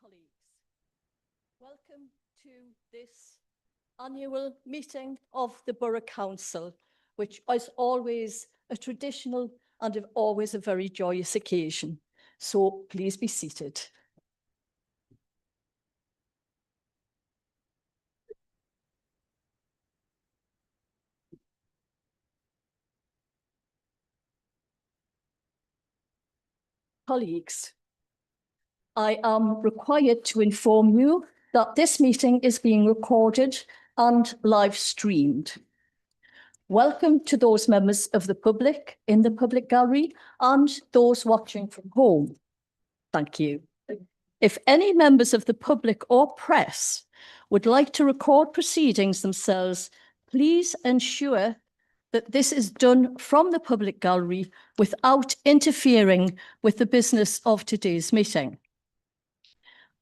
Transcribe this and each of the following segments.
colleagues. Welcome to this annual meeting of the Borough Council, which is always a traditional and always a very joyous occasion. So please be seated. Colleagues, I am required to inform you that this meeting is being recorded and live streamed. Welcome to those members of the public in the public gallery and those watching from home. Thank you. If any members of the public or press would like to record proceedings themselves, please ensure that this is done from the public gallery without interfering with the business of today's meeting.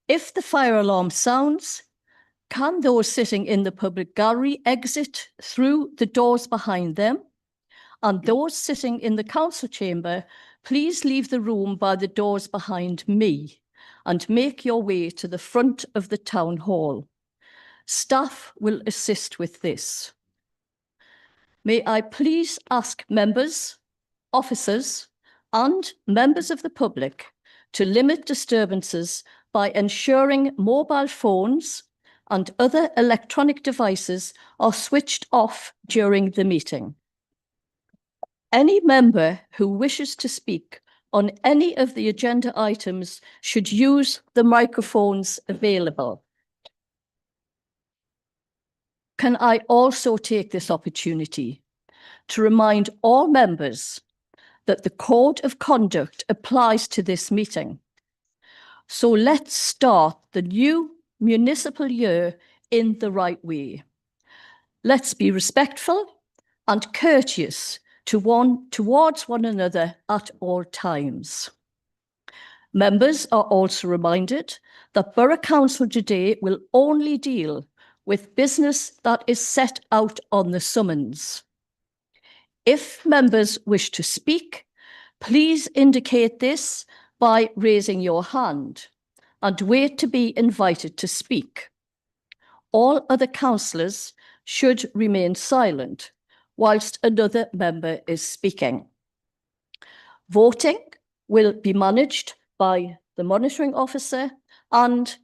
If the fire alarm sounds, can those sitting in the public gallery exit through the doors behind them? And those sitting in the council chamber, please leave the room by the doors behind me and make your way to the front of the town hall. Staff will assist with this. May I please ask members, officers, and members of the public to limit disturbances by ensuring mobile phones and other electronic devices are switched off during the meeting. Any member who wishes to speak on any of the agenda items should use the microphones available. Can I also take this opportunity to remind all members that the Code of Conduct applies to this meeting? So let's start the new municipal year in the right way. Let's be respectful and courteous towards one another at all times. Members are also reminded that Borough Council today will only deal with business that is set out on the summons. If members wish to speak, please indicate this by raising your hand and wait to be invited to speak. All other councillors should remain silent whilst another member is speaking. Voting will be managed by the monitoring officer and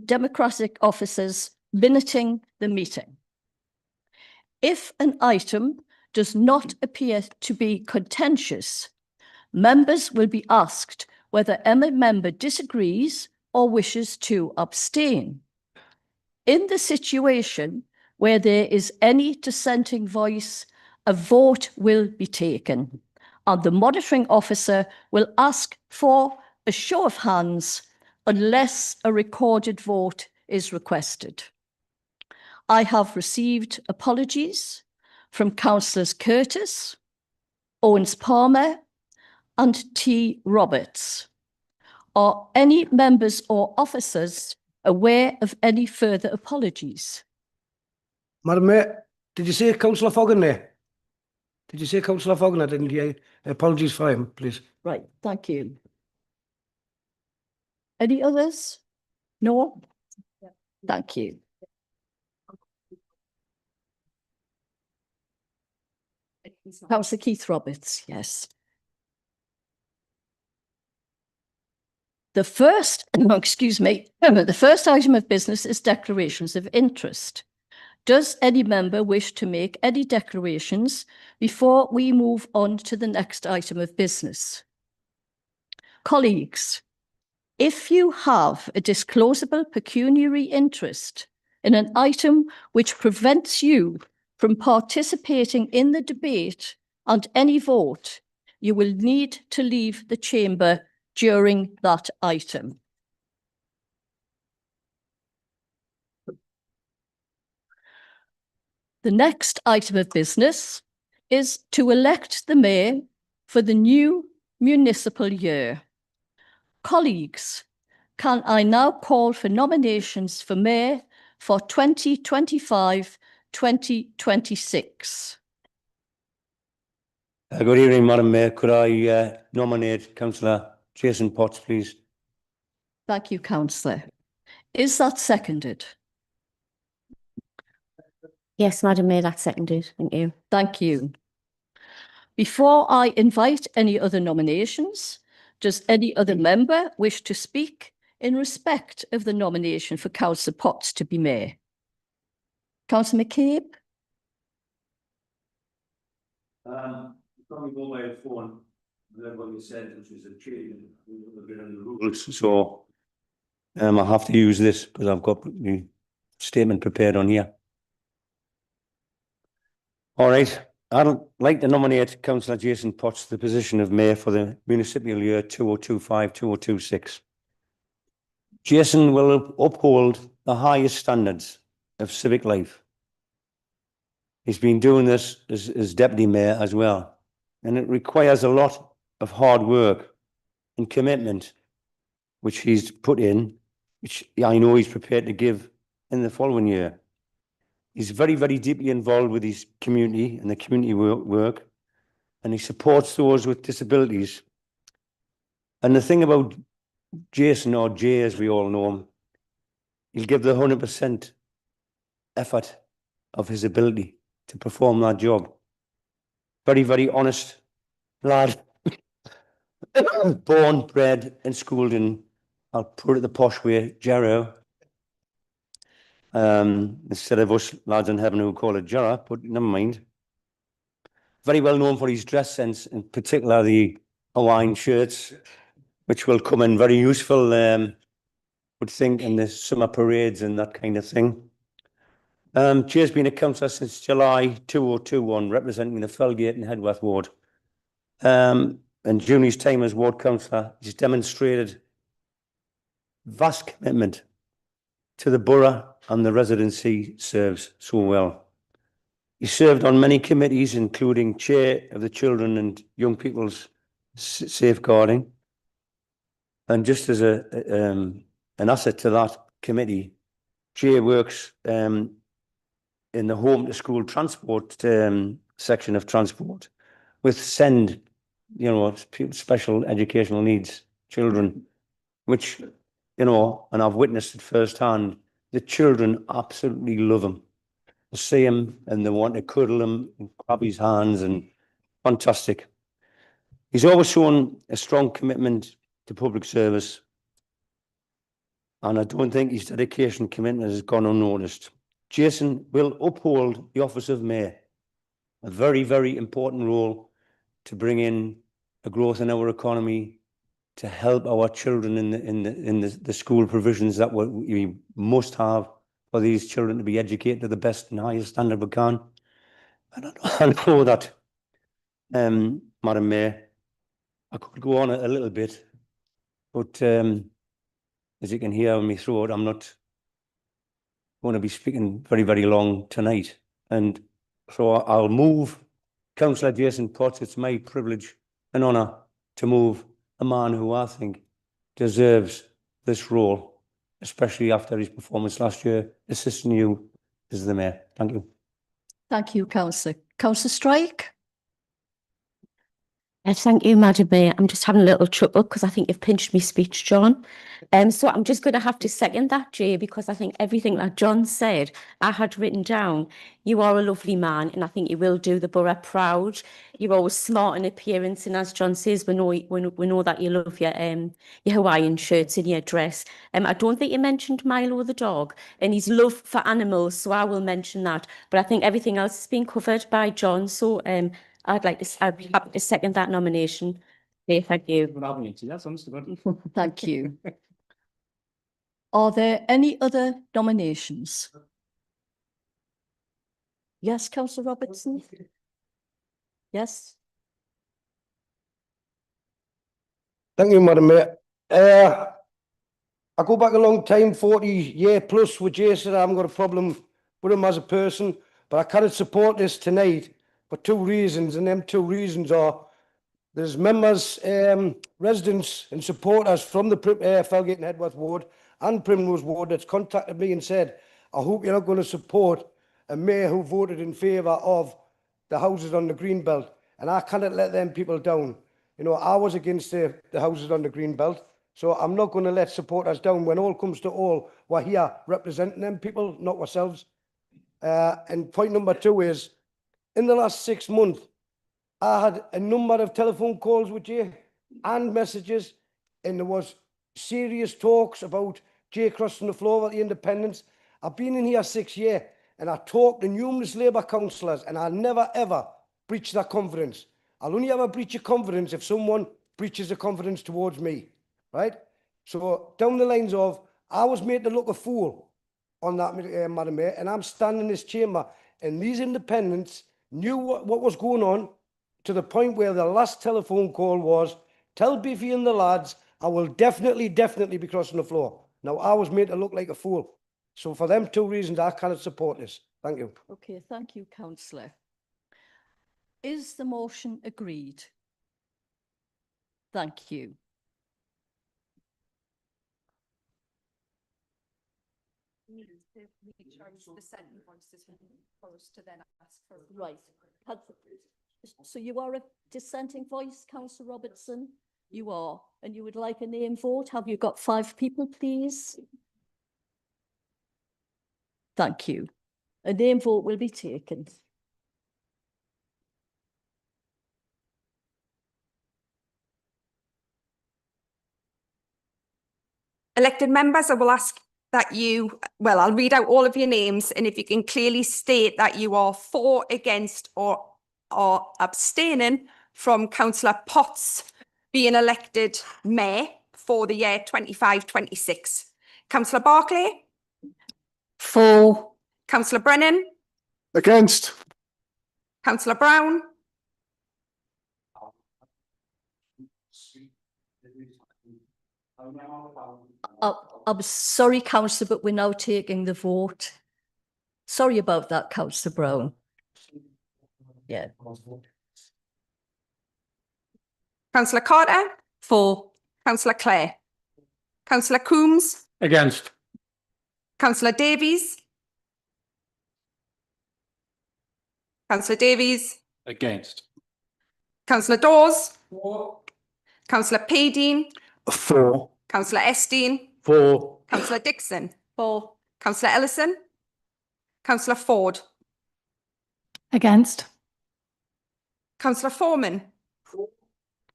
democratic officers minuting the meeting. If an item does not appear to be contentious, members will be asked whether a member disagrees or wishes to abstain. In the situation where there is any dissenting voice, a vote will be taken, and the monitoring officer will ask for a show of hands unless a recorded vote is requested. I have received apologies from Councillors Curtis, Owens-Palmer, and T. Roberts. Are any members or officers aware of any further apologies? Madam Mayor, did you say Councillor Foggen there? Did you say Councillor Foggen? I didn't hear. Apologies for him, please. Right, thank you. Any others? No? Yeah. Thank you. Councillor Keith Roberts, yes. The first, the first item of business is declarations of interest. Does any member wish to make any declarations before we move on to the next item of business? Colleagues, if you have a disclosable pecuniary interest in an item which prevents you from participating in the debate and any vote, you will need to leave the chamber during that item. The next item of business is to elect the mayor for the new municipal year. Colleagues, can I now call for nominations for mayor for 2025-2026? Good evening, Madam Mayor. Could I nominate Councillor Jason Potts, please? Thank you, councillor. Is that seconded? Yes, Madam Mayor, that's seconded. Thank you. Thank you. Before I invite any other nominations, does any other member wish to speak in respect of the nomination for Councillor Potts to be mayor? Councillor McCabe? Probably go by phone. What you said, which is a change a bit on the rules. So I have to use this because I've got the statement prepared on here. All right. I'd like to nominate Councillor Jason Potts to the position of mayor for the municipal year 2025-2026. Jason will uphold the highest standards of civic life. He's been doing this as deputy mayor as well, and it requires a lot of hard work and commitment, which he's put in, which I know he's prepared to give in the following year. He's very, very deeply involved with his community and the community work, and he supports those with disabilities. And the thing about Jason, or Jay as we all know him, he'll give the 100% effort of his ability to perform that job. Very, very honest lad. Born, bred and schooled in, I'll put it the posh way, Jarrow. Instead of us lads in heaven who call it Jarrah, but never mind. Very well known for his dress sense, in particular the Hawaiian shirts, which will come in very useful, would think, in the summer parades and that kind of thing. Jay's been a councillor since July 2021, representing the Felgate and Hedworth ward. And during his time as ward councillor, he's demonstrated vast commitment to the borough and the residents he serves so well. He served on many committees, including chair of the Children and Young People's Safeguarding. And just as an asset to that committee, Jay works in the home to school transport section of transport with SEND, you know, special educational needs children, which, you know, and I've witnessed it firsthand, the children absolutely love him. They see him and they want to cuddle him and grab his hands, and fantastic. He's always shown a strong commitment to public service, and I don't think his dedication and commitment has gone unnoticed. Jason will uphold the office of mayor, a very, very important role to bring in a growth in our economy, to help our children in the school provisions that we must have for these children to be educated to the best and highest standard we can. And I know that, Madam Mayor, I could go on a little bit, but as you can hear in my throat, I'm not going to be speaking very, very long tonight. And so I'll move Councillor Jason Potts. It's my privilege and honour to move a man who I think deserves this role, especially after his performance last year, assisting you as the mayor. Thank you. Thank you, councillor. Councillor Strike? Thank you, Madam Mayor. I'm just having a little chuckle because I think you've pinched me speech, John. So I'm just going to have to second that, Jay, because I think everything that John said, I had written down. You are a lovely man, and I think you will do the borough proud. You're always smart in appearance, and as John says, we know that you love your Hawaiian shirts and your dress. I don't think you mentioned Milo the dog and his love for animals, so I will mention that. But I think everything else has been covered by John, so I'd be happy to second that nomination. Okay, thank you. Thank you. Are there any other nominations? Yes, councillor Robertson? Yes? Thank you, Madam Mayor. I go back a long time, 40 year plus with Jason. I haven't got a problem with him as a person, but I cannot support this tonight for two reasons, and them two reasons are there's members, residents and supporters from the Felgate and Hedworth ward and Primrose ward that's contacted me and said, I hope you're not going to support a mayor who voted in favour of the houses on the Greenbelt, and I cannot let them people down. You know, I was against the houses on the Greenbelt, So I'm not going to let supporters down. When all comes to all, we're here representing them people, not ourselves. And point number 2 is, in the last 6 months, I had a number of telephone calls with you and messages, and there was serious talks about Jay crossing the floor at the independents. I've been in here 6 years, and I talked to numerous Labour councillors, and I never ever breach their confidence. I'll only ever breach a confidence if someone breaches a confidence towards me, right? So down the lines of, I was made to look a fool on that, Madam Mayor, and I'm standing in this chamber, and these independents knew what was going on, to the point where the last telephone call was, tell Biffy and the lads, I will definitely be crossing the floor. Now, I was made to look like a fool. So for them 2 reasons, I cannot support this. Thank you. Okay, thank you, councillor. Is the motion agreed? Thank you. Right. So you are a dissenting voice, councillor Robertson? You are, and you would like a name vote? Have you got 5 people, please? Thank you. A name vote will be taken. Elected members, I will ask that you, well, I'll read out all of your names, and if you can clearly state that you are for, against, or are abstaining from Councillor Potts being elected Mayor for the year 25-26. Councillor Barclay? For. Councillor Brennan? Against. Councillor Brown? I'm sorry, councillor, but we're now taking the vote. Sorry about that, councillor Brown. Yeah. Councillor Carter? For. Councillor Clare? Councillor Coombs? Against. Councillor Davies? Councillor Davies? Against. Councillor Dawes? Councillor Paydean? For. Councillor Esteen? For. Councillor Dixon? For. Councillor Ellison? Councillor Ford? Against. Councillor Foreman?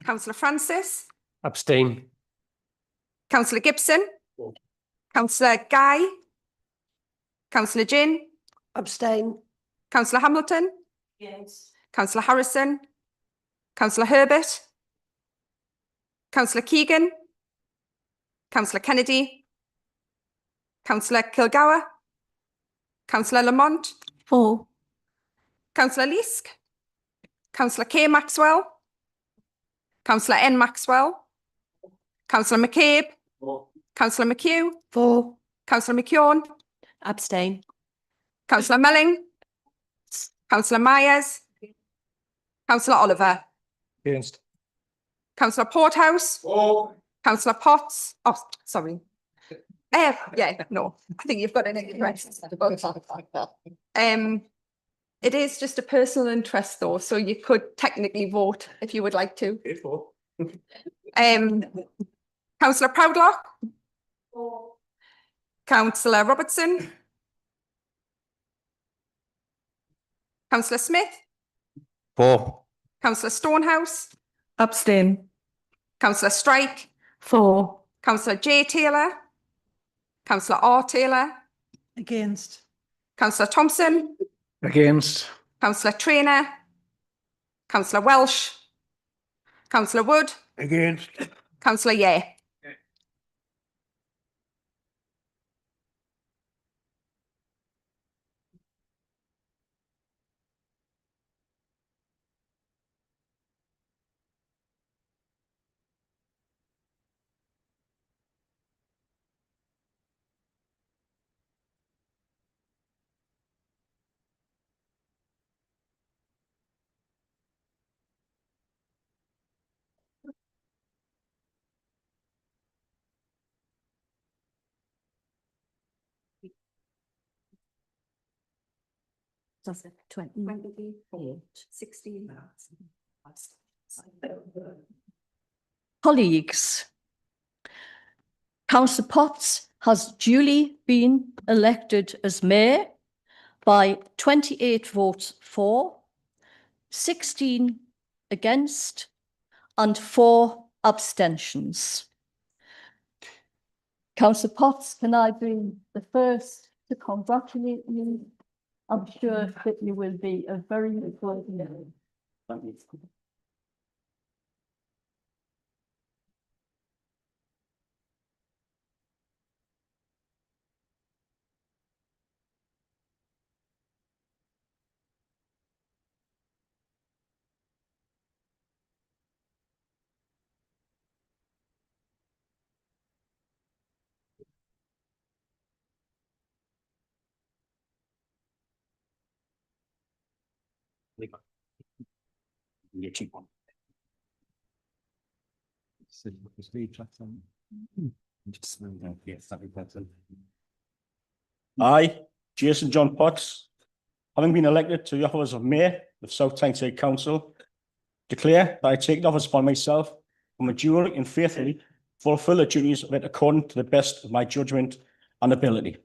Councillor Francis? Abstain. Councillor Gibson? Councillor Guy? Councillor Ginn? Abstain. Councillor Hamilton? Yes. Councillor Harrison? Councillor Herbert? Councillor Keegan? Councillor Kennedy? Councillor Kilgour? Councillor Lamont? For. Councillor Leask? Councillor K. Maxwell? Councillor N. Maxwell? Councillor McCabe? Councillor McHugh? For. Councillor McKeown? Abstain. Councillor Melling? Councillor Myers? Councillor Oliver? Against. Councillor Porthouse? Councillor Potts? Oh, sorry. Yeah, no, I think you've got an interest. It is just a personal interest though, so you could technically vote if you would like to. Councillor Proudlock? Councillor Robertson? Councillor Smith? For. Councillor Stonehouse? Abstain. Councillor Strike? For. Councillor J. Taylor? Councillor R. Taylor? Against. Councillor Thompson? Against. Councillor Traynor? Councillor Welsh? Councillor Wood? Against. Councillor Yeh? Does it? 28. 16. Colleagues, Councillor Potts has duly been elected as mayor by 28 votes for, 16 against, and 4 abstentions. Councillor Potts, can I be the first to congratulate you? I'm sure that you will be a very good mayor. Thank you. I, Jason John Potts, having been elected to the office of Mayor of South Tyneside Council, declare that I take the office upon myself to maturely and faithfully fulfil the duties of it according to the best of my judgment and ability.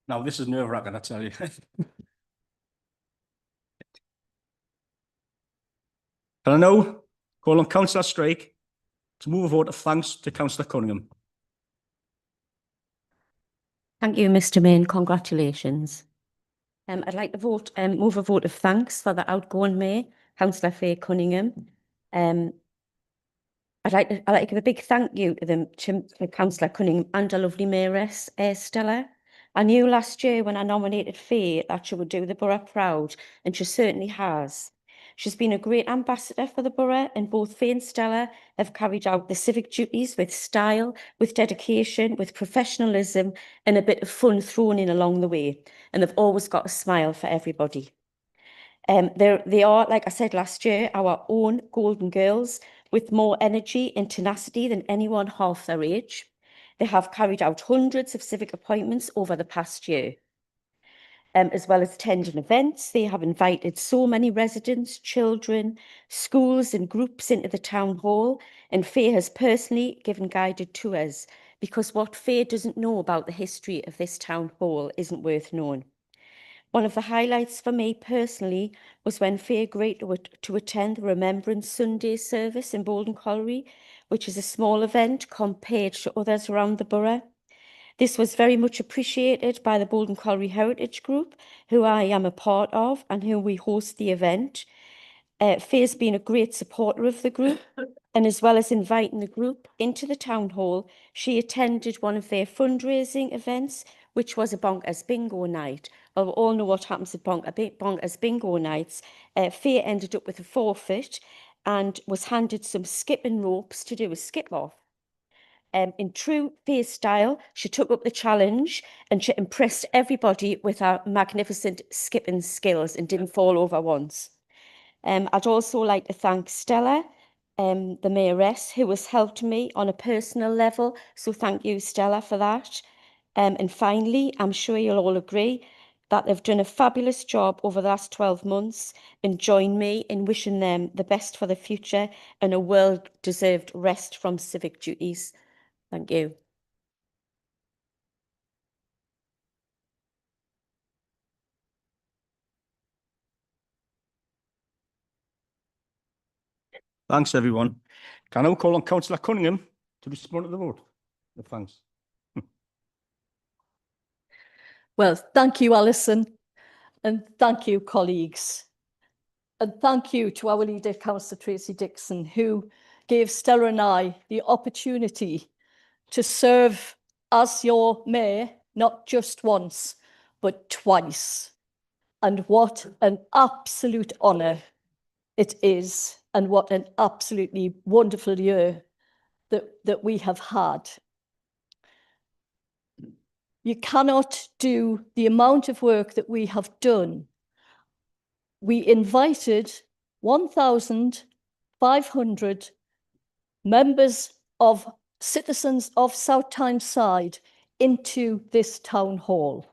Now, this is nerve-wracking, I tell you. Can I now call on Councillor Strake to move a vote of thanks to Councillor Cunningham? Thank you, Mr. Main. Congratulations. I'd like to move a vote of thanks for the outgoing Mayor, Councillor Faye Cunningham. I'd like to give a big thank you to Councillor Cunningham and a lovely Mayoress, Stella. I knew last year when I nominated Faye that she would do the borough proud, and she certainly has. She's been a great ambassador for the borough, and both Faye and Stella have carried out the civic duties with style, with dedication, with professionalism, and a bit of fun thrown in along the way. And they've always got a smile for everybody. They are, like I said last year, our own golden girls with more energy and tenacity than anyone half their age. They have carried out hundreds of civic appointments over the past year. As well as attending events, they have invited so many residents, children, schools and groups into the town hall, and Faye has personally given guided tours, because what Faye doesn't know about the history of this town hall isn't worth knowing. One of the highlights for me personally was when Faye agreed to attend the Remembrance Sunday service in Bolton Colliery, which is a small event compared to others around the borough. This was very much appreciated by the Bolton Colliery Heritage Group, who I am a part of and who we host the event. Faye's been a great supporter of the group, and as well as inviting the group into the town hall, she attended one of their fundraising events which was a bonkers bingo night. Well, we all know what happens at bonkers bingo nights. Faye ended up with a forfeit and was handed some skipping ropes to do a skip off. In true Faye style, she took up the challenge and she impressed everybody with her magnificent skipping skills and didn't fall over once. I'd also like to thank Stella, the mayoress, who has helped me on a personal level. So thank you, Stella, for that. And finally, I'm sure you'll all agree that they've done a fabulous job over the last 12 months, and join me in wishing them the best for the future and a well-deserved rest from civic duties. Thank you. Thanks, everyone. Can I now call on Councillor Cunningham to respond to the vote? Thanks. Well, thank you, Alison, and thank you, colleagues. And thank you to our leader, Councillor Tracy Dixon, who gave Stella and I the opportunity to serve as your mayor, not just once, but twice. And what an absolute honour it is, and what an absolutely wonderful year that we have had. You cannot do the amount of work that we have done. We invited 1,500 members of citizens of South Tyneside into this town hall.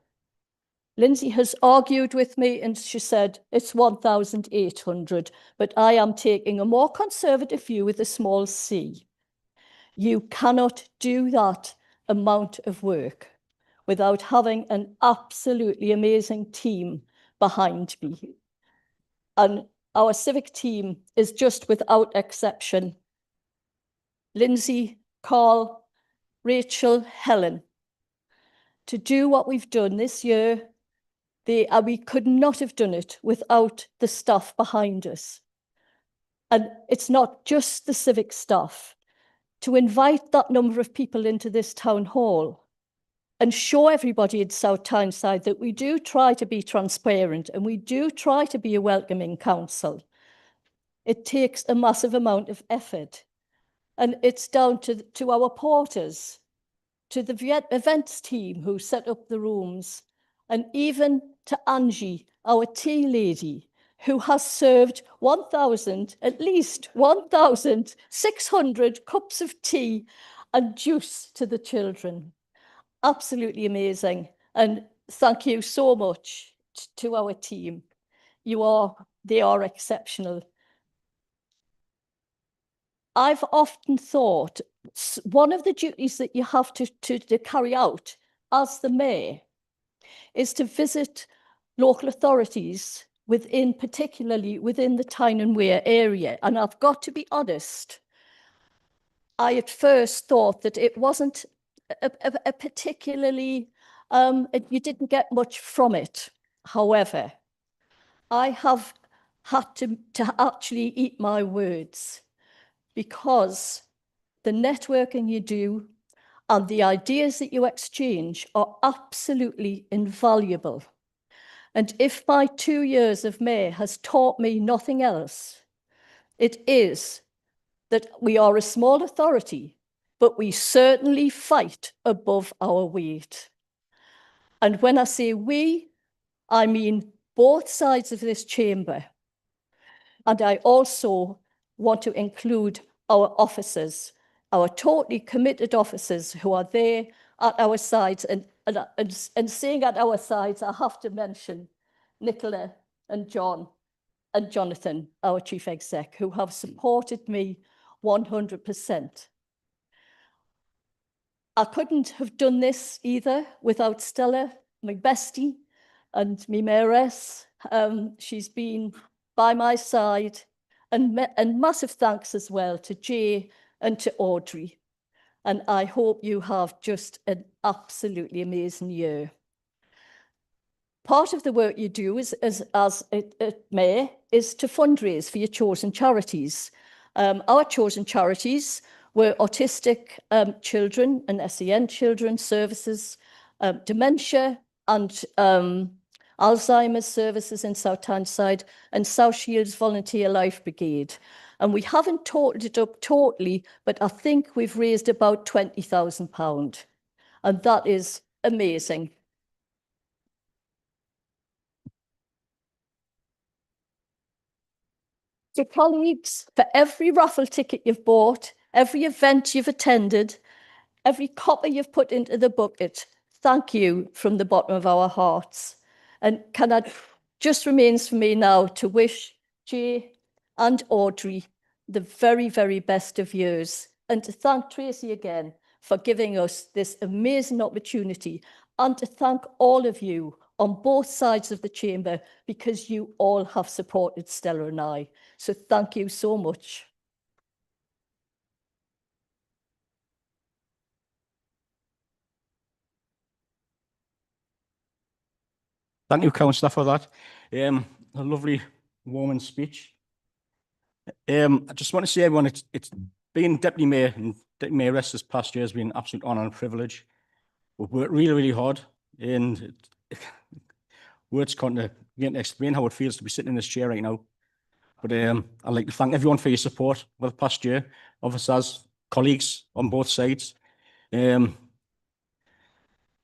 Lindsay has argued with me and she said it's 1,800, but I am taking a more conservative view with a small c. You cannot do that amount of work without having an absolutely amazing team behind me. And our civic team is just without exception. Lindsay, Carl, Rachel, Helen. To do what we've done this year, we could not have done it without the staff behind us. And it's not just the civic staff. To invite that number of people into this town hall and show everybody in South Tyneside that we do try to be transparent and we do try to be a welcoming council. It takes a massive amount of effort. And it's down to our porters, to the events team who set up the rooms, and even to Angie, our tea lady, who has served at least 1,600 cups of tea and juice to the children. Absolutely amazing. And thank you so much to our team. They are exceptional. I've often thought one of the duties that you have to carry out as the mayor is to visit local authorities particularly within the Tyne and Wear area. And I've got to be honest, I at first thought that it wasn't a particularly, you didn't get much from it. However, I have had to actually eat my words, because the networking you do and the ideas that you exchange are absolutely invaluable. And if my 2 years of mayor has taught me nothing else, it is that we are a small authority, but we certainly fight above our weight. And when I say we, I mean both sides of this chamber. And I also want to include our officers, our totally committed officers who are there at our sides. And saying at our sides, I have to mention Nicola and John and Jonathan, our chief exec, who have supported me 100%. I couldn't have done this either without Stella, my bestie, and my mayoress. She's been by my side, and massive thanks as well to Jay and to Audrey. And I hope you have just an absolutely amazing year. Part of the work you do as a mayor is to fundraise for your chosen charities. Our chosen charities were autistic children and SEN children services, dementia and Alzheimer's services in South Tyneside and South Shields Volunteer Life Brigade. And we haven't totaled it up totally, but I think we've raised about £20,000. And that is amazing. So colleagues, for every raffle ticket you've bought, every event you've attended, every copper you've put into the bucket, thank you from the bottom of our hearts. And just remains for me now to wish Jay and Audrey the very, very best of years, and to thank Tracy again for giving us this amazing opportunity, and to thank all of you on both sides of the chamber, because you all have supported Stella and I. So thank you so much. Thank you, Councillor, for that. A lovely, warming speech. I just want to say, everyone, it's being Deputy Mayor and Deputy Mayoress this past year has been an absolute honour and privilege. We've worked really, really hard, and words can't begin to explain how it feels to be sitting in this chair right now. But I'd like to thank everyone for your support over the past year, officers, colleagues on both sides.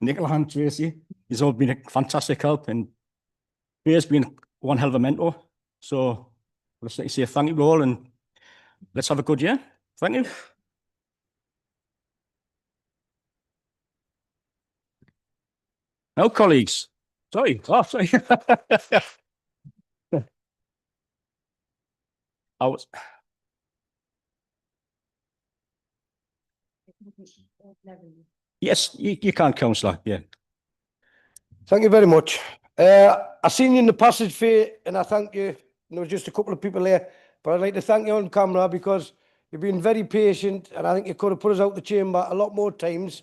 Nicola and Tracy, he's all been a fantastic help, and Bear's been one hell of a mentor. So I'd just like to say thank you to all, and let's have a good year. Thank you. Now, colleagues. Sorry. Oh, sorry. Yes, you can, Councillor. Yeah. Thank you very much. I seen you in the passage fair, and I thank you. There was just a couple of people there, but I'd like to thank you on camera because you've been very patient, and I think you could have put us out the chamber a lot more times.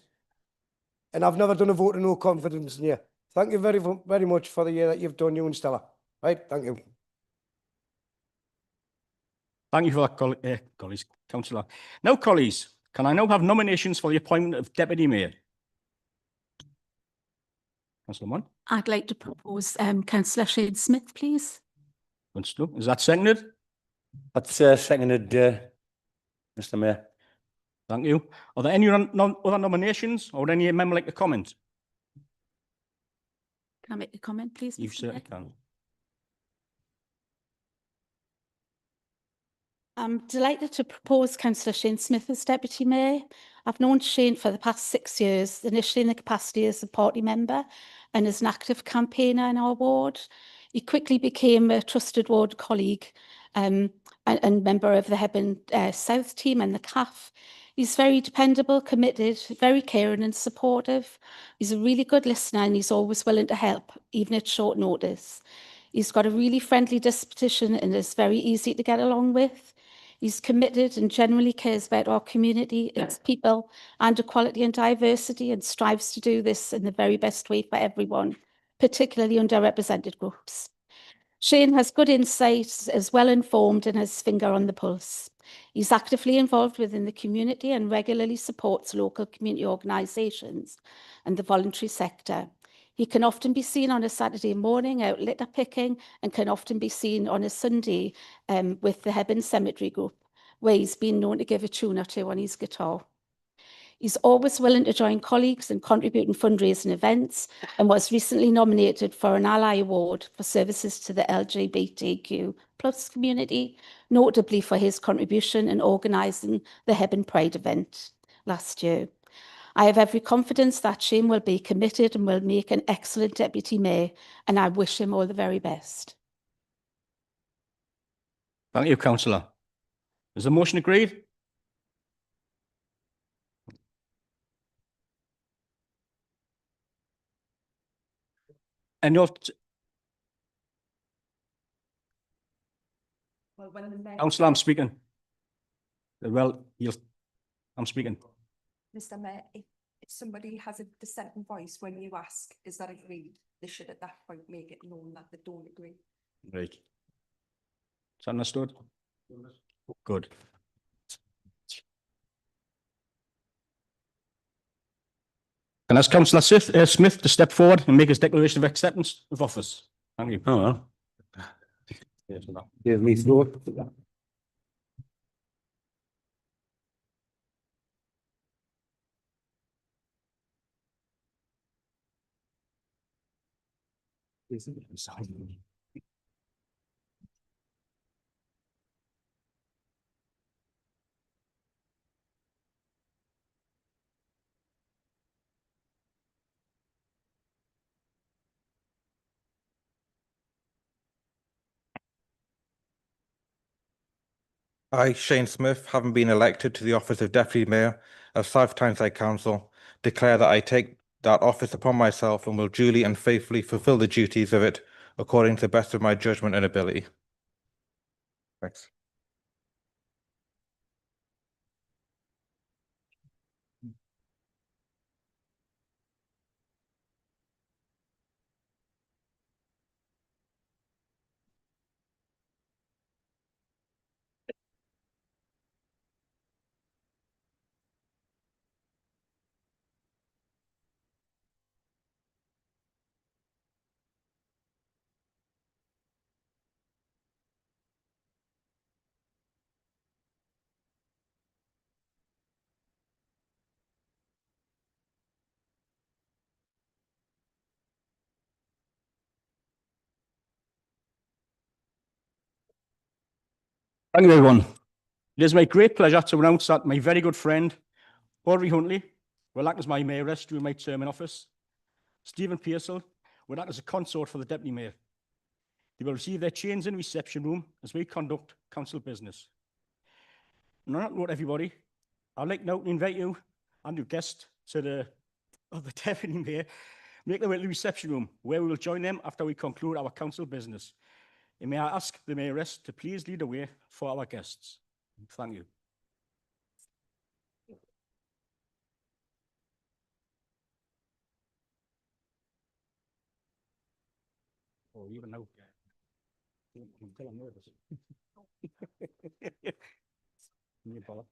And I've never done a vote of no confidence in you. Thank you very, very much for the year that you've done, you and Stella. Right, thank you. Thank you for that, colleagues, Councillor. Now, colleagues, can I now have nominations for the appointment of Deputy Mayor? Councillor Munn. I'd like to propose Councillor Shane Smith, please. Is that seconded? That's seconded, Mr. Mayor. Thank you. Are there any other nominations, or would any member like to comment? Can I make a comment, please? You Mr. certainly Mayor? can. I'm delighted to propose Councillor Shane Smith as Deputy Mayor. I've known Shane for the past 6 years, initially in the capacity as a party member and as an active campaigner in our ward. He quickly became a trusted ward colleague and member of the Hebburn South team and the CAF. He's very dependable, committed, very caring and supportive. He's a really good listener, and he's always willing to help, even at short notice. He's got a really friendly disposition and is very easy to get along with. He's committed and genuinely cares about our community, its people, and equality and diversity, and strives to do this in the very best way for everyone, particularly underrepresented groups. Shane has good insight, is well informed, and has his finger on the pulse. He's actively involved within the community and regularly supports local community organisations and the voluntary sector. He can often be seen on a Saturday morning out litter picking, and can often be seen on a Sunday with the Hebburn Cemetery Group, where he's been known to give a tune or two on his guitar. He's always willing to join colleagues and contribute in fundraising events, and was recently nominated for an Ally Award for services to the LGBTQ+ community, notably for his contribution in organising the Hebburn Pride event last year. I have every confidence that Shane will be committed and will make an excellent Deputy Mayor, and I wish him all the very best. Thank you, Councillor. Is the motion agreed? And Councillor, I'm speaking. Well, I'm speaking. Mr. Mayor, if somebody has a dissenting voice when you ask, is that agreed? They should at that point make it known that they don't agree. Right. Is that understood? Good. Can I ask Councillor Smith to step forward and make his declaration of acceptance of office? Thank you. Oh, well. Yes, well. Give me floor. I, Shane Smith, having been elected to the office of Deputy Mayor of South Tyneside Council, declare that I take that office upon myself and will duly and faithfully fulfil the duties of it according to the best of my judgment and ability. Thanks. Thank you, everyone. It is my great pleasure to announce that my very good friend, Audrey Huntley, will act as my mayoress during my term in office. Stephen Pearsall will act as a consort for the Deputy Mayor. They will receive their chains in the reception room as we conduct council business. And on that note, everybody, I'd like now to invite you and your guest to the Deputy Mayor, make their way to the reception room, where we will join them after we conclude our council business. And may I ask the mayoress to please lead the way for our guests. Thank you. Oh, even now. Until I'm nervous. You bother.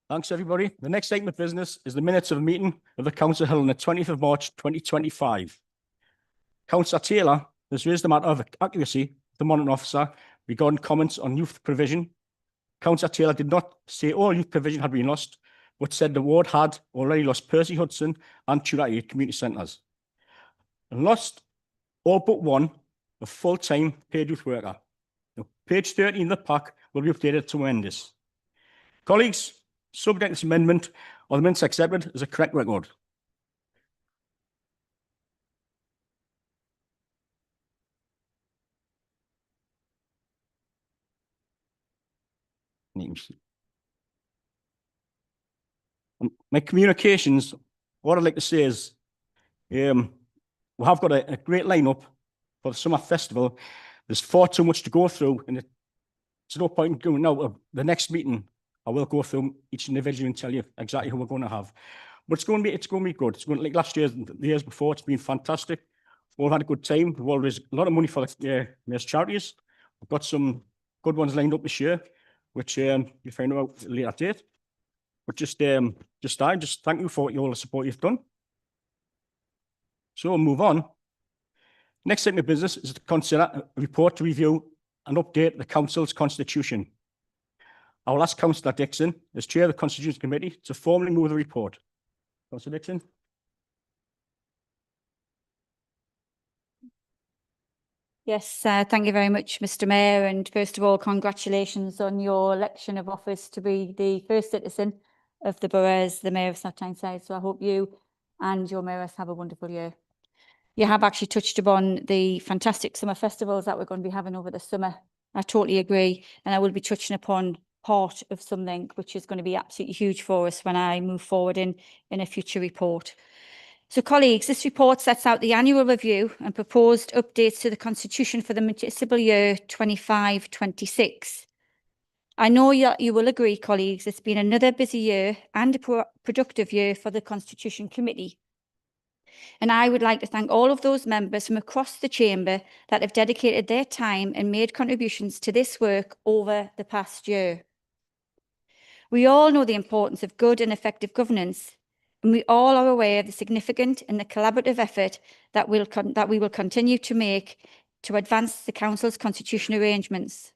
Thanks, everybody. The next item of business is the minutes of a meeting of the council held on the 20th of March, 2025. Councillor Taylor has raised the matter of accuracy of the monitoring officer regarding comments on youth provision. Councillor Taylor did not say all youth provision had been lost, but said the ward had already lost Percy Hudson and Tudor 8 community centres, and lost all but one, a full-time paid youth worker. Now, page 13 of the pack will be updated to amend this. Colleagues, subject to this amendment, are the minutes accepted as a correct record? My communications, what I'd like to say is, we have got a great lineup for the summer festival. There's far too much to go through, and it's no point in going now. The next meeting, I will go through each individual and tell you exactly who we're going to have. But it's going to be good. It's going to, like last year, the years before, it's been fantastic. We've all had a good time. We've all raised a lot of money for the mayor's charities. We've got some good ones lined up this year, which you'll find out at a later date. But just thank you for all the support you've done. So we'll move on. Next item of business is to consider a report to review and update the council's constitution. I will ask Councillor Dixon, as chair of the Constitution Committee, to formally move the report. Councillor Dixon. Yes, thank you very much, Mr. Mayor. And first of all, congratulations on your election of office to be the first citizen of the Borough as the Mayor of South Tyneside. So I hope you and your mayors have a wonderful year. You have actually touched upon the fantastic summer festivals that we're going to be having over the summer. I totally agree. And I will be touching upon part of something which is going to be absolutely huge for us when I move forward in a future report. So colleagues, this report sets out the annual review and proposed updates to the Constitution for the municipal year 25-26. I know you will agree, colleagues, it's been another busy year and a productive year for the Constitution Committee. And I would like to thank all of those members from across the chamber that have dedicated their time and made contributions to this work over the past year. We all know the importance of good and effective governance, and we all are aware of the significant and the collaborative effort that we will continue to make to advance the Council's constitution arrangements.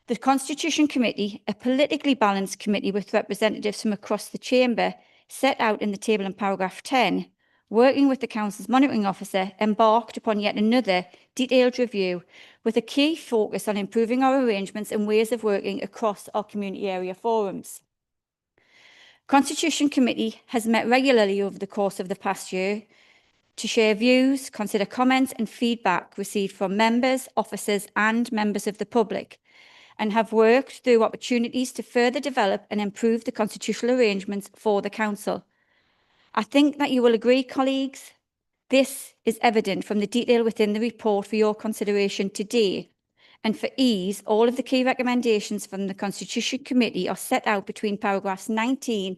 The Constitution Committee, a politically balanced committee with representatives from across the chamber, set out in the table in paragraph 10, working with the Council's monitoring officer, embarked upon yet another detailed review with a key focus on improving our arrangements and ways of working across our community area forums. Constitution Committee has met regularly over the course of the past year to share views, consider comments and feedback received from members, officers and members of the public, and have worked through opportunities to further develop and improve the constitutional arrangements for the Council. I think that you will agree, colleagues, this is evident from the detail within the report for your consideration today. And for ease, all of the key recommendations from the Constitution Committee are set out between paragraphs 19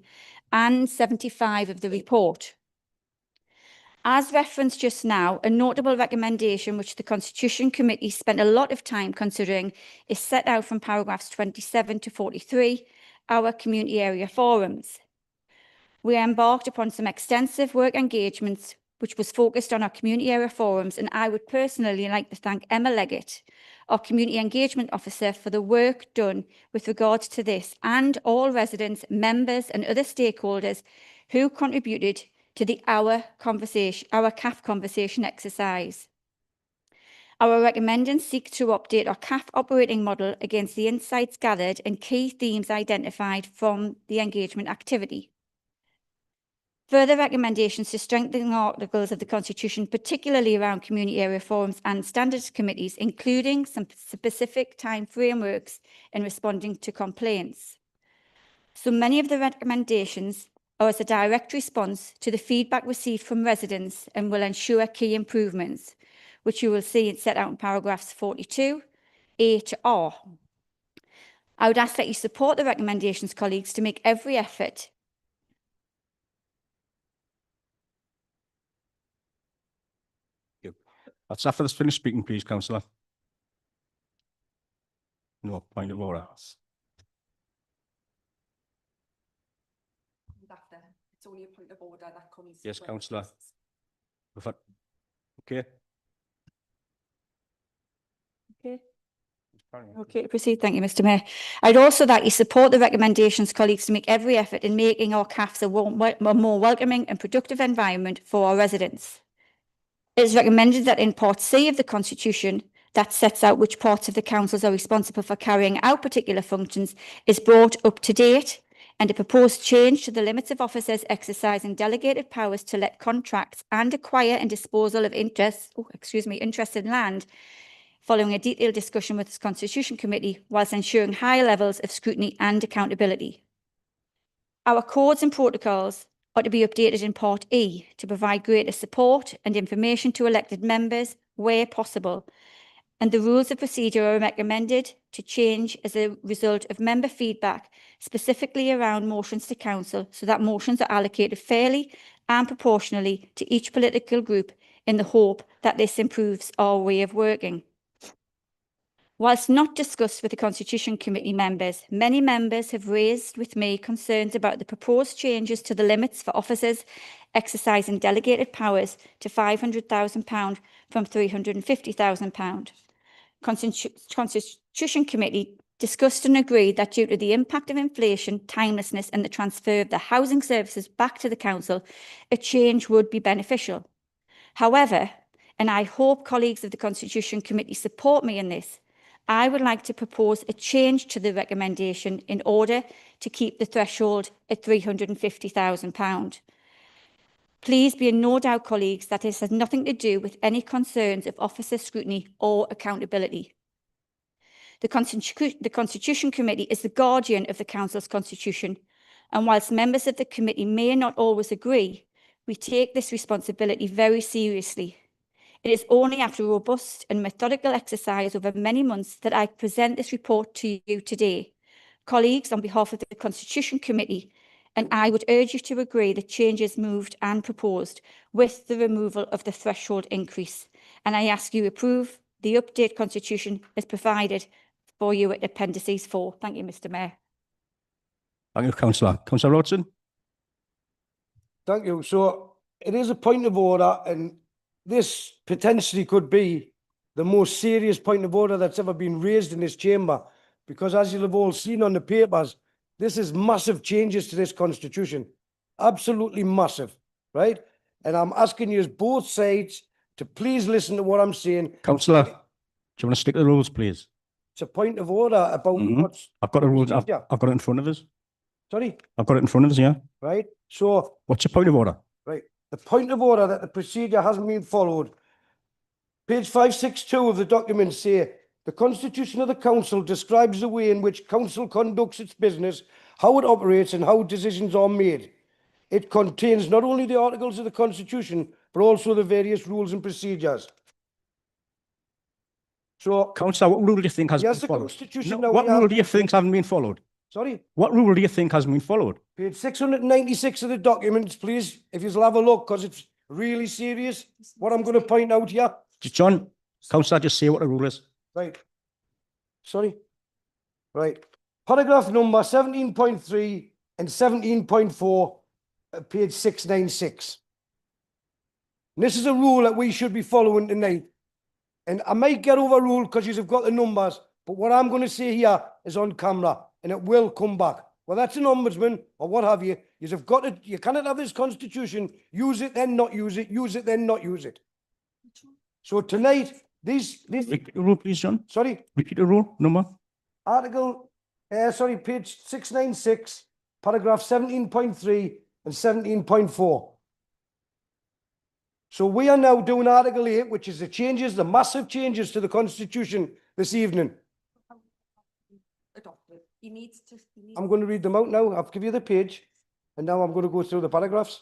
and 75 of the report. As referenced just now, a notable recommendation which the Constitution Committee spent a lot of time considering is set out from paragraphs 27 to 43, our community area forums. We embarked upon some extensive work engagements which was focused on our community area forums, and I would personally like to thank Emma Leggett, our Community Engagement Officer, for the work done with regards to this, and all residents, members and other stakeholders who contributed to the our CAF conversation exercise. Our recommendations seek to update our CAF operating model against the insights gathered and key themes identified from the engagement activity. Further recommendations to strengthen articles of the Constitution, particularly around community area forums and standards committees, including some specific time frameworks in responding to complaints. So many of the recommendations are as a direct response to the feedback received from residents and will ensure key improvements, which you will see set out in paragraphs 42, A to R. I would ask that you support the recommendations, colleagues, to make every effort That's after this finished speaking, please, Councillor. No point of order. It's only a point of order that comes. Yes, when- councillor. Okay. Okay. Okay, proceed. Thank you, Mr Mayor. I'd also like to support the recommendations, colleagues, to make every effort in making our CAFs a more welcoming and productive environment for our residents. It is recommended that in Part C of the Constitution, that sets out which parts of the councils are responsible for carrying out particular functions, is brought up to date, and a proposed change to the limits of officers exercising delegated powers to let contracts and acquire and disposal of interested land, following a detailed discussion with the Constitution Committee, whilst ensuring high levels of scrutiny and accountability. Our codes and protocols are to be updated in Part E to provide greater support and information to elected members where possible, and the rules of procedure are recommended to change as a result of member feedback, specifically around motions to council, so that motions are allocated fairly and proportionally to each political group, in the hope that this improves our way of working. Whilst not discussed with the Constitution Committee members, many members have raised with me concerns about the proposed changes to the limits for officers exercising delegated powers to £500,000 from £350,000. Constitution Committee discussed and agreed that due to the impact of inflation, timelessness and the transfer of the housing services back to the council, a change would be beneficial. However, and I hope colleagues of the Constitution Committee support me in this, I would like to propose a change to the recommendation in order to keep the threshold at £350,000. Please be in no doubt, colleagues, that this has nothing to do with any concerns of officer scrutiny or accountability. The Constitution Committee is the guardian of the Council's constitution, and whilst members of the committee may not always agree, we take this responsibility very seriously. It is only after a robust and methodical exercise over many months that I present this report to you today. Colleagues, on behalf of the Constitution Committee, and I would urge you to agree that changes moved and proposed with the removal of the threshold increase. And I ask you approve the update constitution as provided for you at Appendices 4. Thank you, Mr Mayor. Thank you, councillor. Councillor Robertson. Thank you. So it is a point of order, and this potentially could be the most serious point of order that's ever been raised in this chamber, because as you'll have all seen on the papers, this is massive changes to this constitution. Absolutely massive, right? And I'm asking you both sides to please listen to what I'm saying. Councillor, do you want to stick to the rules, please? It's a point of order about what's... I've got the rules. I've procedure. got it in front of us. Sorry? I've got it in front of us, yeah. Right? So... What's your point of order? Right. The point of order that the procedure hasn't been followed. Page 562 of the document say, the Constitution of the Council describes the way in which Council conducts its business, how it operates and how decisions are made. It contains not only the articles of the Constitution, but also the various rules and procedures. So... Councillor, what rule do you think has Yes, been the followed? Constitution... No, what rule do you think hasn't been followed? Sorry? What rule do you think hasn't been followed? Page 696 of the documents, please, if you'll have a look, because it's really serious, what I'm going to point out here. John, councillor, just say what the rule is. Right. Sorry. Right. Paragraph number 17.3 and 17.4, page 696. And this is a rule that we should be following tonight. And I might get overruled because you've got the numbers, but what I'm going to say here is on camera, and it will come back. Well, that's an ombudsman or what have you. You've got to, you cannot have this constitution, use it, then not use it, use it, then not use it. So tonight, this... Repeat the rule, please, John. Sorry? Repeat the rule, number. Article, page 696, paragraph 17.3 and 17.4. So we are now doing Article 8, which is the changes, the massive changes to the Constitution this evening. Adopted. He needs to... I'm going to read them out now. I'll give you the page, and now I'm going to go through the paragraphs.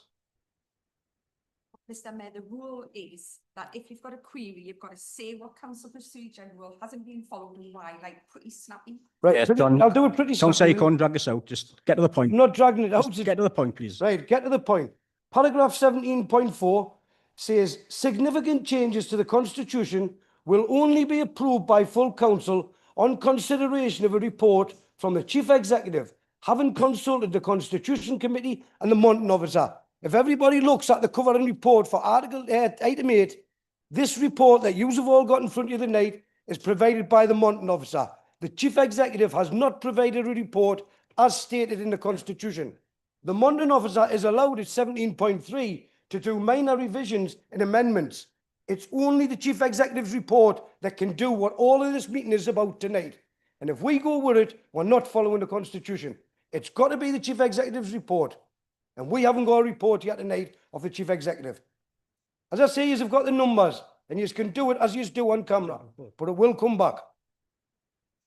Mr Mayor, the rule is that if you've got a query, you've got to say what council procedure rule hasn't been followed and why, like pretty snappy. Right, Yes, pretty, John. I'll do it pretty Don't say you snappily. can't drag this out. Just get to the point. I'm not dragging it out. Just get to the point, please. Right, get to the point. Paragraph 17.4 says significant changes to the Constitution will only be approved by full council on consideration of a report from the Chief Executive, haven't consulted the Constitution Committee and the monitoring officer. If everybody looks at the covering report for item 8, this report that you have all got in front of you tonight is provided by the monitoring officer. The Chief Executive has not provided a report as stated in the Constitution. The monitoring officer is allowed at 17.3 to do minor revisions and amendments. It's only the Chief Executive's report that can do what all of this meeting is about tonight. And if we go with it, we're not following the Constitution. It's got to be the Chief Executive's report. And we haven't got a report yet tonight of the Chief Executive. As I say, you've got the numbers, and you can do it as you do on camera, but it will come back.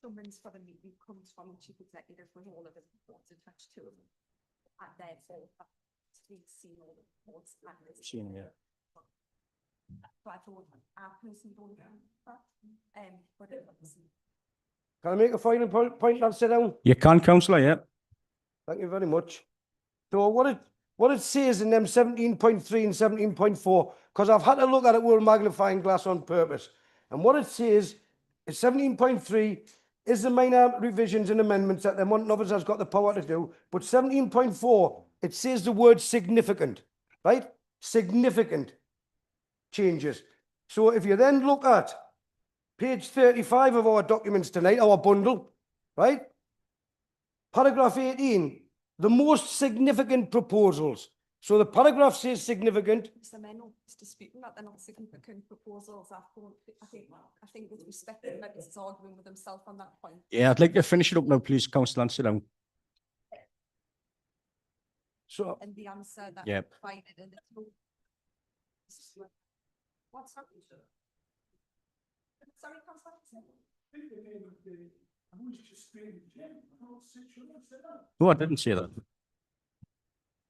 Summons for the meeting comes from the Chief Executive with all of the reports attached to them. And therefore, we've seen all the reports. Seen, yeah. So I thought, our person don't know that. But it was. Can I make a final point and sit down? You can, councillor, yeah. Thank you very much. So what it says in them 17.3 and 17.4, because I've had to look at it with a magnifying glass on purpose. And what it says is 17.3 is the minor revisions and amendments that the monitoring officer has got the power to do. But 17.4, it says the word significant, right? Significant changes. So if you then look at page 35 of our documents tonight, our bundle, right? Paragraph 18, the most significant proposals. So the paragraph says significant. Mr. Menno is disputing that they're not significant proposals. I think with respect to members is arguing with himself on that point. Yeah, I'd like to finish it up now, please, councillor, and sit down. So And the answer that Yep. provided in the what's that? Sorry, councillor. No, I didn't say that.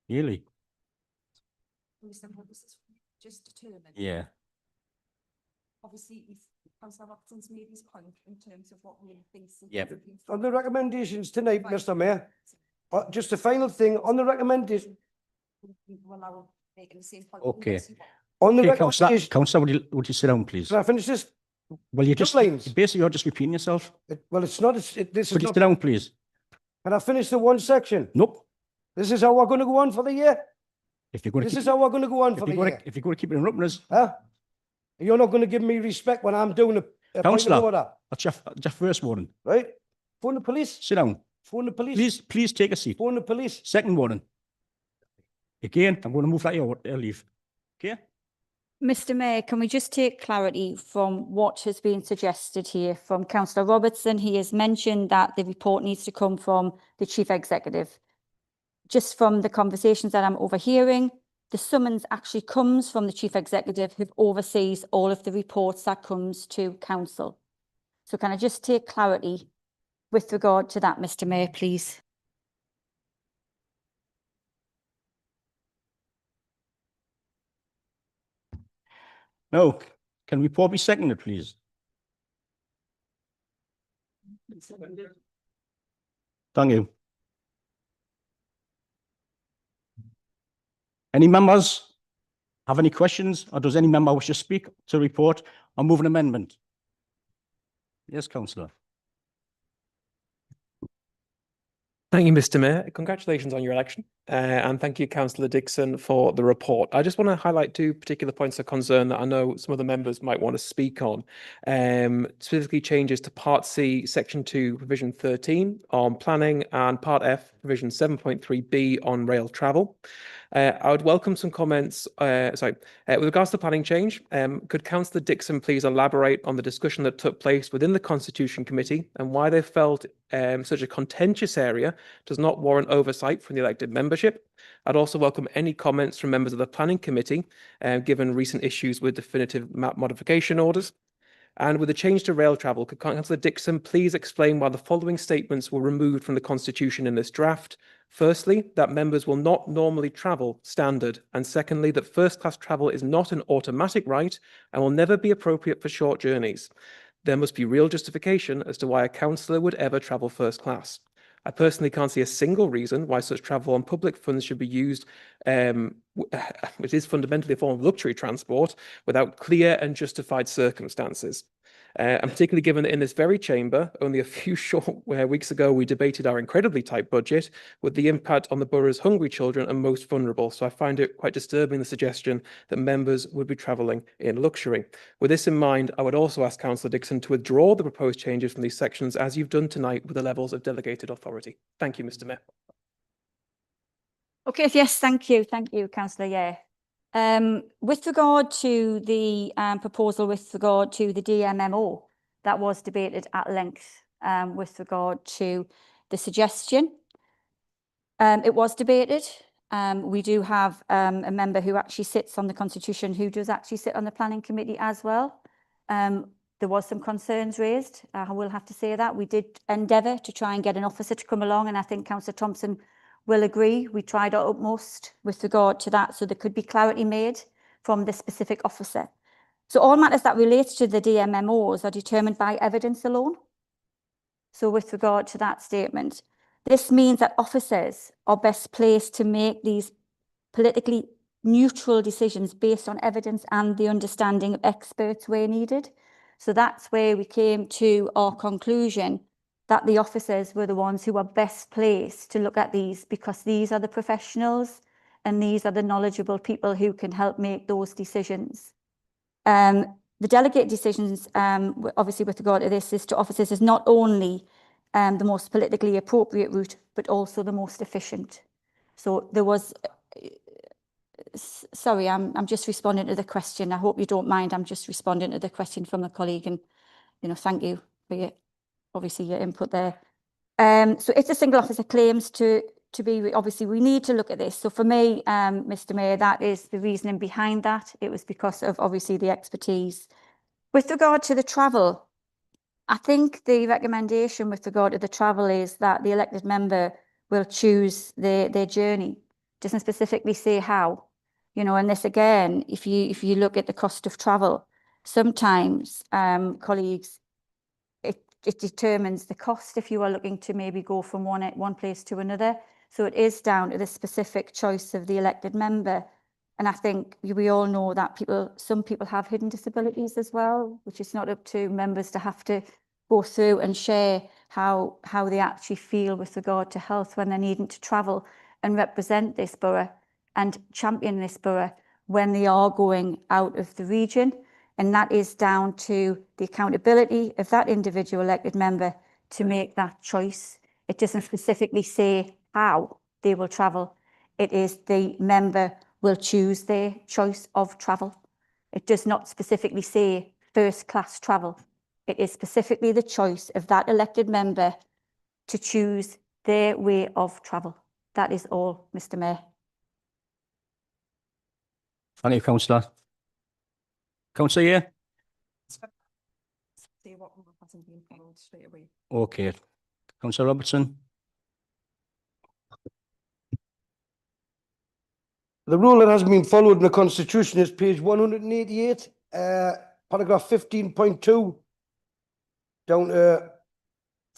Really? Mr. Wood, this is just determined. Yeah. Obviously, if Councillor Robertson's made his point in terms of what we think. Yep. on the recommendations tonight, Mr. Mayor, just a final thing on the recommendation. Making the same point. Okay. unless you want. On the Okay, councillor, recommendation, councillor, would you sit down, please? can I finish this? Well, you Just just, lines. basically, you're just repeating yourself. Well, it's not. This Could is you not. sit down, please? Can I finish the one section? Nope. This is how we're going to go on for the year. If you're going to This keep, is how we're going to go on if for you're the going year. to, if you're going to keep interrupting us, Huh? You're not going to give me respect when I'm doing a point of Councillor. order, that's your first warning. right? Phone the police. Sit down. Phone the police. Please take a seat. Phone the police. Second warning. Again, I'm going to move that your leave. Okay? Mr Mayor, can we just take clarity from what has been suggested here from Councillor Robertson? He has mentioned that the report needs to come from the Chief Executive. Just from the conversations that I'm overhearing, the summons actually comes from the Chief Executive who oversees all of the reports that comes to Council. So can I just take clarity with regard to that, Mr Mayor, please? No. Can report be seconded, please? Thank you. Any members have any questions, or does any member wish to speak to report or move an amendment? Yes, councillor. Thank you, Mr. Mayor. Congratulations on your election. And thank you, Councillor Dixon, for the report. I just want to highlight two particular points of concern that I know some of the members might want to speak on. Specifically changes to Part C, Section 2, Provision 13 on planning, and Part F, Provision 7.3b on rail travel. I would welcome some comments. With regards to planning change, could Councillor Dixon please elaborate on the discussion that took place within the Constitution Committee and why they felt such a contentious area does not warrant oversight from the elected membership? I'd also welcome any comments from members of the Planning Committee, given recent issues with definitive map modification orders. And with the change to rail travel, could Councillor Dixon please explain why the following statements were removed from the Constitution in this draft? Firstly, that members will not normally travel standard. And secondly, that first-class travel is not an automatic right and will never be appropriate for short journeys. There must be real justification as to why a councillor would ever travel first class. I personally can't see a single reason why such travel on public funds should be used, which is fundamentally a form of luxury transport, without clear and justified circumstances. And particularly given that in this very chamber, only a few short weeks ago, we debated our incredibly tight budget with the impact on the borough's hungry children and most vulnerable. So I find it quite disturbing, the suggestion that members would be travelling in luxury. With this in mind, I would also ask Councillor Dixon to withdraw the proposed changes from these sections, as you've done tonight with the levels of delegated authority. Thank you, Mr. Mayor. Okay, yes, thank you, Councillor. Yeah. With regard to the proposal with regard to the DMMO, that was debated at length with regard to the suggestion. It was debated. We do have a member who actually sits on the Constitution who does actually sit on the Planning Committee as well. There was some concerns raised. I will have to say that. We did endeavour to try and get an officer to come along, and I think Councillor Thompson will agree. We tried our utmost with regard to that, so there could be clarity made from the specific officer. So all matters that relate to the DMMOs are determined by evidence alone. So with regard to that statement, this means that officers are best placed to make these politically neutral decisions based on evidence and the understanding of experts where needed. So that's where we came to our conclusion that the officers were the ones who are best placed to look at these, because these are the professionals and these are the knowledgeable people who can help make those decisions. The delegate decisions, obviously with regard to this, is to officers is not only the most politically appropriate route, but also the most efficient. So there was, sorry, I'm just responding to the question. I hope you don't mind. I'm just responding to the question from a colleague, and thank you for your, obviously your input there. So if the single officer claims to be, obviously we need to look at this. So for me, Mr. Mayor, that is the reasoning behind that. It was because of obviously the expertise. With regard to the travel, I think the recommendation with regard to the travel is that the elected member will choose their journey. It doesn't specifically say how, and this again, if you look at the cost of travel, sometimes colleagues, it determines the cost if you are looking to maybe go from one place to another. So it is down to the specific choice of the elected member. And I think we all know that some people have hidden disabilities as well, which is not up to members to have to go through and share how they actually feel with regard to health when they're needing to travel and represent this borough and champion this borough when they are going out of the region. And that is down to the accountability of that individual elected member to make that choice. It doesn't specifically say how they will travel. It is the member will choose their choice of travel. It does not specifically say first class travel. It is specifically the choice of that elected member to choose their way of travel. That is all, Mr. Mayor. Thank you, Councillor. Councillor, yeah? Okay. Councillor Robertson? The rule that has been followed in the Constitution is page 188, paragraph 15.2 down to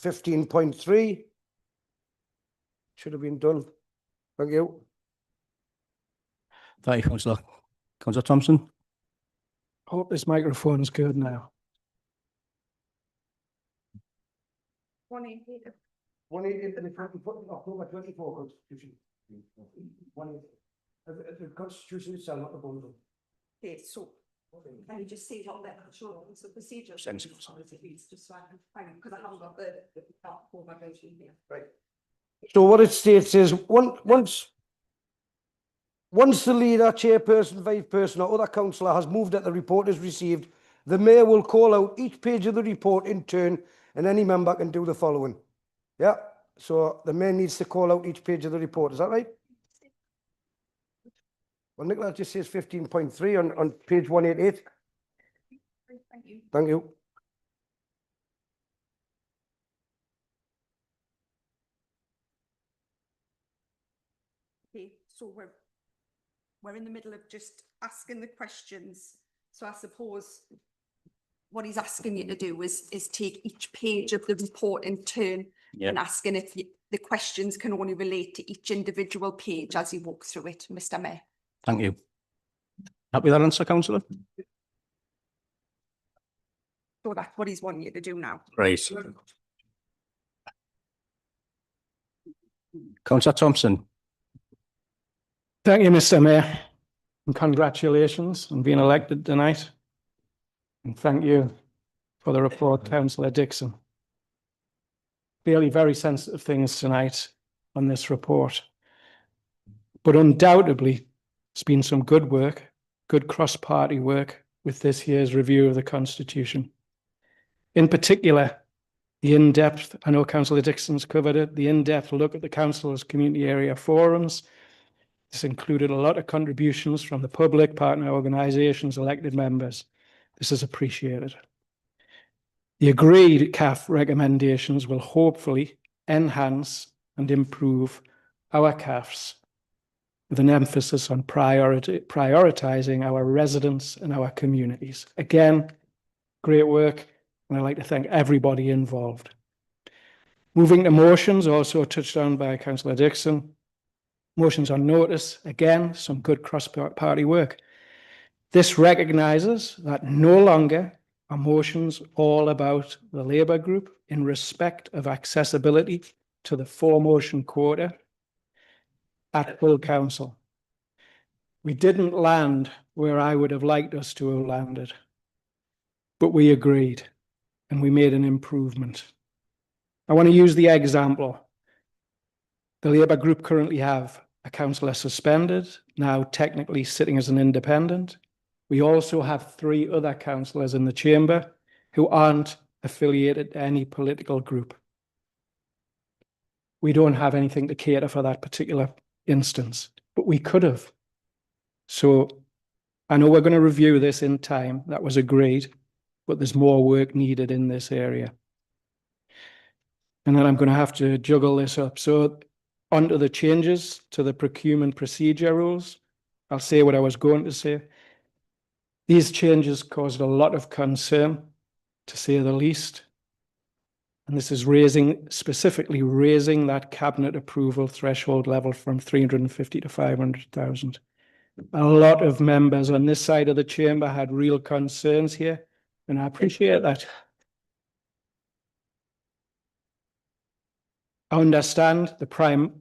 15.3. Should have been done. Thank you. Thank you, Councillor. Councillor Thompson? Hope this microphone is good now. 188 to the October 24 Constitution. 188. The Constitution itself, not the bundle. Okay, so can you just say it on there? Sure, it's a procedure. Just so I can find, because I haven't got the format version here. Right. So what it states is once the leader, chairperson, vice person or other councillor has moved that the report is received, the mayor will call out each page of the report in turn, and any member can do the following. Yeah, so the mayor needs to call out each page of the report. Is that right? Well, Nicola just says 15.3 on page 188. Thank you. Thank you. Okay, so we're in the middle of just asking the questions. So I suppose what he's asking you to do is take each page of the report in turn and asking if the questions can only relate to each individual page as you walk through it, Mr. Mayor. Thank you. Happy with that answer, Councillor? So that's what he's wanting you to do now. Right. Councillor Thompson. Thank you, Mr. Mayor, and congratulations on being elected tonight. And thank you for the report, Councillor Dixon. Clearly very sensitive things tonight on this report. But undoubtedly, there's been some good work, good cross-party work with this year's review of the Constitution. In particular, the in-depth, I know Councillor Dixon's covered it, the in-depth look at the Council's community area forums. This included a lot of contributions from the public, partner organisations, elected members. This is appreciated. The agreed CAF recommendations will hopefully enhance and improve our CAFs with an emphasis on prioritising our residents and our communities. Again, great work, and I'd like to thank everybody involved. Moving to motions, also touched on by Councillor Dixon. Motions on notice, again, some good cross-party work. This recognises that no longer are motions all about the Labour group in respect of accessibility to the 4-motion quota at full council. We didn't land where I would have liked us to have landed, but we agreed and we made an improvement. I want to use the example. The Labour group currently have a councillor suspended, now technically sitting as an independent. We also have 3 other councillors in the chamber who aren't affiliated to any political group. We don't have anything to cater for that particular instance, but we could have. So I know we're going to review this in time, that was agreed, but there's more work needed in this area. And then I'm going to have to juggle this up. So onto the changes to the procurement procedure rules. I'll say what I was going to say. These changes caused a lot of concern, to say the least. And this is specifically raising that cabinet approval threshold level from 350 to 500,000. A lot of members on this side of the chamber had real concerns here, and I appreciate that. I understand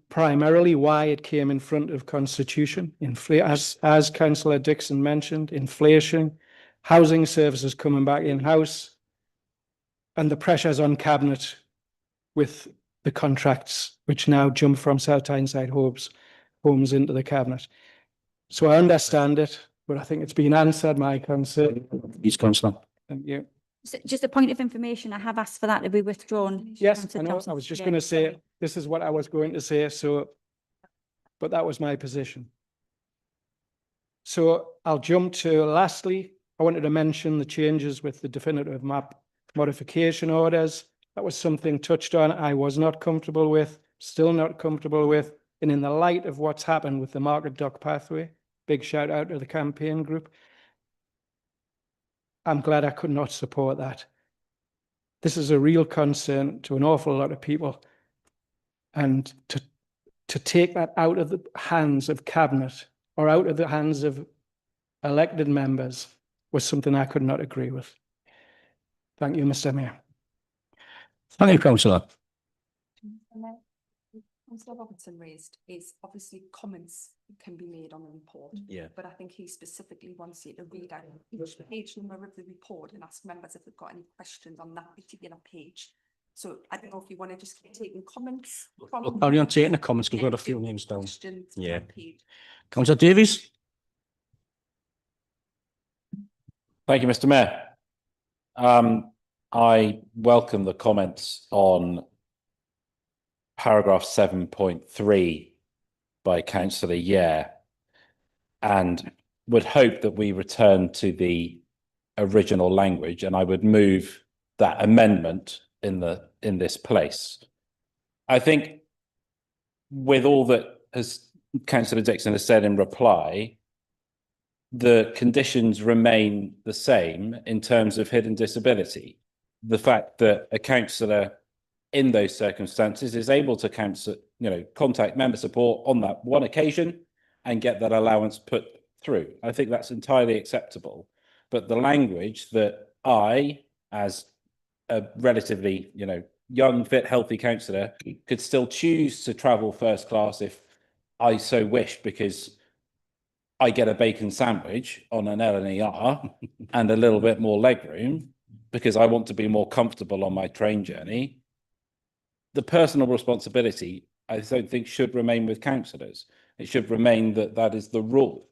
primarily why it came in front of Constitution. As Councillor Dixon mentioned, inflation, housing services coming back in-house, and the pressures on Cabinet with the contracts, which now jump from South Tyneside homes into the Cabinet. So I understand it, but I think it's been answered, my concern. Yes, Councillor. Thank you. Just a point of information, I have asked for that to be withdrawn. Yes, Councillor I know. Thompson. I was just Yeah, going to say, sorry. this is what I was going to say, so, but that was my position. So I'll jump to, lastly, I wanted to mention the changes with the definitive map modification orders. That was something touched on I was not comfortable with, still not comfortable with, and in the light of what's happened with the Market Dock pathway, big shout out to the campaign group, I'm glad I could not support that. This is a real concern to an awful lot of people. And to take that out of the hands of Cabinet or out of the hands of elected members was something I could not agree with. Thank you, Mr. Mayor. Thank you, Councillor. Councillor Robertson raised is obviously comments can be made on the report. Yeah. But I think he specifically wants you to read out each page number of the report and ask members if they've got any questions on that particular page. So I don't know if you want to just keep taking comments. Look, carry on taking the comments because we've got a few names down. Questions Yeah. per page. Councillor Davies? Thank you, Mr. Mayor. I welcome the comments on paragraph 7.3 by Councillor Yare and would hope that we return to the original language, and I would move that amendment in this place. I think with all that as Councillor Dixon has said in reply, the conditions remain the same in terms of hidden disability. The fact that a councillor in those circumstances is able to contact member support on that one occasion and get that allowance put through. I think that's entirely acceptable. But the language that I as a relatively, young, fit, healthy councillor could still choose to travel first class if I so wish, because I get a bacon sandwich on an LNER and a little bit more legroom because I want to be more comfortable on my train journey. The personal responsibility, I don't think, should remain with councillors. It should remain that that is the rule.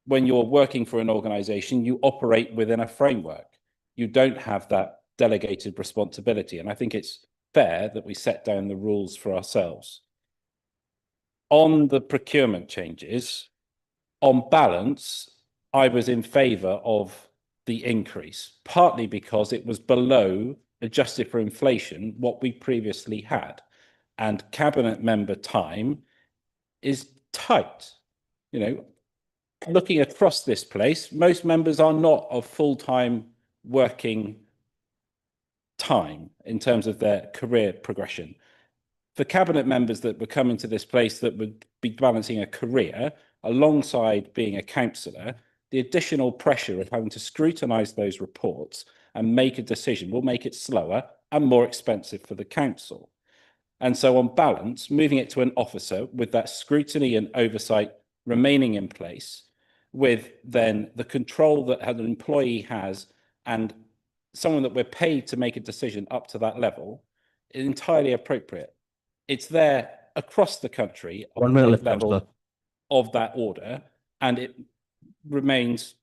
When you're working for an organisation, you operate within a framework. You don't have that delegated responsibility. And I think it's fair that we set down the rules for ourselves. On the procurement changes, on balance, I was in favour of the increase, partly because it was below, adjusted for inflation, what we previously had. And cabinet member time is tight. Looking across this place, most members are not of full-time working time in terms of their career progression. For cabinet members that were coming to this place that would be balancing a career alongside being a councillor, the additional pressure of having to scrutinise those reports and make a decision will make it slower and more expensive for the council. And so on balance, moving it to an officer with that scrutiny and oversight remaining in place, with then the control that an employee has and someone that we're paid to make a decision up to that level, is entirely appropriate. It's there across the country on the level of that order, and it remains,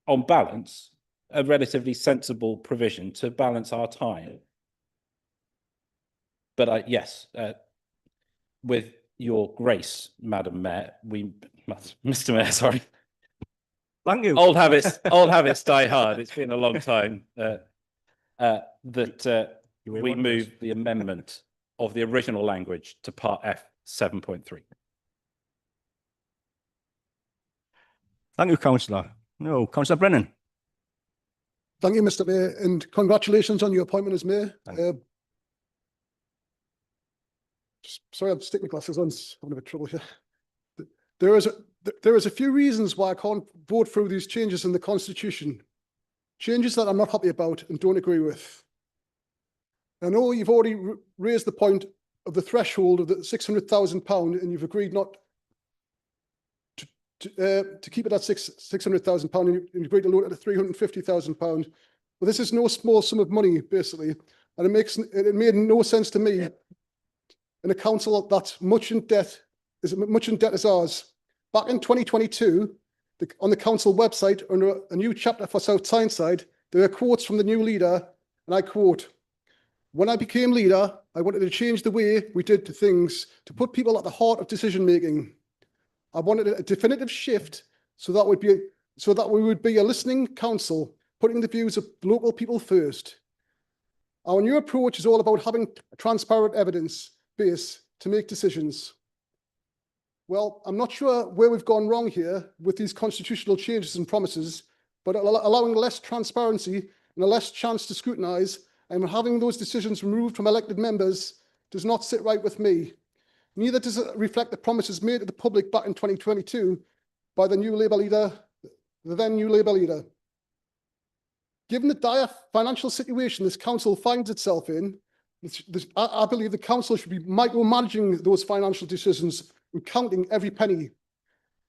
on balance, a relatively sensible provision to balance our time. But yes, with your grace, Madam Mayor, Mr. Mayor, sorry. Thank you. Old habits die hard. It's been a long time that we move the amendment of the original language to Part F 7.3. Thank you, Councillor. No, Councillor Brennan. Thank you, Mr. Mayor, and congratulations on your appointment as Mayor. Sorry, I'll stick my glasses on. I'm having a bit of trouble here. There is a few reasons why I can't vote through these changes in the Constitution. Changes that I'm not happy about and don't agree with. I know you've already raised the point of the threshold of the £600,000, and you've agreed not to keep it at £600,000, and you've agreed to lower it to £350,000. But this is no small sum of money, basically, and it made no sense to me in a council that's much in debt as ours. Back in 2022, on the council website, under a new chapter for South Tyneside, there are quotes from the new leader, and I quote, "When I became leader, I wanted to change the way we did things, to put people at the heart of decision making. I wanted a definitive shift so that we would be a listening council, putting the views of local people first. Our new approach is all about having a transparent evidence base to make decisions." Well, I'm not sure where we've gone wrong here with these constitutional changes and promises, but allowing less transparency and a less chance to scrutinise and having those decisions removed from elected members does not sit right with me. Neither does it reflect the promises made to the public back in 2022 by the then new Labour leader. Given the dire financial situation this council finds itself in, I believe the council should be micromanaging those financial decisions and counting every penny,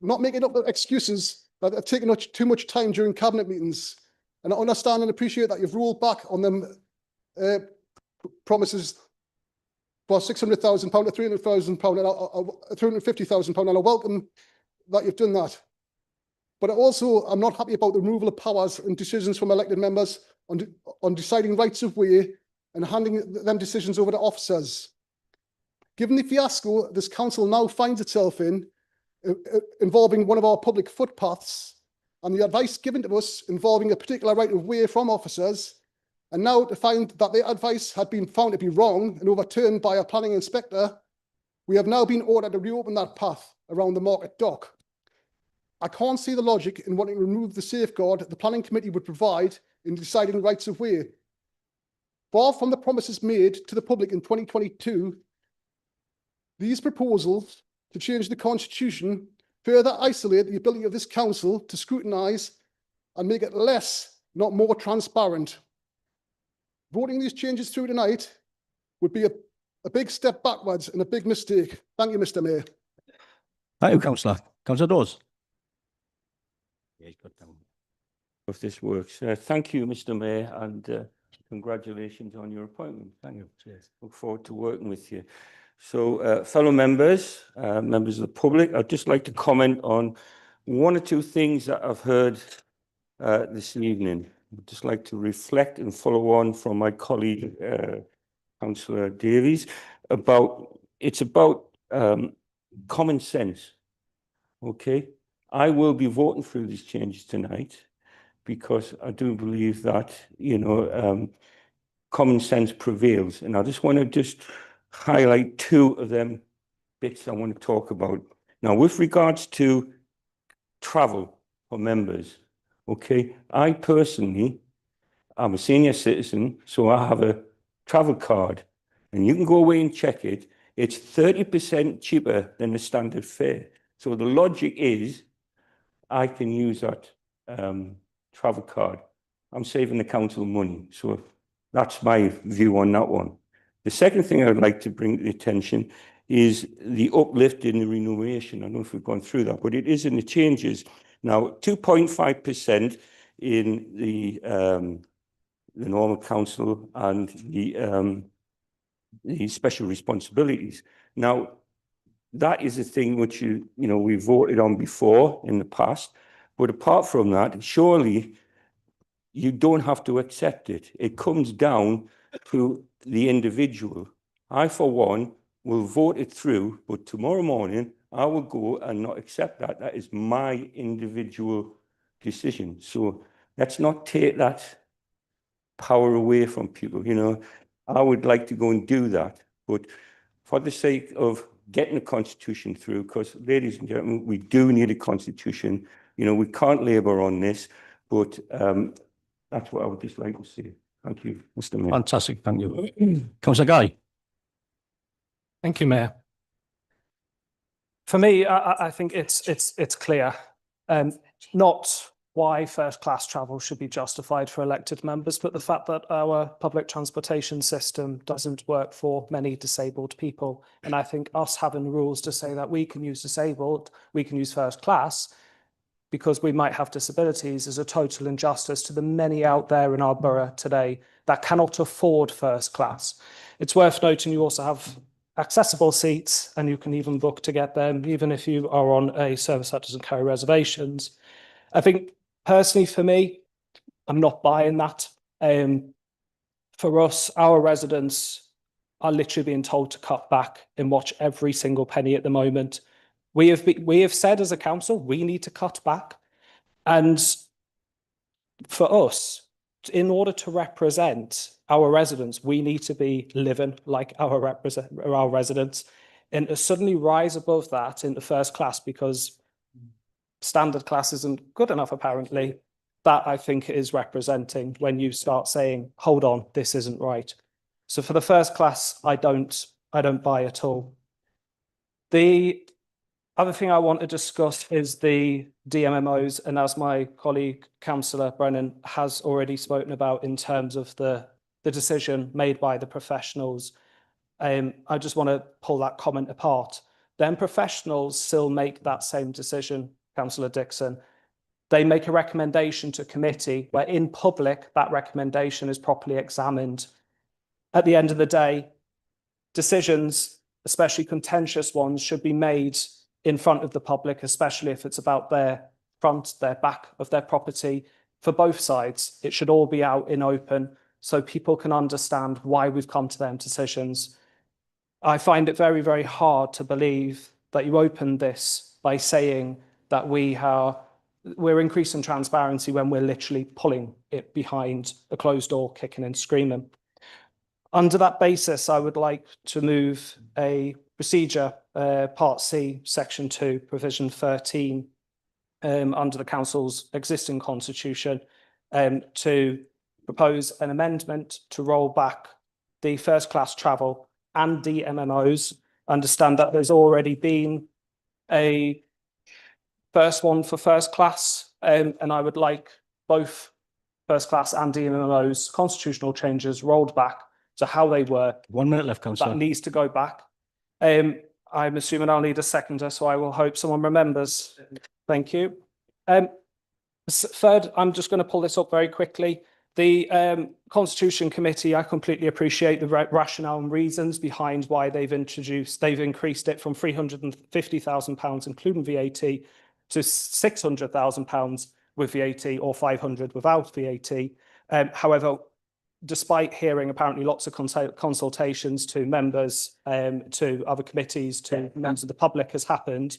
not making up excuses that have taken too much time during cabinet meetings. And I understand and appreciate that you've rolled back on them promises for £600,000 to £300,000 and £350,000, and I welcome that you've done that. But I'm not happy about the removal of powers and decisions from elected members on deciding rights of way and handing them decisions over to officers. Given the fiasco this council now finds itself in, involving one of our public footpaths, and the advice given to us involving a particular right of way from officers, and now to find that their advice had been found to be wrong and overturned by a planning inspector, we have now been ordered to reopen that path around the market dock. I can't see the logic in wanting to remove the safeguard the planning committee would provide in deciding rights of way. Far from the promises made to the public in 2022, these proposals to change the Constitution further isolate the ability of this council to scrutinise and make it less not more transparent. Voting these changes through tonight would be a big step backwards and a big mistake. Thank you, Mr. Mayor. Thank you, Councillor. Councillor Dawes. If this works. Thank you, Mr. Mayor, and congratulations on your appointment. Thank you. Cheers. Look forward to working with you. So, fellow members, members of the public, I'd just like to comment on one or two things that I've heard this evening. I'd just like to reflect and follow on from my colleague, Councillor Davies, about common sense. Okay, I will be voting through these changes tonight because I do believe that, you know, common sense prevails. And I just want to highlight two of them bits I want to talk about. Now, with regards to travel for members, okay, I personally, I'm a senior citizen, so I have a travel card, and you can go away and check it. It's 30% cheaper than the standard fare. So the logic is I can use that travel card. I'm saving the council money. So that's my view on that one. The second thing I would like to bring to the attention is the uplift in the remuneration. I don't know if we've gone through that, but it is in the changes. Now, 2.5% in the normal council and the special responsibilities. Now, that is a thing which we voted on before in the past, but apart from that, surely you don't have to accept it. It comes down to the individual. I, for one, will vote it through, but tomorrow morning I will go and not accept that. That is my individual decision. So let's not take that power away from people. You know, I would like to go and do that, but for the sake of getting the constitution through, because, ladies and gentlemen, we do need a constitution. You know, we can't labour on this, but that's what I would just like to see. Thank you, Mr. Mayor. Fantastic, thank you. Councillor Guy. Thank you, Mayor. For me, I think it's clear, not why first-class travel should be justified for elected members, but the fact that our public transportation system doesn't work for many disabled people. And I think us having rules to say that we can use disabled, we can use first class, because we might have disabilities, is a total injustice to the many out there in our borough today that cannot afford first class. It's worth noting you also have accessible seats, and you can even book to get them, even if you are on a service that doesn't carry reservations. I think, personally, for me, I'm not buying that. For us, our residents are literally being told to cut back and watch every single penny at the moment. We have said as a council, we need to cut back. And for us, in order to represent our residents, we need to be living like our residents. And to suddenly rise above that into first class because standard class isn't good enough, apparently, that I think is representing when you start saying, hold on, this isn't right. So for the first class, I don't buy at all. The other thing I want to discuss is the DMMOs, and as my colleague, Councillor Brennan, has already spoken about in terms of the decision made by the professionals, I just want to pull that comment apart. Then professionals still make that same decision, Councillor Dixon. They make a recommendation to committee where in public that recommendation is properly examined. At the end of the day, decisions, especially contentious ones, should be made in front of the public, especially if it's about their front, their back of their property. For both sides, it should all be out in open so people can understand why we've come to them decisions. I find it very, very hard to believe that you opened this by saying that we're increasing transparency when we're literally pulling it behind a closed door, kicking and screaming. Under that basis, I would like to move a procedure, Part C, Section 2, Provision 13, under the Council's existing constitution, to propose an amendment to roll back the first class travel and DMMOs. Understand that there's already been a first one for first class, and I would like both first class and DMMO's constitutional changes rolled back to how they were. 1 minute left, councillor. That needs to go back. I'm assuming I'll need a seconder, so I will hope someone remembers. Thank you. Third, I'm just going to pull this up very quickly. The Constitution Committee, I completely appreciate the rationale and reasons behind why they've increased it from £350,000, including VAT, to £600,000 with VAT or 500 without VAT. However, despite hearing apparently lots of consultations to members, to other committees, to members of the public has happened,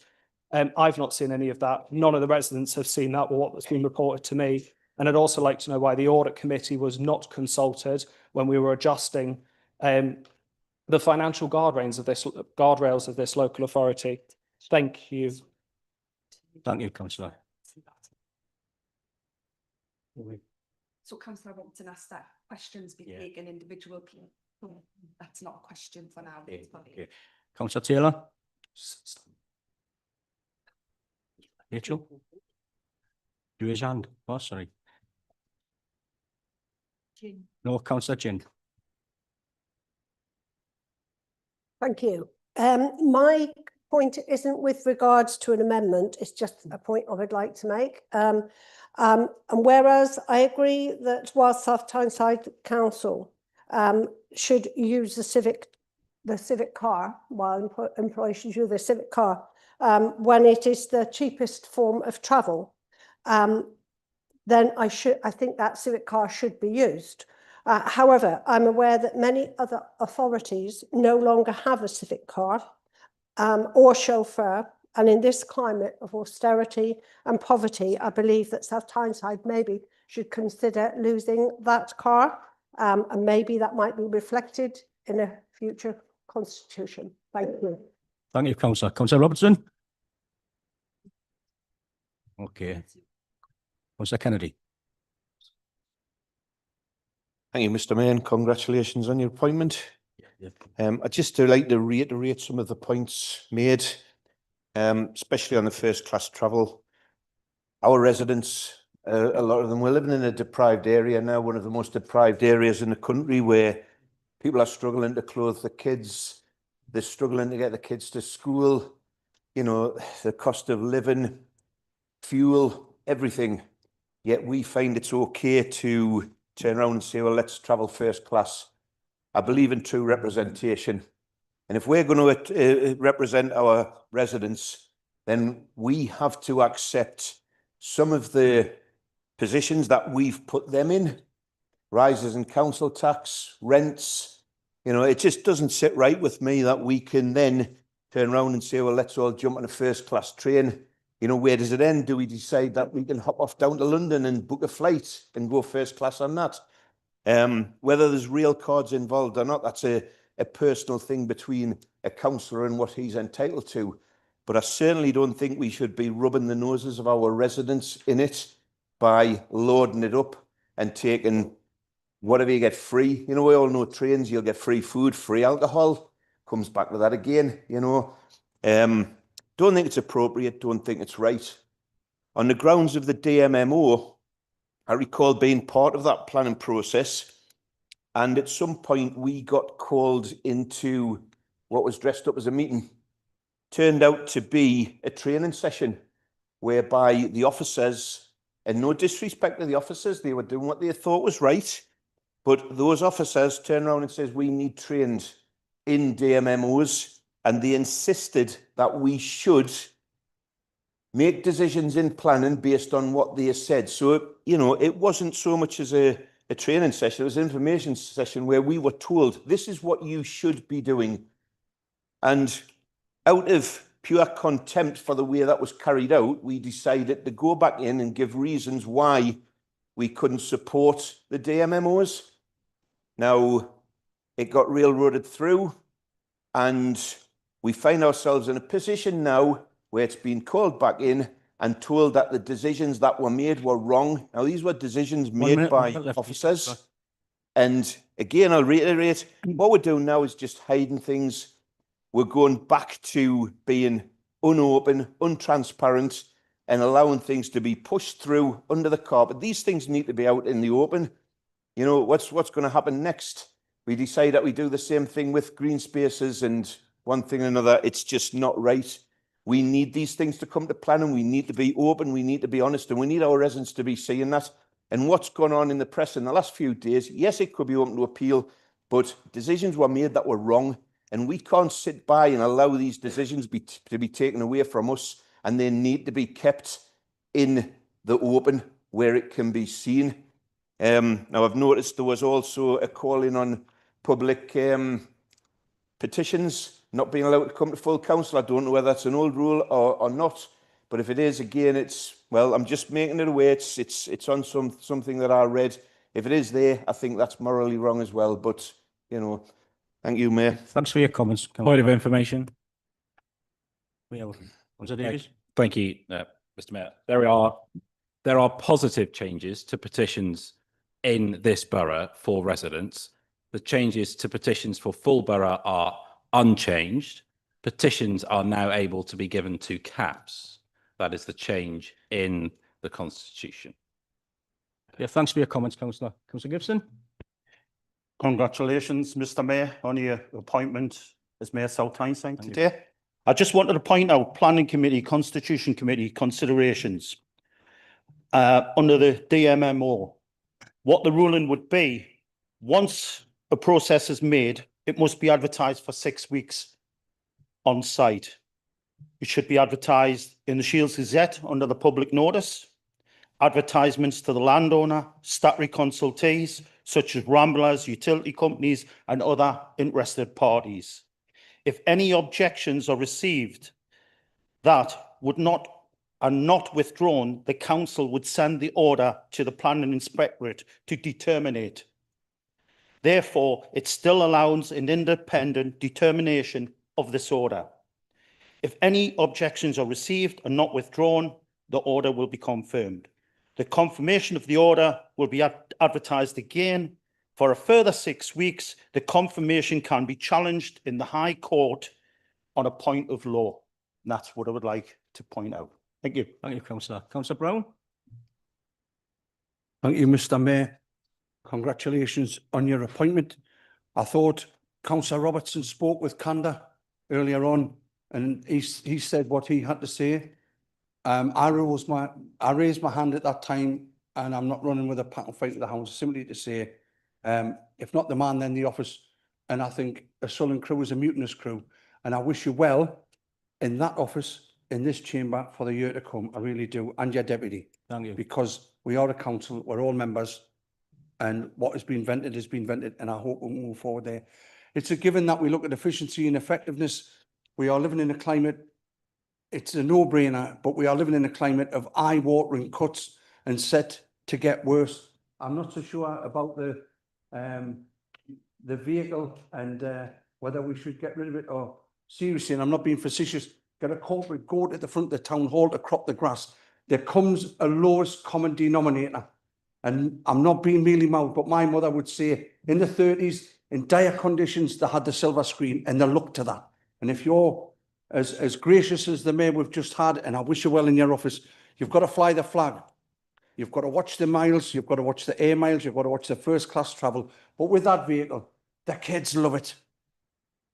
I've not seen any of that. None of the residents have seen that or what's been reported to me. And I'd also like to know why the audit committee was not consulted when we were adjusting the financial guardrails of this local authority. Thank you. Thank you, councillor. So councillor Robertson asked that questions be taken individual. That's not a question for now. Okay. Councillor Taylor. Rachel. You raise your hand. Oh, sorry. No, councillor Jin. Thank you. My point isn't with regards to an amendment, it's just a point I would like to make. And whereas I agree that while South Tyneside Council should use the civic car, while employees should use the civic car, when it is the cheapest form of travel, then I think that civic car should be used. However, I'm aware that many other authorities no longer have a civic car or chauffeur, and in this climate of austerity and poverty, I believe that South Tyneside maybe should consider losing that car, and maybe that might be reflected in a future constitution. Thank you. Thank you, councillor. Councillor Robertson. Okay. Councillor Kennedy. Thank you, Mr. Mayor, and congratulations on your appointment. I'd just like to reiterate some of the points made, especially on the first class travel. Our residents, a lot of them, we're living in a deprived area now, one of the most deprived areas in the country, where people are struggling to clothe the kids, they're struggling to get the kids to school, you know, the cost of living, fuel, everything. Yet we find it's okay to turn around and say, well, let's travel first class. I believe in true representation. And if we're going to represent our residents, then we have to accept some of the positions that we've put them in. Rises in council tax, rents. You know, it just doesn't sit right with me that we can then turn around and say, well, let's all jump on a first class train. You know, where does it end? Do we decide that we can hop off down to London and book a flight and go first class on that? Whether there's real cards involved or not, that's a personal thing between a councillor and what he's entitled to. But I certainly don't think we should be rubbing the noses of our residents in it by loading it up and taking whatever you get free. You know, we all know trains, you'll get free food, free alcohol. Comes back to that again, you know. Don't think it's appropriate, don't think it's right. On the grounds of the DMMO, I recall being part of that planning process, and at some point we got called into what was dressed up as a meeting. Turned out to be a training session whereby the officers, and no disrespect to the officers, they were doing what they thought was right, but those officers turned around and says, we need trained in DMMOs, and they insisted that we should make decisions in planning based on what they said. So, you know, it wasn't so much as a training session, it was an information session where we were told, this is what you should be doing. And out of pure contempt for the way that was carried out, we decided to go back in and give reasons why we couldn't support the DMMOs. Now, it got railroaded through, and we find ourselves in a position now where it's been called back in and told that the decisions that were made were wrong. Now, these were decisions made by officers. And again, I'll reiterate, what we're doing now is just hiding things. We're going back to being unopen, untransparent, and allowing things to be pushed through under the carpet. These things need to be out in the open. You know, what's going to happen next? We decide that we do the same thing with green spaces and one thing or another. It's just not right. We need these things to come to planning. We need to be open. We need to be honest, and we need our residents to be seeing that. And what's gone on in the press in the last few days, yes, it could be open to appeal, but decisions were made that were wrong. And we can't sit by and allow these decisions to be taken away from us. And they need to be kept in the open where it can be seen. Now, I've noticed there was also a calling on public petitions not being allowed to come to full council. I don't know whether that's an old rule or not, but if it is, again, it's, well, I'm just making it aware. It's on something that I read. If it is there, I think that's morally wrong as well. But, you know, thank you, Mayor. Thanks for your comments. Point of information. Thank you, Mr. Mayor. There are positive changes to petitions in this borough for residents. The changes to petitions for full borough are unchanged. Petitions are now able to be given to caps. That is the change in the constitution. Yeah, thanks for your comments, Councillor. Councillor Gibson. Congratulations, Mr. Mayor, on your appointment as Mayor South Tyneside today. I just wanted to point out Planning Committee, Constitution Committee considerations under the DMMO. What the ruling would be, once a process is made, it must be advertised for 6 weeks on site. It should be advertised in the Shields Gazette under the public notice. Advertisements to the landowner, statutory consultees, such as ramblers, utility companies, and other interested parties. If any objections are received that are not withdrawn, the council would send the order to the planning inspectorate to determine it. Therefore, it still allows an independent determination of this order. If any objections are received and not withdrawn, the order will be confirmed. The confirmation of the order will be advertised again for a further 6 weeks. The confirmation can be challenged in the High Court on a point of law. And that's what I would like to point out. Thank you. Thank you, Councillor. Councillor Brown. Thank you, Mr. Mayor. Congratulations on your appointment. I thought Councillor Robertson spoke with candour earlier on, and he said what he had to say. I raised my hand at that time, and I'm not running with a pack and fight to the hounds, simply to say, if not the man, then the office. And I think a sullen crew is a mutinous crew. And I wish you well in that office, in this chamber, for the year to come. I really do. And your deputy. Thank you. Because we are a council, we're all members, and what has been vented has been vented, and I hope we'll move forward there. It's a given that we look at efficiency and effectiveness. We are living in a climate, it's a no-brainer, but we are living in a climate of eye-watering cuts and set to get worse. I'm not so sure about the vehicle and whether we should get rid of it or seriously, and I'm not being facetious, get a corporate goat at the front of the town hall to crop the grass. There comes a lowest common denominator. And I'm not being mealy-mouthed, but my mother would say in the 30s, in dire conditions, they had the silver screen and they looked to that. And if you're as gracious as the mayor we've just had, and I wish you well in your office, you've got to fly the flag. You've got to watch the miles, you've got to watch the air miles, you've got to watch the first class travel. But with that vehicle, the kids love it.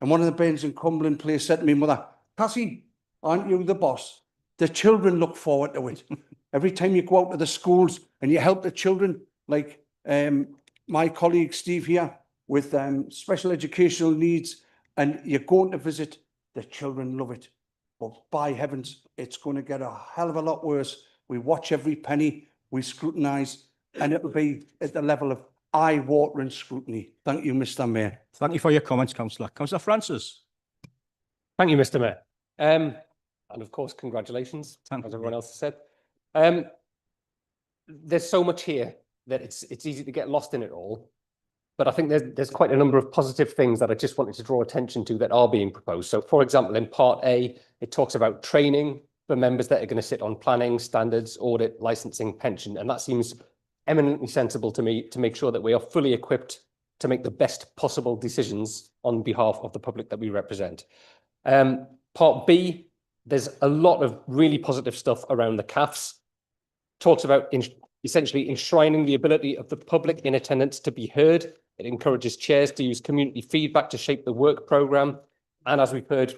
And one of the bands in Cumberland Place said to me, Mother, Cassie, aren't you the boss? The children look forward to it. Every time you go out to the schools and you help the children, like my colleague Steve here with special educational needs, and you're going to visit, the children love it. But by heavens, it's going to get a hell of a lot worse. We watch every penny, we scrutinise, and it'll be at the level of eye-watering scrutiny. Thank you, Mr. Mayor. Thank you for your comments, Councillor. Councillor Francis. Thank you, Mr. Mayor. And of course, congratulations, as everyone else has said. There's so much here that it's easy to get lost in it all. But I think there's quite a number of positive things that I just wanted to draw attention to that are being proposed. So, for example, in Part A, it talks about training for members that are going to sit on planning, standards, audit, licensing, pension. And that seems eminently sensible to me, to make sure that we are fully equipped to make the best possible decisions on behalf of the public that we represent. Part B there's a lot of really positive stuff around the CAFs. Talks about essentially enshrining the ability of the public in attendance to be heard. It encourages chairs to use community feedback to shape the work programme. And as we've heard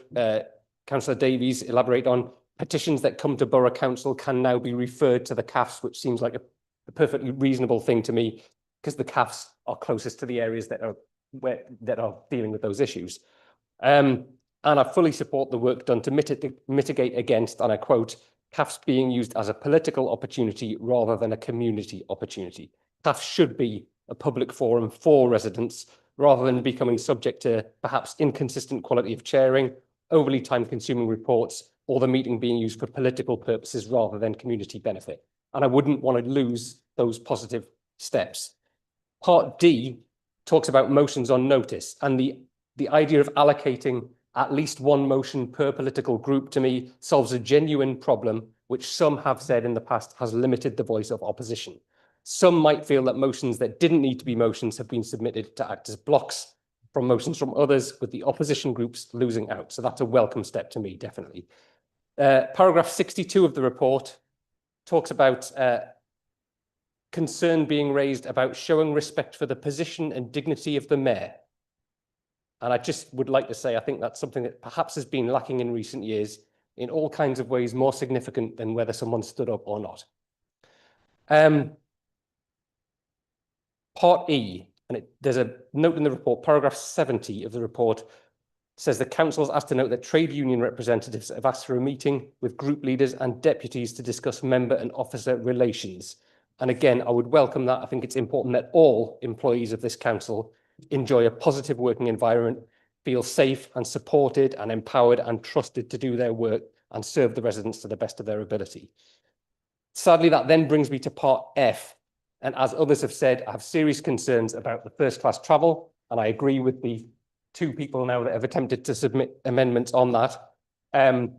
Councillor Davies elaborate on, petitions that come to Borough Council can now be referred to the CAFs, which seems like a perfectly reasonable thing to me, because the CAFs are closest to the areas that are dealing with those issues. And I fully support the work done to mitigate against, and I quote, CAFs being used as a political opportunity rather than a community opportunity. CAFs should be a public forum for residents rather than becoming subject to perhaps inconsistent quality of chairing, overly time-consuming reports, or the meeting being used for political purposes rather than community benefit. And I wouldn't want to lose those positive steps. Part D talks about motions on notice, and the idea of allocating at least one motion per political group, to me, solves a genuine problem, which some have said in the past has limited the voice of opposition. Some might feel that motions that didn't need to be motions have been submitted to act as blocks from motions from others, with the opposition groups losing out. So that's a welcome step to me, definitely. Paragraph 62 of the report talks about concern being raised about showing respect for the position and dignity of the mayor. And I just would like to say, I think that's something that perhaps has been lacking in recent years in all kinds of ways, more significant than whether someone stood up or not. Part E, and there's a note in the report, paragraph 70 of the report, says the council has asked to note that trade union representatives have asked for a meeting with group leaders and deputies to discuss member and officer relations. And again, I would welcome that. I think it's important that all employees of this council enjoy a positive working environment, feel safe and supported and empowered and trusted to do their work and serve the residents to the best of their ability. Sadly, that then brings me to part F. And as others have said, I have serious concerns about the first-class travel, and I agree with the two people now that have attempted to submit amendments on that. And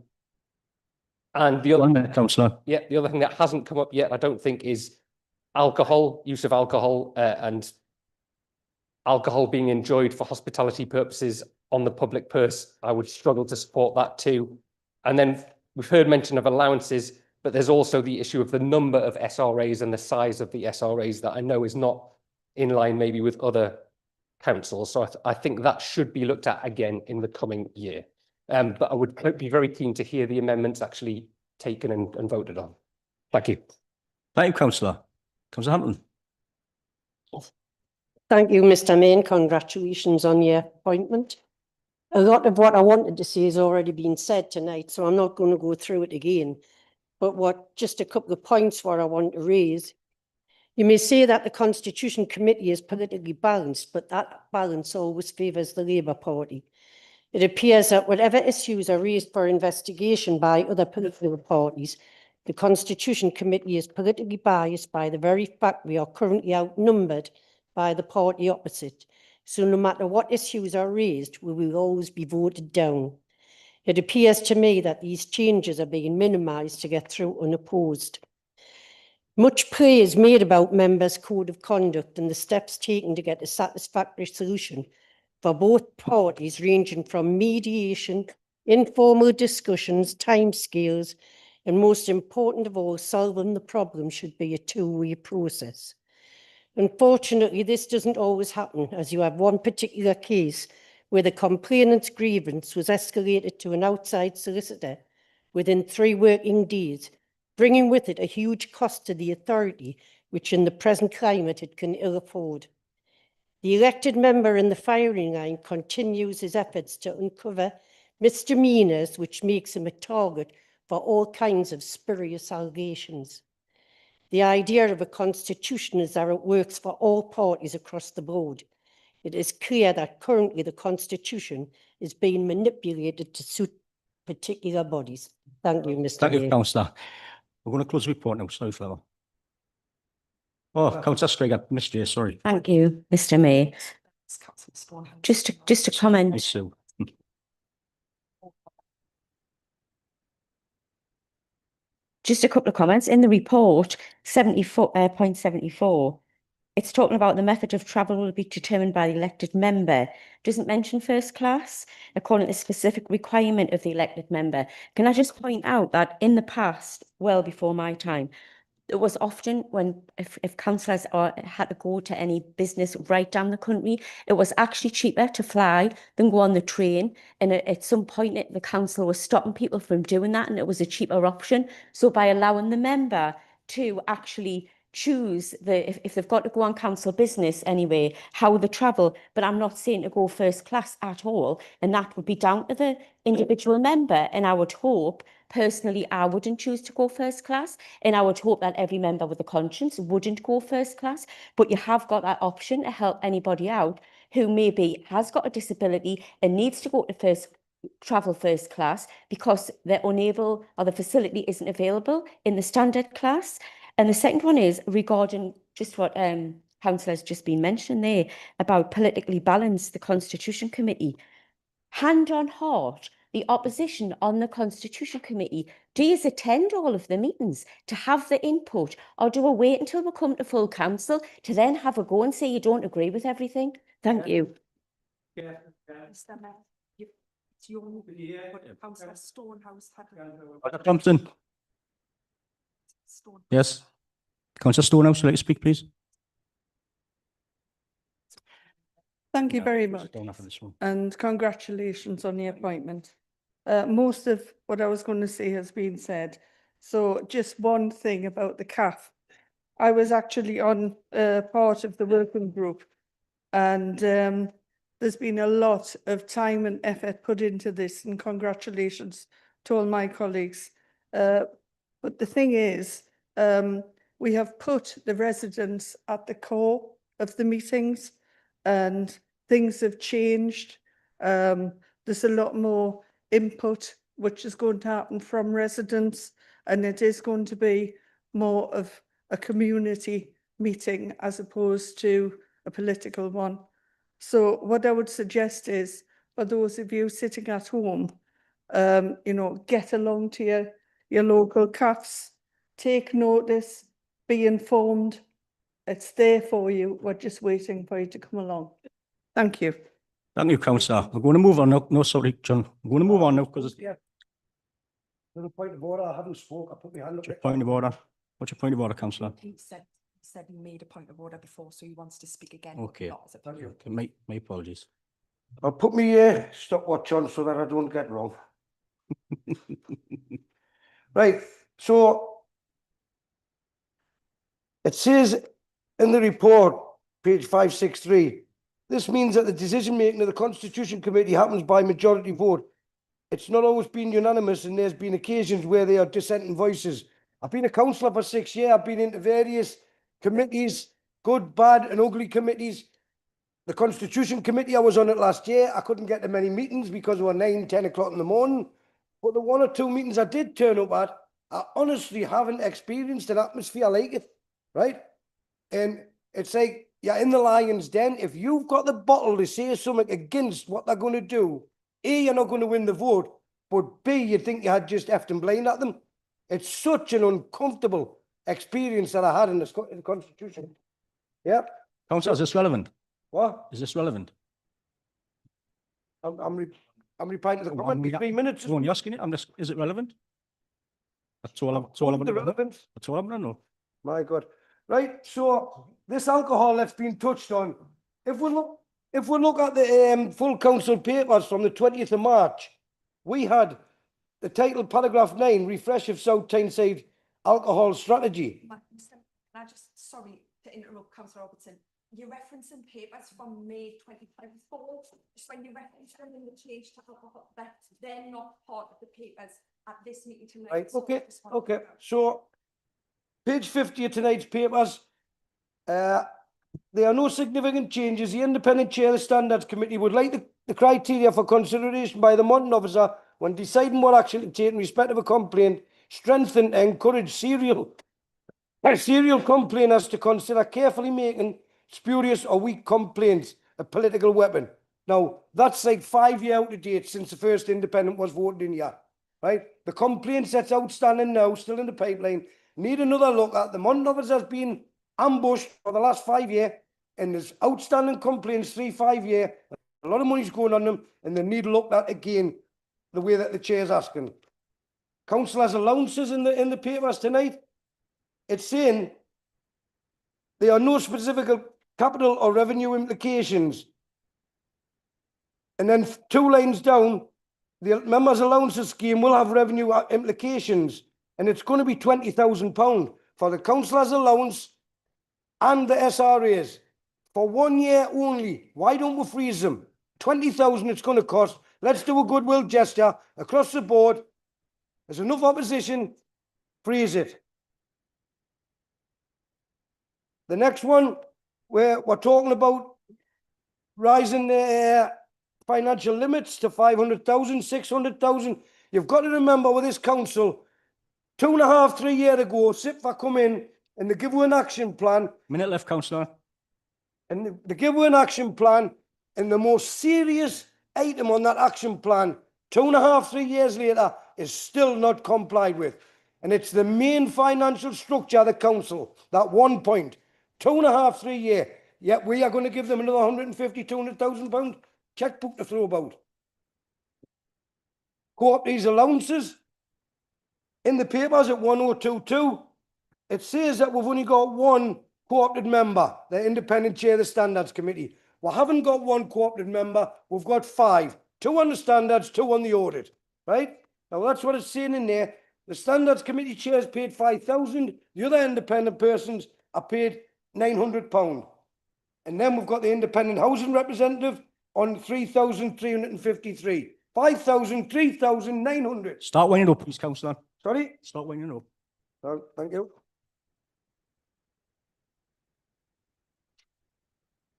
the other, Councillor. Yeah, the other thing that hasn't come up yet, I don't think, is alcohol, use of alcohol, and alcohol being enjoyed for hospitality purposes on the public purse. I would struggle to support that too. And then we've heard mention of allowances, but there's also the issue of the number of SRAs and the size of the SRAs that I know is not in line maybe with other councils. So I think that should be looked at again in the coming year. But I would be very keen to hear the amendments actually taken and voted on. Thank you. Thank you, Councillor. Councillor Hampton. Thank you, Mr. Main. Congratulations on your appointment. A lot of what I wanted to say has already been said tonight, so I'm not going to go through it again. But just a couple of points what I want to raise. You may say that the Constitution Committee is politically balanced, but that balance always favours the Labour Party. It appears that whatever issues are raised for investigation by other political parties, the Constitution Committee is politically biased by the very fact we are currently outnumbered by the party opposite. So no matter what issues are raised, we will always be voted down. It appears to me that these changes are being minimised to get through unopposed. Much praise made about members' code of conduct and the steps taken to get a satisfactory solution for both parties, ranging from mediation, informal discussions, timescales, and most important of all, solving the problem should be a two-way process. Unfortunately, this doesn't always happen, as you have one particular case where the complainant's grievance was escalated to an outside solicitor within 3 working days, bringing with it a huge cost to the authority, which in the present climate it can ill afford. The elected member in the firing line continues his efforts to uncover misdemeanours, which makes him a target for all kinds of spurious allegations. The idea of a constitution is that it works for all parties across the board. It is clear that currently the constitution is being manipulated to suit particular bodies. Thank you, Mr. Thank Mayor. you, Councillor. We're going to close the report now. Sorry for that. Oh, Councillor Stringer, missed you, sorry. Thank you, Mr. Mayor. Just a comment. Hi, Sue. Just a couple of comments. In the report, 74.74, it's talking about the method of travel will be determined by the elected member. Doesn't mention first class, according to the specific requirement of the elected member. Can I just point out that in the past, well before my time, it was often when if councillors had to go to any business right down the country, it was actually cheaper to fly than go on the train. And at some point, the council was stopping people from doing that, and it was a cheaper option. So by allowing the member to actually choose if they've got to go on council business anyway, how they travel, but I'm not saying to go first class at all, and that would be down to the individual member. And I would hope, personally, I wouldn't choose to go first class, and I would hope that every member with a conscience wouldn't go first class, but you have got that option to help anybody out who maybe has got a disability and needs to go to travel first class because they're unable or the facility isn't available in the standard class. And the second one is regarding just what councillor's just been mentioned there about politically balanced, the Constitution Committee. Hand on heart, the opposition on the Constitution Committee, do you attend all of the meetings to have the input, or do we wait until we come to full council to then have a go and say you don't agree with everything? Thank you. Thompson. Yes. Councillor Stonehouse, would you like to speak, please? Thank you very much, and congratulations on the appointment. Most of what I was going to say has been said. So just one thing about the CAF. I was actually on part of the working group, and there's been a lot of time and effort put into this, and congratulations to all my colleagues. But the thing is, we have put the residents at the core of the meetings, and things have changed. There's a lot more input which is going to happen from residents, and it is going to be more of a community meeting as opposed to a political one. So what I would suggest is, for those of you sitting at home, you know, get along to your local CAFs, take notice, be informed. It's there for you. We're just waiting for you to come along. Thank you. Thank you, Councillor. We're going to move on now. No, sorry, John. We're going to move on now because it's To the point of order, I haven't spoke. I put my hand up. point of order. What's your point of order, Councillor? He said he made a point of order before, so he wants to speak again. Okay. Thank you. Okay, my apologies. I'll put my stopwatch on so that I don't get wrong. Right, so it says in the report, page 563, this means that the decision making of the Constitution Committee happens by majority vote. It's not always been unanimous, and there's been occasions where there are dissenting voices. I've been a councillor for 6 years. I've been into various committees, good, bad and ugly committees. The Constitution Committee, I was on it last year. I couldn't get to many meetings because they were 9, 10 o'clock in the morning. But the 1 or 2 meetings I did turn up at, I honestly haven't experienced an atmosphere like it, right? And it's like, you're in the lion's den. If you've got the bottle to say something against what they're going to do, A, you're not going to win the vote, but B, you think you had just effed and blamed at them. It's such an uncomfortable experience that I had in the Constitution. Yeah. Councillor, is this relevant? What? Is this relevant? I'm replying to the comment. 3 minutes. I'm only asking it. Is it relevant? That's all I'm relevant. That's all I'm going to know. My God. Right. So this alcohol that's been touched on, if we look at the full council papers from the 20th of March, we had the title paragraph 9, refresh of South Tyneside alcohol strategy. Sorry to interrupt, Councillor Robertson. You're referencing papers from May 2024. Just when you reference them in the change to alcohol, that they're not part of the papers at this meeting tonight. Right. So Okay. Okay. So page 50 of tonight's papers. There are no significant changes. The independent chair of the Standards Committee would like the criteria for consideration by the monitoring officer when deciding what action to take in respect of a complaint strengthened to encourage serial complainants to consider carefully making spurious or weak complaints a political weapon. Now, that's like 5 years out of date since the first independent was voted in here, right? The complaints that's outstanding now, still in the pipeline, need another look at. The monitoring officer has been ambushed for the last 5 years, and there's outstanding complaints 3-5 years. A lot of money's going on them, and they need to look at again the way that the chair's asking. Council has allowances in the papers tonight. It's saying there are no specific capital or revenue implications. And then 2 lines down, the members' allowances scheme will have revenue implications, and it's going to be £20,000 for the councillor's allowance and the SRAs for 1 year only. Why don't we freeze them? 20,000 it's going to cost. Let's do a goodwill gesture across the board. There's enough opposition. Freeze it. The next one, where we're talking about rising the financial limits to 500,000, 600,000. You've got to remember with this council, 2.5, 3 years ago, SIPFA come in and they give you an action plan. Minute left, councillor. And they give you an action plan, and the most serious item on that action plan, 2.5, 3 years later, is still not complied with. And it's the main financial structure of the council, that 1 point. 2.5, 3 years. Yet we are going to give them another 150, 200,000 pound checkbook to throw about. Co-op these allowances in the papers at 1022. It says that we've only got 1 co-opted member, the independent chair of the standards committee. We haven't got 1 co-opted member. We've got 5. 2 on the standards, 2 on the audit. Right? Now that's what it's saying in there. The standards committee chairs paid 5,000. The other independent persons are paid £900. And then we've got the independent housing representative on 3,353. 5,000, 3,900. Start winding up, please, councillor. Sorry? Start winding up. Oh, thank you.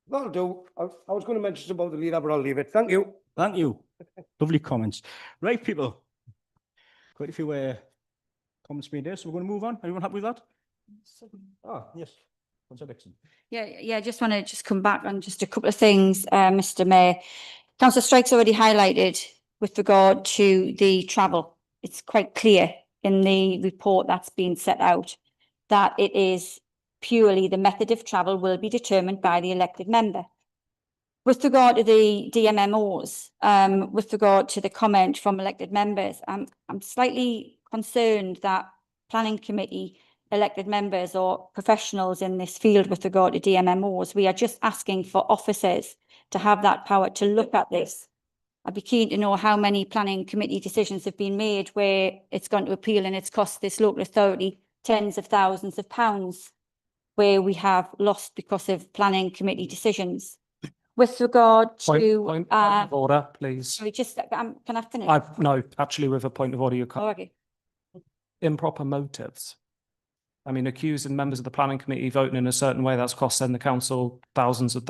That'll do. I was going to mention something about the leader, but I'll leave it. Thank you. Thank you. Lovely comments. Right, people. Quite a few comments made there, so we're going to move on. Anyone happy with that? Ah, yes. Councillor Dixon. Yeah, I just want to come back on just a couple of things, Mr. Mayor. Councillor Strike's already highlighted with regard to the travel. It's quite clear in the report that's been set out that it is purely the method of travel will be determined by the elected member. With regard to the DMMOs, with regard to the comment from elected members, I'm slightly concerned that planning committee elected members or professionals in this field with regard to DMMOs, we are just asking for officers to have that power to look at this. I'd be keen to know how many planning committee decisions have been made where it's gone to appeal and it's cost this local authority tens of thousands of pounds, where we have lost because of planning committee decisions. With regard to Point of order, please. sorry, just can I finish? No, actually, with a point of order, Oh, okay. improper motives. I mean, accusing members of the planning committee voting in a certain way that's costing the council thousands of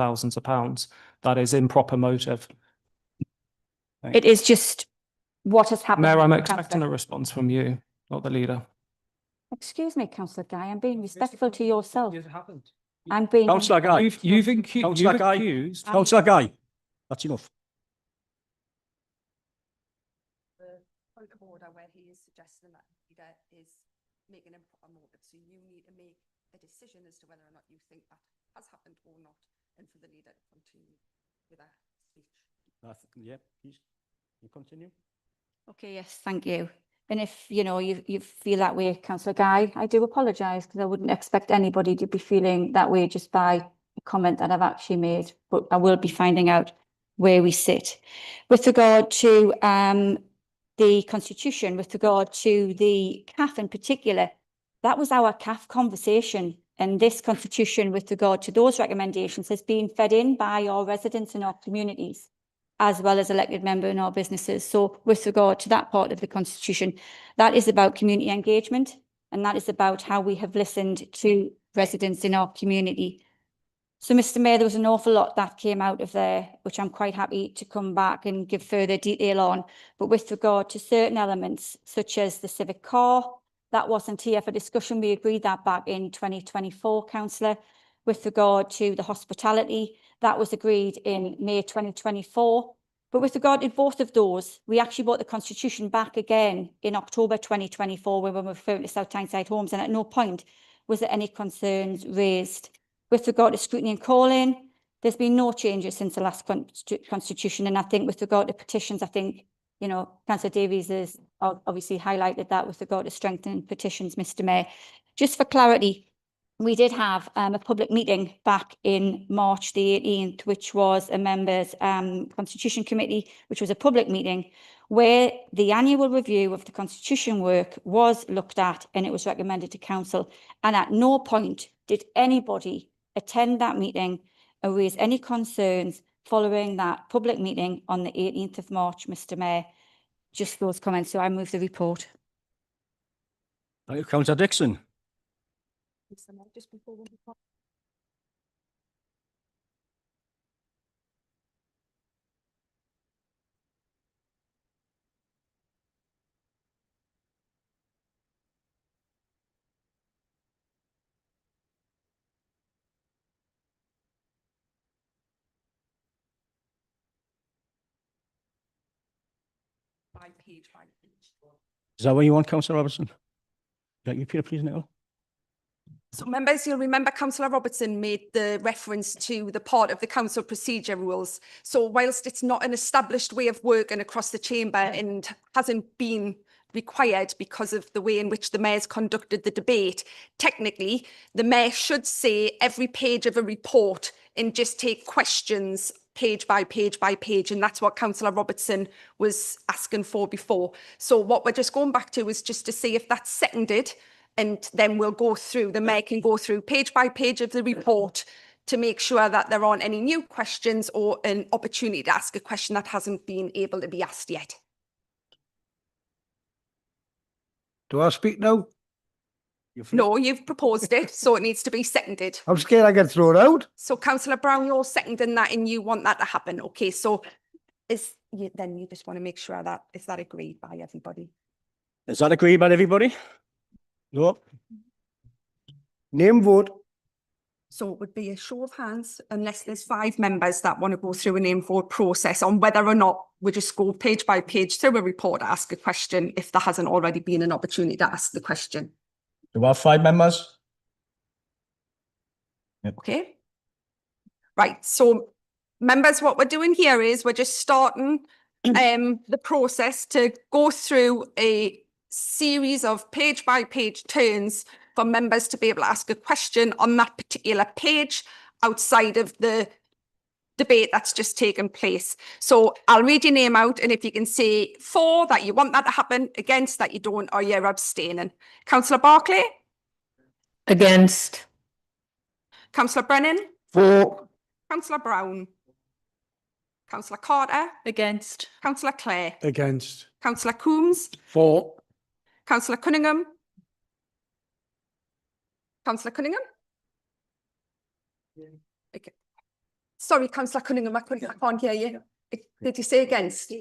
pounds. That is improper motive. It is just what has happened. Mayor, I'm Councillor. expecting a response from you, not the leader. Excuse me, Councillor Guy, I'm being respectful to yourself. I'm being. Councillor Guy. You've accused. Councillor Guy. Councillor Guy. That's enough. Point of order where he is suggesting that leader is making improper motive. So you need to make a decision as to whether or not you think that has happened or not, and for the leader to continue with that speech. Yeah, please. You continue. Okay, yes, thank you. And if, you feel that way, Councillor Guy, I do apologise because I wouldn't expect anybody to be feeling that way just by a comment that I've actually made, but I will be finding out where we sit. With regard to the Constitution, with regard to the CAF in particular, that was our CAF conversation, and this Constitution with regard to those recommendations has been fed in by our residents in our communities, as well as elected member in our businesses. So with regard to that part of the Constitution, that is about community engagement, and that is about how we have listened to residents in our community. So, Mr. Mayor, there was an awful lot that came out of there, which I'm quite happy to come back and give further detail on. But with regard to certain elements, such as the civic car, that wasn't here for discussion. We agreed that back in 2024, Councillor. With regard to the hospitality, that was agreed in May 2024. But with regard to both of those, we actually brought the Constitution back again in October 2024 when we were referring to South Tyneside homes, and at no point was there any concerns raised? With regard to scrutiny and calling, there's been no changes since the last constitution. And I think with regard to petitions, I think, you know, Councillor Davies has obviously highlighted that with regard to strengthening petitions, Mr. Mayor. Just for clarity, we did have a public meeting back in March the 18th, which was a members' Constitution Committee, which was a public meeting where the annual review of the Constitution work was looked at and it was recommended to Council. And at no point did anybody attend that meeting or raise any concerns following that public meeting on the 18th of March, Mr. Mayor. Just those comments. So I move the report. Thank you, Councillor Dixon. Just before we report. Page. Is that what you want, Councillor Robertson? Like you, Peter, please, Nicola? So members, you'll remember Councillor Robertson made the reference to the part of the council procedure rules. So whilst it's not an established way of working across the chamber and hasn't been required because of the way in which the mayor's conducted the debate, technically the mayor should say every page of a report and just take questions page by page by page, and that's what Councillor Robertson was asking for before. So what we're just going back to is just to see if that's seconded, and then we'll go through, the mayor can go through page by page of the report to make sure that there aren't any new questions or an opportunity to ask a question that hasn't been able to be asked yet. Do I speak now? No, you've proposed it, so it needs to be seconded. I'm scared I get thrown out. So Councillor Brown, you're seconding that and you want that to happen. Okay, so then you just want to make sure that, is that agreed by everybody? Is that agreed by everybody? No. Name vote. So it would be a show of hands unless there's 5 members that want to go through a name vote process on whether or not we just go page by page through a report to ask a question if there hasn't already been an opportunity to ask the question. Do we have 5 members? Yep. Okay. Right, so members, what we're doing here is we're just starting the process to go through a series of page by page turns for members to be able to ask a question on that particular page outside of the debate that's just taken place. So I'll read your name out, and if you can say for that you want that to happen, against that you don't, or you're abstaining. Councillor Barclay? Against. Councillor Brennan? For. Councillor Brown? Councillor Carter? Against. Councillor Clare? Against. Councillor Coombs? For. Councillor Cunningham? Councillor Cunningham? Okay. Sorry, Councillor Cunningham, I can't hear you. Did you say against?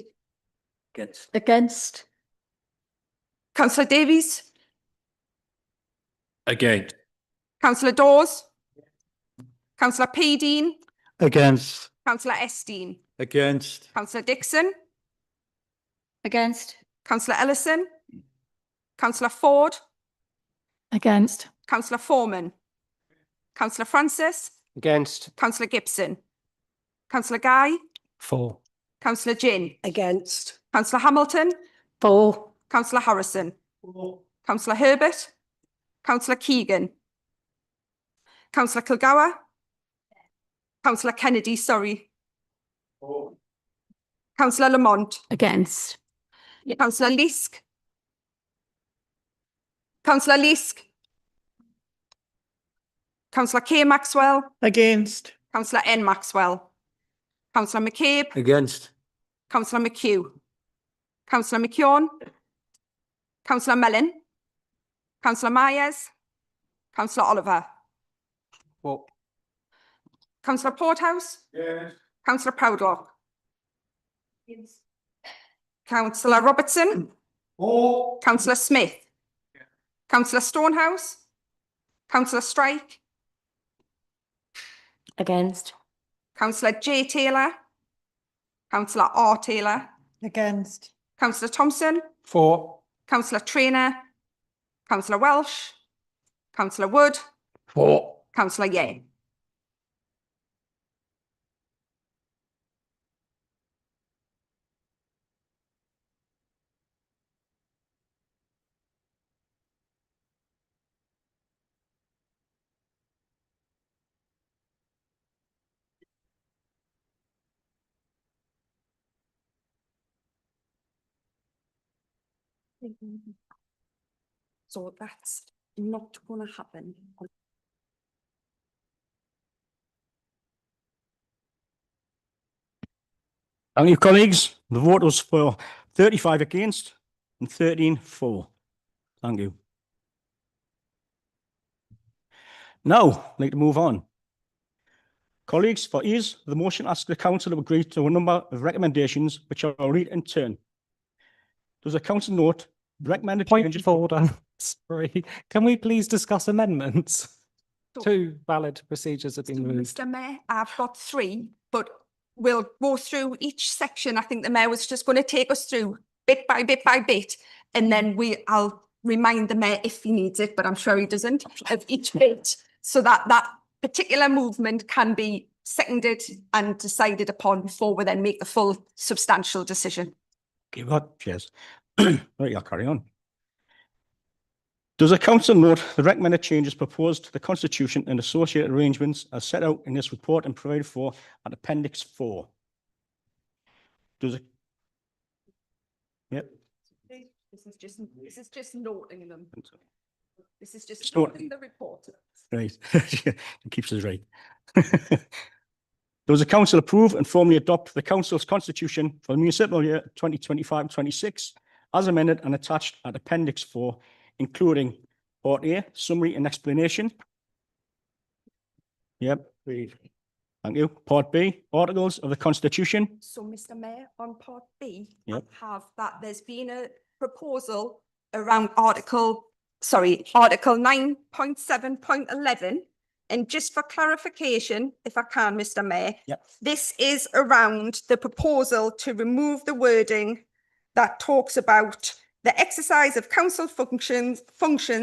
Against. Councillor Davies? Against. Councillor Dawes? Councillor P. Dean? Against. Councillor Esteen? Against. Councillor Dixon? Against. Councillor Ellison? Councillor Ford? Against. Councillor Foreman? Councillor Francis? Against. Councillor Gibson? Councillor Guy? For. Councillor Ginn? Against. Councillor Hamilton? For. Councillor Harrison? Councillor Herbert? Councillor Keegan? Councillor Kilgour? Councillor Kennedy, sorry. Councillor Lamont? Against. Councillor Leask? Councillor Leask? Councillor K. Maxwell? Against. Councillor N. Maxwell? Councillor McCabe? Against. Councillor McHugh? Councillor McKeown? Councillor Mellon? Councillor Myers? Councillor Oliver? For. Councillor Porthouse? Yes. Councillor Proudlock? Yes. Councillor Robertson? For. Councillor Smith? Councillor Stonehouse? Councillor Strike? Against. Councillor J. Taylor? Councillor R. Taylor? Against. Councillor Thompson? For. Councillor Traynor? Councillor Welsh? Councillor Wood, For. Councillor Yeh. So that's not going to happen. Thank you, colleagues. The vote was for 35 against and 13 for. Thank you. Now, I'd like to move on. Colleagues, for ease, the motion asks the council to agree to a number of recommendations, which I'll read in turn. Does the council note recommended changes? Point of order. Sorry. Can we please discuss amendments? Two valid procedures have been moved. Mr. Mayor, I've got 3, but we'll go through each section. I think the Mayor was just going to take us through bit by bit by bit, and then I'll remind the Mayor if he needs it, but I'm sure he doesn't, of each bit, so that that particular movement can be seconded and decided upon before we then make the full substantial decision. Okay, well, cheers. Right, I'll carry on. Does the council note the recommended changes proposed to the constitution and associated arrangements as set out in this report and provided for at Appendix 4? Does it? Yep. This is just noting them. This is just noting. noting the report. Right, it keeps us right. Does the council approve and formally adopt the council's constitution for the municipal year 2025-26 as amended and attached at Appendix 4, including Part A, summary and explanation? Yep. Thank you. Part B, articles of the constitution. So, Mr. Mayor, on Part B, Yep. I have that there's been a proposal around Article 9.7.11. And just for clarification, if I can, Mr. Mayor, Yep. this is around the proposal to remove the wording that talks about the exercise of council functions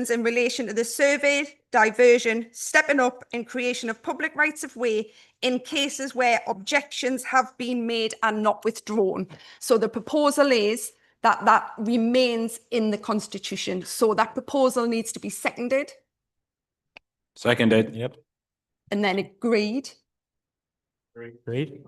in relation to the survey, diversion, stepping up and creation of public rights of way in cases where objections have been made and not withdrawn. So the proposal is that that remains in the constitution. So that proposal needs to be seconded. Seconded. Yep. And then agreed. Agreed.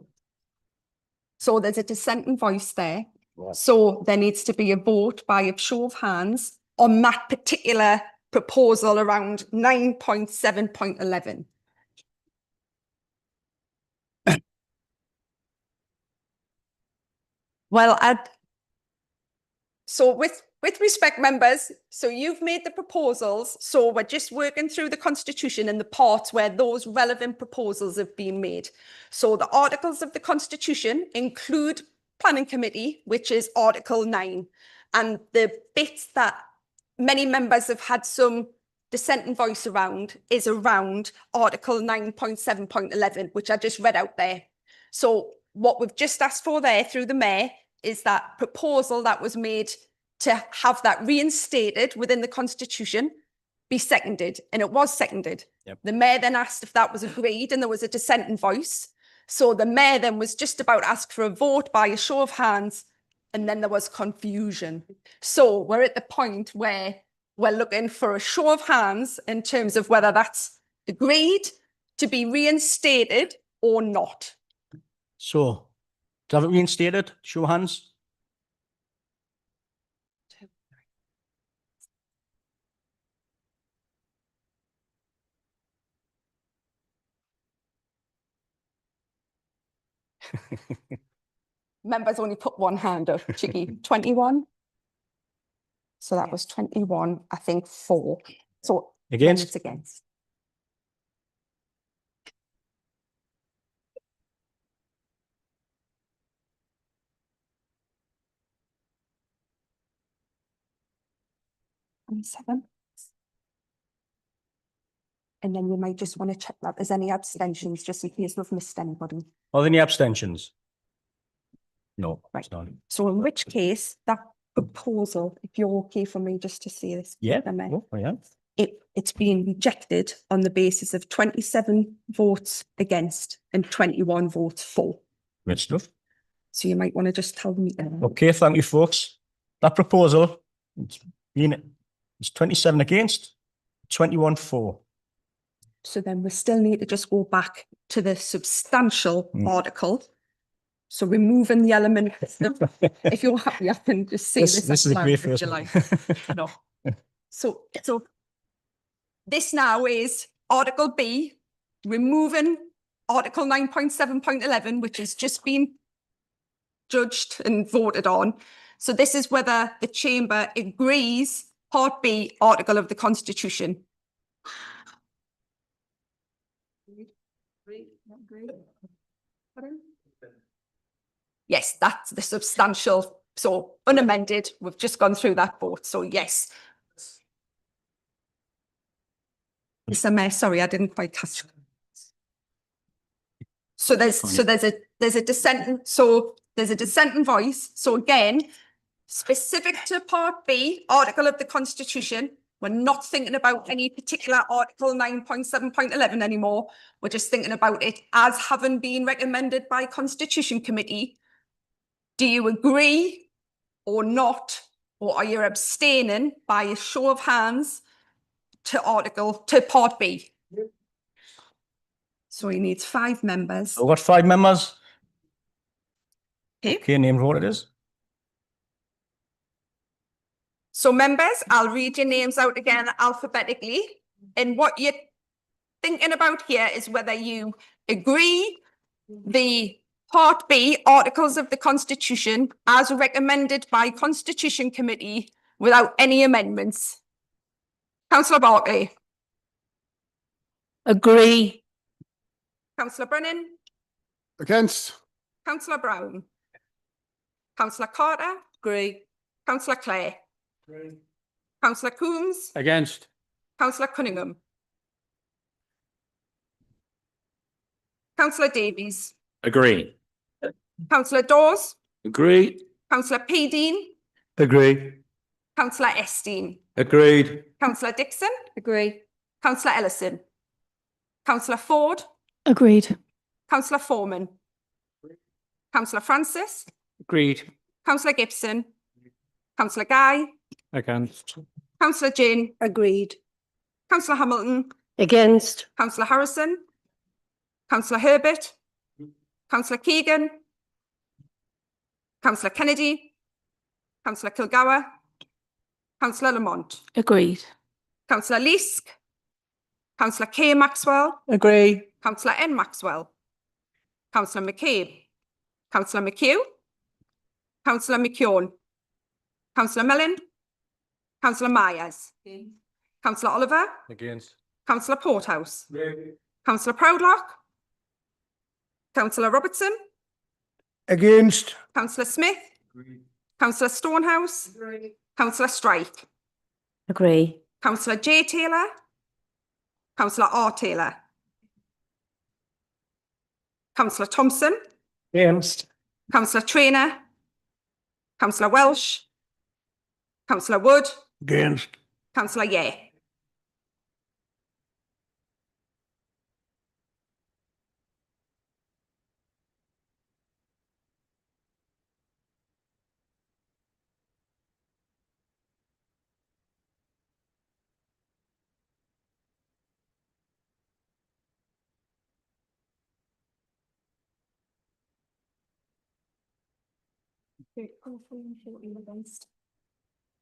So there's a dissenting voice there. So there needs to be a vote by a show of hands on that particular proposal around 9.7.11. Well, so with respect, members, so you've made the proposals, so we're just working through the constitution and the parts where those relevant proposals have been made. So the articles of the constitution include planning committee, which is Article 9, and the bits that many members have had some dissenting voice around is around Article 9.7.11, which I just read out there. So what we've just asked for there through the Mayor is that proposal that was made to have that reinstated within the constitution be seconded, and it was seconded. Yep. The Mayor then asked if that was agreed, and there was a dissenting voice. So the Mayor then was just about to ask for a vote by a show of hands, and then there was confusion. So we're at the point where we're looking for a show of hands in terms of whether that's agreed to be reinstated or not. So, to have it reinstated, show of hands. Members only put one hand up, Chicky. 21. So that was 21, I think 4. So Against? It's against. And 7. And then you might just want to check that there's any abstentions, just in case we've missed anybody. Are there any abstentions? No, Right. it's not. So in which case, that proposal, if you're okay for me just to see this. Yeah, Mr. Mayor. oh, I am. it's been rejected on the basis of 27 votes against and 21 votes for. Great stuff. So you might want to just tell me. Okay, thank you, folks. That proposal, it's 27 against, 21 for. So then we still need to just go back to the substantial article. So removing the element of, if you're happy, I can just say this. This is a great first July. one. No. So this now is Article B, removing Article 9.7.11, which has just been judged and voted on. So this is whether the Chamber agrees Part B, Article of the Constitution. Yes, that's the substantial. So unamended, we've just gone through that vote. So yes. Mr. Mayor, sorry, I didn't quite catch. So there's a dissenting, so there's a dissenting voice. So again, specific to Part B, Article of the Constitution, we're not thinking about any particular Article 9.7.11 anymore. We're just thinking about it as having been recommended by Constitution Committee. Do you agree or not? Or are you abstaining by a show of hands to Part B? So he needs 5 members. We've got 5 members. Okay. Okay, named what it is. So members, I'll read your names out again alphabetically. And what you're thinking about here is whether you agree the Part B, Articles of the Constitution, as recommended by Constitution Committee without any amendments. Councillor Barkley. Agree. Councillor Brennan. Against. Councillor Brown. Councillor Carter. Agree. Councillor Clare. Agree. Councillor Coombs. Against. Councillor Cunningham. Councillor Davies. Agree. Councillor Dawes. Agree. Councillor P. Dean. Agree. Councillor Esteen. Agreed. Councillor Dixon. Agree. Councillor Ellison. Councillor Ford. Agreed. Councillor Foreman. Councillor Francis. Agreed. Councillor Gibson. Councillor Guy. Against. Councillor Jane. Agreed. Councillor Hamilton. Against. Councillor Harrison. Councillor Herbert. Councillor Keegan. Councillor Kennedy. Councillor Kilgour. Councillor Lamont. Agreed. Councillor Leask. Councillor K. Maxwell. Agree. Councillor N. Maxwell. Councillor McCabe. Councillor McHugh. Councillor McKeown. Councillor Mellon. Councillor Myers. Councillor Oliver. Against. Councillor Porthouse. Councillor Proudlock. Councillor Robertson. Against. Councillor Smith. Councillor Stonehouse. Councillor Strike. Agree. Councillor J. Taylor. Councillor R. Taylor. Councillor Thompson. Against. Councillor Traynor. Councillor Welsh. Councillor Wood. Against. Councillor Yeh.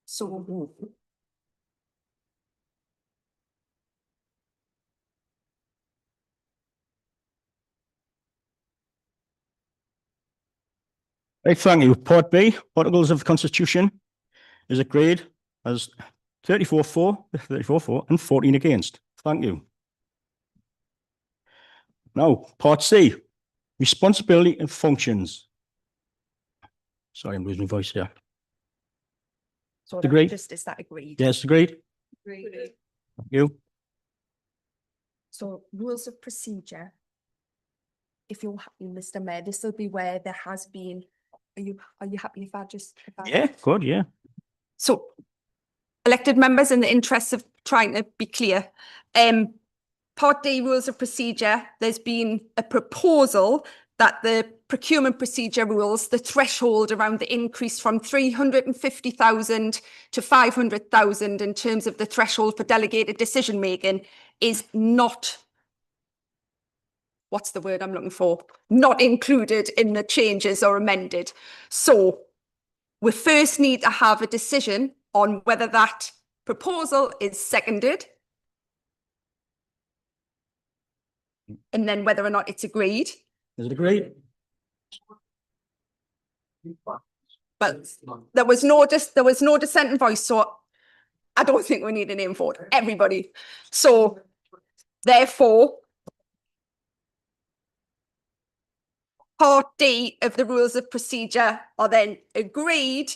So Right, thank you. Part B, Articles of the Constitution, is agreed as 34 for, and 14 against. Thank you. Now, Part C, Responsibility and Functions. Sorry, I'm losing my voice here. So Agreed. just is that agreed? Yes, agreed. Agreed. Thank you. So rules of procedure. If you're happy, Mr. Mayor, this will be where there has been. Are you happy if I just? Yeah, good, yeah. So elected members, in the interest of trying to be clear, Part D rules of procedure, there's been a proposal that the procurement procedure rules, the threshold around the increase from 350,000 to 500,000 in terms of the threshold for delegated decision making is not, what's the word I'm looking for? Not included in the changes or amended. So we first need to have a decision on whether that proposal is seconded, and then whether or not it's agreed. Is it agreed? But there was no dissenting voice, so I don't think we need a name for it. Everybody. So therefore, Part D of the rules of procedure are then agreed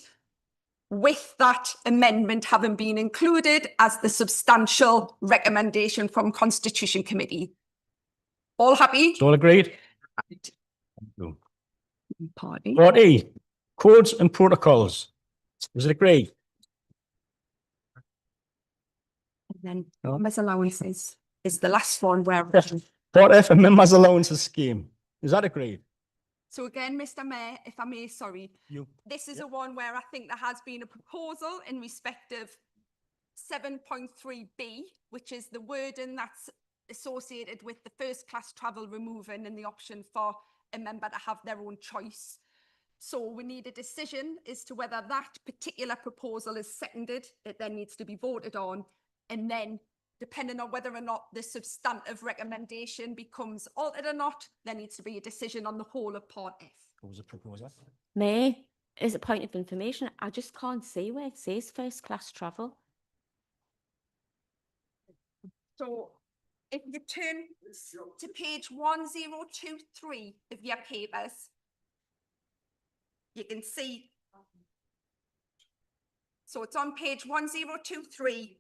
with that amendment having been included as the substantial recommendation from Constitution Committee. All happy? All agreed? Party. Part E, codes and protocols. Was it agreed? And then members' allowances is the last one where. Part F, a members' allowances scheme. Is that agreed? So again, Mr. Mayor, if I may, sorry, this is a one where I think there has been a proposal in respect of 7.3B, which is the wording that's associated with the first class travel removing and the option for a member to have their own choice. So we need a decision as to whether that particular proposal is seconded. It then needs to be voted on, and then depending on whether or not the substantive recommendation becomes altered or not, there needs to be a decision on the whole of Part F. What was the proposal? May, as a point of information, I just can't see where it says first class travel. So if you turn to page 1023 of your papers, you can see. So it's on page 1023.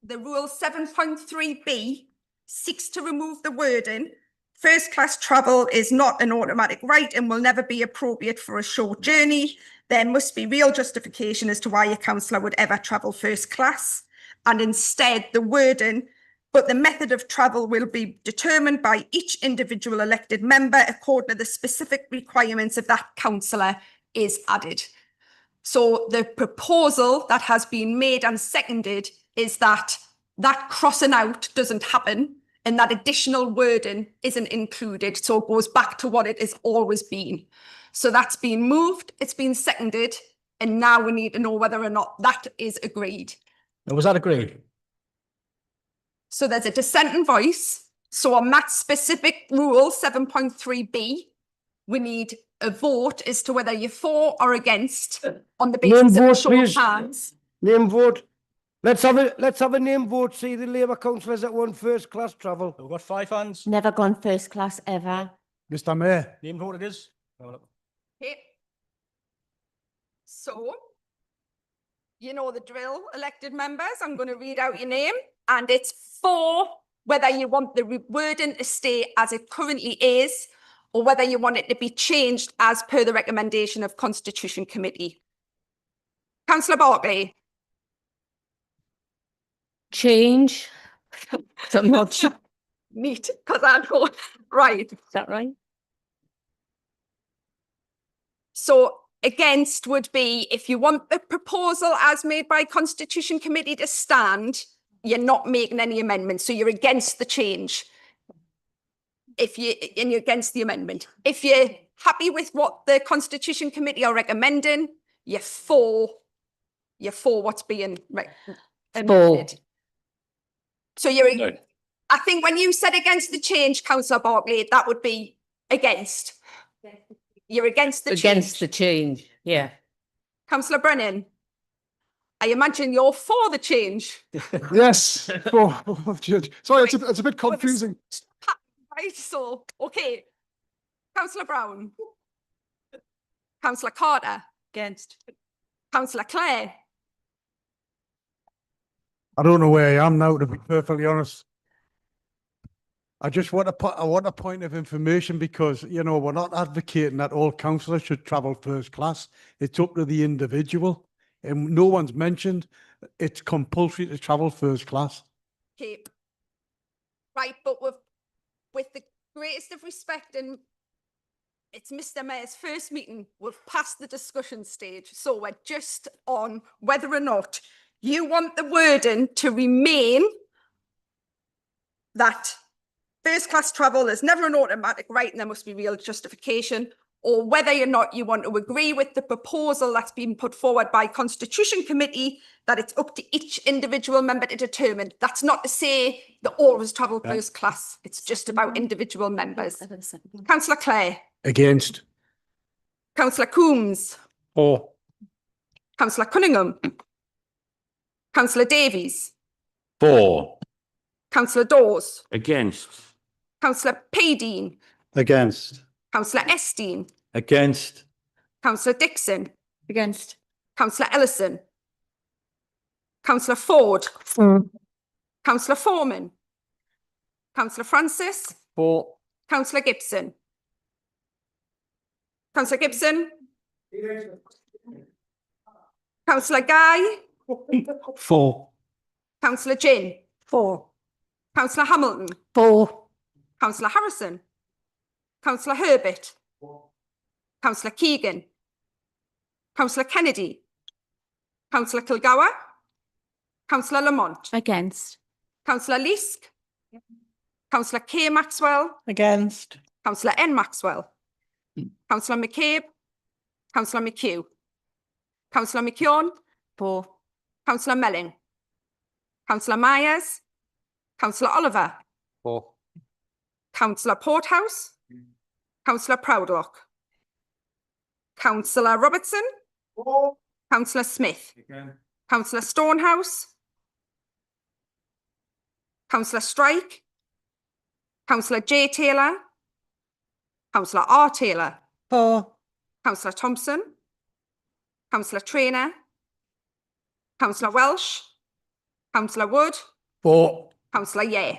The rule 7.3B seeks to remove the wording, first class travel is not an automatic right and will never be appropriate for a short journey. There must be real justification as to why a councillor would ever travel first class. And instead the wording, but the method of travel will be determined by each individual elected member according to the specific requirements of that councillor, is added. So the proposal that has been made and seconded is that that crossing out doesn't happen and that additional wording isn't included. So it goes back to what it has always been. So that's been moved, it's been seconded, and now we need to know whether or not that is agreed. Now, was that agreed? So there's a dissenting voice. So on that specific rule 7.3B, we need a vote as to whether you're for or against on the basis of a show of hands. Name vote. Let's have a name vote. See the Labour councillors that won first class travel. We've got 5 hands. Never gone first class ever. Mr. Mayor. Name vote it is. Okay. So, you know the drill, elected members. I'm going to read out your name, and it's for whether you want the wording to stay as it currently is, or whether you want it to be changed as per the recommendation of Constitution Committee. Councillor Barclay. Change. So I'm not sure. Neat, because I know. Right. Is that right? So against would be if you want the proposal as made by Constitution Committee to stand, you're not making any amendments. So you're against the change. And you're against the amendment. If you're happy with what the Constitution Committee are recommending, you're for what's being amended. So you're, no. I think when you said against the change, Councillor Barclay, that would be against. You're against the change. Against the change, yeah. Councillor Brennan, I imagine you're for the change. Yes. Sorry, it's a bit confusing. Right, so, okay. Councillor Brown. Councillor Carter. Against. Councillor Clare. I don't know where I am now, to be perfectly honest. I just want a point of information because, you know, we're not advocating that all councillors should travel first class. It's up to the individual. and no one's mentioned it's compulsory to travel first class. Okay. Right, but with the greatest of respect, and it's Mr. Mayor's first meeting, we've passed the discussion stage. So we're just on whether or not you want the wording to remain that first class travel is never an automatic right and there must be real justification, or whether or not you want to agree with the proposal that's been put forward by Constitution Committee that it's up to each individual member to determine. That's not to say that always travel first class. It's just about individual members. Councillor Clare. Against. Councillor Coombs. For. Councillor Cunningham. Councillor Davies. For. Councillor Dawes. Against. Councillor Paydean. Against. Councillor Esteen. Against. Councillor Dixon. Against. Councillor Ellison. Councillor Ford. For. Councillor Foreman. Councillor Francis. For. Councillor Gibson. Councillor Gibson. Councillor Guy. For. Councillor Ginn. For. Councillor Hamilton. For. Councillor Harrison. Councillor Herbert. Councillor Keegan. Councillor Kennedy. Councillor Kilgour. Councillor Lamont. Against. Councillor Leask. Councillor K. Maxwell. Against. Councillor N. Maxwell. Councillor McCabe. Councillor McHugh. Councillor McKeown. For. Councillor Melling. Councillor Myers. Councillor Oliver. For. Councillor Porthouse. Councillor Proudlock. Councillor Robertson. Councillor Smith. Councillor Stonehouse. Councillor Strike. Councillor J. Taylor. Councillor R. Taylor. For. Councillor Thompson. Councillor Traynor. Councillor Welsh. Councillor Wood. For. Councillor Yeh.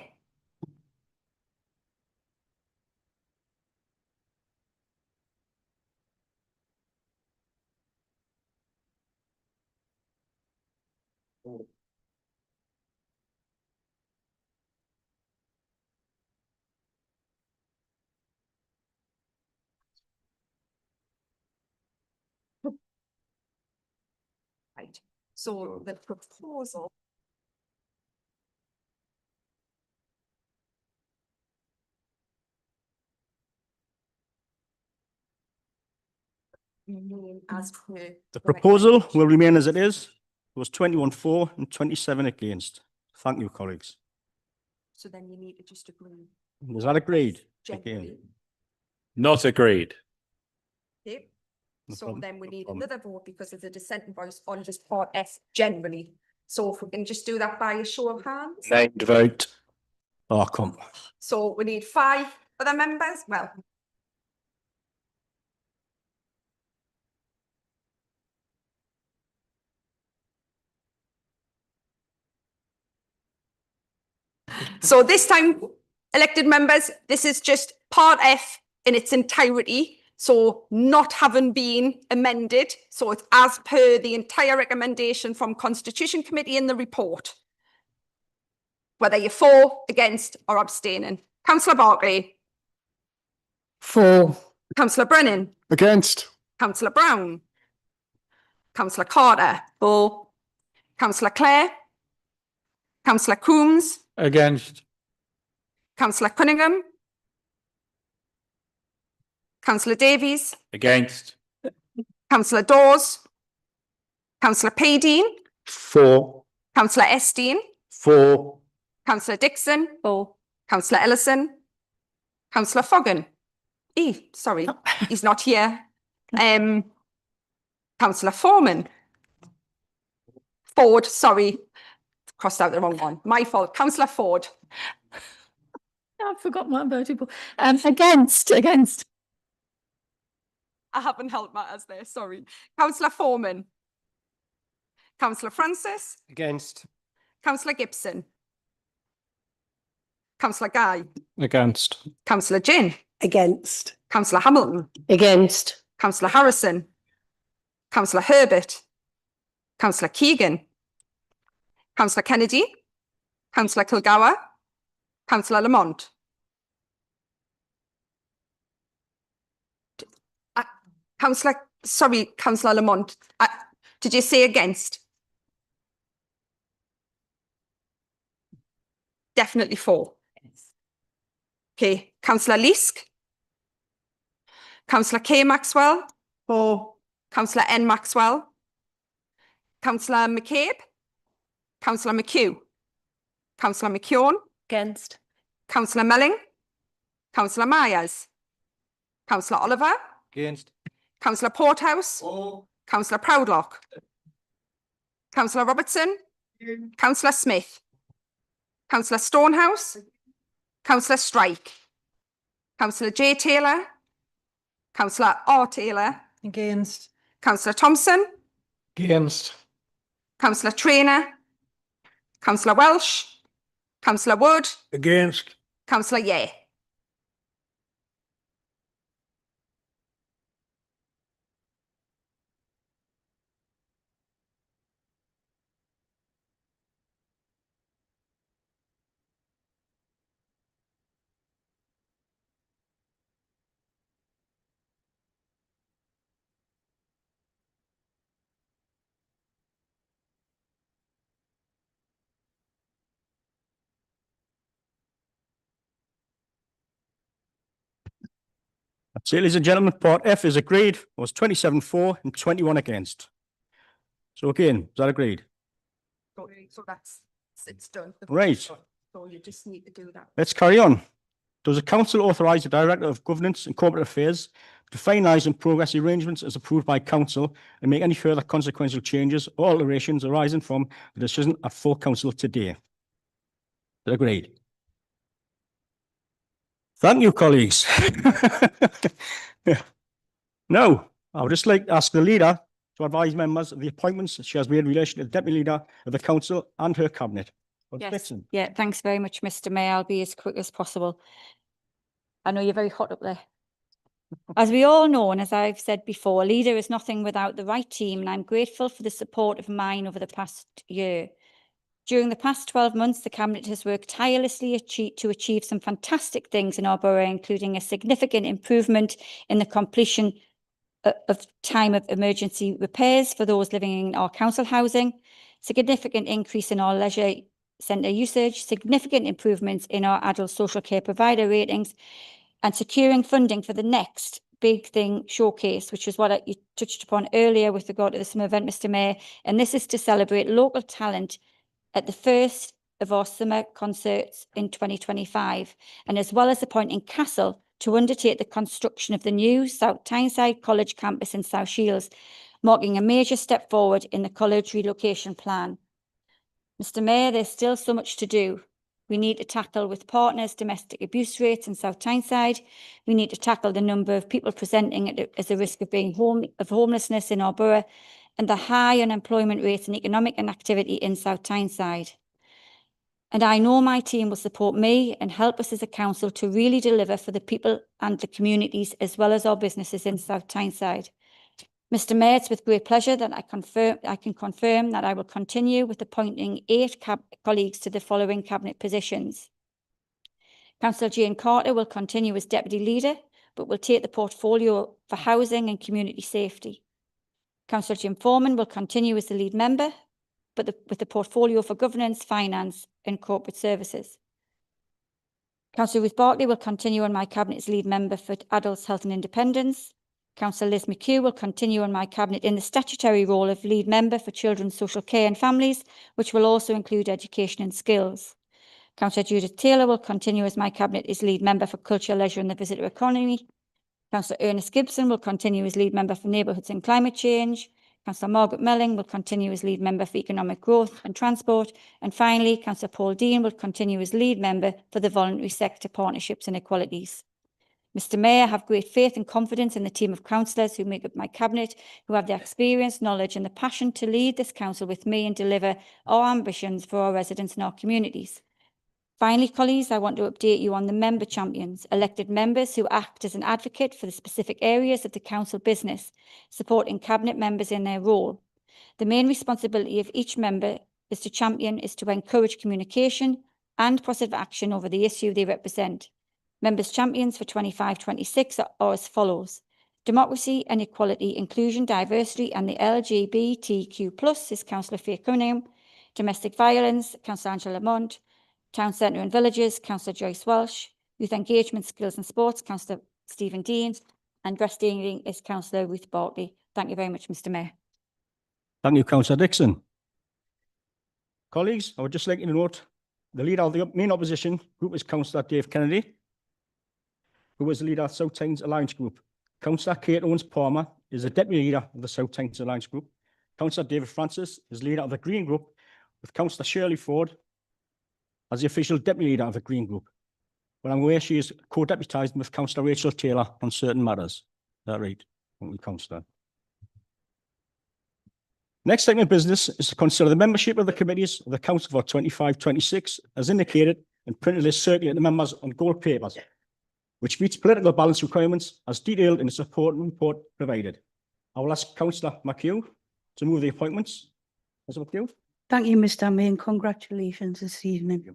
Right. So the proposal. As per The proposal will remain as it is. It was 21 for and 27 against. Thank you, colleagues. So then you need to just agree. Is that agreed? Generally. Again. Not agreed. Okay. No So problem, then we no need problem. another vote because of the dissenting voice on just part F generally. So if we can just do that by a show of hands. Named vote. Oh, come. So we need 5 other members. Well. So this time, elected members, this is just part F in its entirety. So not having been amended. So it's as per the entire recommendation from Constitution Committee in the report. Whether you're for, against or abstaining. Councillor Barkley. For. Councillor Brennan. Against. Councillor Brown. Councillor Carter. For. Councillor Clare. Councillor Coombs. Against. Councillor Cunningham. Councillor Davies. Against. Councillor Dawes. Councillor Paydean. For. Councillor Esteen. For. Councillor Dixon. For. Councillor Ellison. Councillor Foggan. Sorry, he's not here. Councillor Foreman. Ford, sorry. Crossed out the wrong one. My fault. Councillor Ford. I forgot what I voted for. Against. I haven't helped matters there, sorry. Councillor Foreman. Councillor Francis. Against. Councillor Gibson. Councillor Guy. Against. Councillor Ginn. Against. Councillor Hamilton. Against. Councillor Harrison. Councillor Herbert. Councillor Keegan, Councillor Kennedy, Councillor Kilgour, Councillor Lamont. Councillor Lamont, did you say against? Definitely for. Okay, Councillor Leask, Councillor K Maxwell, For. Councillor N Maxwell, Councillor McCabe, Councillor McHugh, Councillor McKeown, Against. Councillor Melling, Councillor Myers, Councillor Oliver, Against. Councillor Porthouse, Councillor Proudlock, Councillor Robertson, Councillor Smith, Councillor Stonehouse, Councillor Strike, Councillor J Taylor, Councillor R Taylor, Against. Councillor Thompson, Against. Councillor Traynor, Councillor Welsh, Councillor Wood, Against. Councillor Yeh. That's it, ladies and gentlemen. Part F is agreed. It was 27 for and 21 against. So again, is that agreed? So it's done. Right. So you just need to do that. Let's carry on. Does the council authorise the Director of Governance and Corporate Affairs to finalise and progress arrangements as approved by council and make any further consequential changes or alterations arising from the decision at full council today? Is that agreed? Thank you, colleagues. Now, I would just like to ask the leader to advise members of the appointments she has made in relation to the Deputy Leader of the Council and her Cabinet. Yes. Yeah, thanks very much, Mr. Mayor. I'll be as quick as possible. I know you're very hot up there. As we all know, and as I've said before, a leader is nothing without the right team, and I'm grateful for the support of mine over the past year. During the past 12 months, the Cabinet has worked tirelessly to achieve some fantastic things in our borough, including a significant improvement in the completion of time of emergency repairs for those living in our council housing, significant increase in our leisure centre usage, significant improvements in our adult social care provider ratings, and securing funding for the next big thing showcase, which is what you touched upon earlier with regard to the summer event, Mr. Mayor. And this is to celebrate local talent at the first of our summer concerts in 2025, and as well as appointing Castle to undertake the construction of the new South Tyneside College campus in South Shields, marking a major step forward in the college relocation plan. Mr. Mayor, there's still so much to do. We need to tackle with partners domestic abuse rates in South Tyneside. We need to tackle the number of people presenting as a risk of being homelessness in our borough, and the high unemployment rates and economic inactivity in South Tyneside. And I know my team will support me and help us as a council to really deliver for the people and the communities, as well as our businesses in South Tyneside. Mr. Mayor, it's with great pleasure that I can confirm that I will continue with appointing 8 colleagues to the following Cabinet positions. Councillor Jane Carter will continue as Deputy Leader, but will take the portfolio for housing and community safety. Councillor Jim Foreman will continue as the lead member, but with the portfolio for governance, finance and corporate services. Councillor Ruth Barkley will continue on my Cabinet as lead member for adults, health and independence. Councillor Liz McHugh will continue on my Cabinet in the statutory role of lead member for children's social care and families, which will also include education and skills. Councillor Judith Taylor will continue as my Cabinet as lead member for culture, leisure and the visitor economy. Councillor Ernest Gibson will continue as lead member for neighbourhoods and climate change. Councillor Margaret Melling will continue as lead member for economic growth and transport. And finally, Councillor Paul Dean will continue as lead member for the voluntary sector partnerships and equalities. Mr. Mayor, I have great faith and confidence in the team of councillors who make up my Cabinet, who have the experience, knowledge and the passion to lead this council with me and deliver our ambitions for our residents and our communities. Finally, colleagues, I want to update you on the member champions, elected members who act as an advocate for the specific areas of the council business, supporting Cabinet members in their role. The main responsibility of each member is to encourage communication and positive action over the issue they represent. Members' champions for 25-26 are as follows. Democracy and equality, inclusion, diversity and the LGBTQ+ is Councillor Faye Cunningham. Domestic violence, Councillor Angela Lamont. Town Centre and Villages, Councillor Joyce Welsh. Youth engagement, skills and sports, Councillor Stephen Dean. And breastfeeding is Councillor Ruth Bartley. Thank you very much, Mr Mayor. Thank you, Councillor Dixon. Colleagues, I would just like to note the leader of the main opposition group is Councillor Dave Kennedy, who was the leader of South Tynes Alliance Group. Councillor Kate Owens-Palmer is the deputy leader of the South Tynes Alliance Group. Councillor David Francis is leader of the Green Group, with Councillor Shirley Ford as the official deputy leader of the Green Group. But I'm aware she is co-deputised with Councillor Rachel Taylor on certain matters. Is that right? Thank you, Councillor. Next item of business is to consider the membership of the committees of the Council for 25-26 as indicated and printed list circulated to members on gold papers, which meets political balance requirements as detailed in the supporting report provided. I will ask Councillor McHugh to move the appointments. Councillor McHugh. Thank you, Mr Mayor, and congratulations this evening.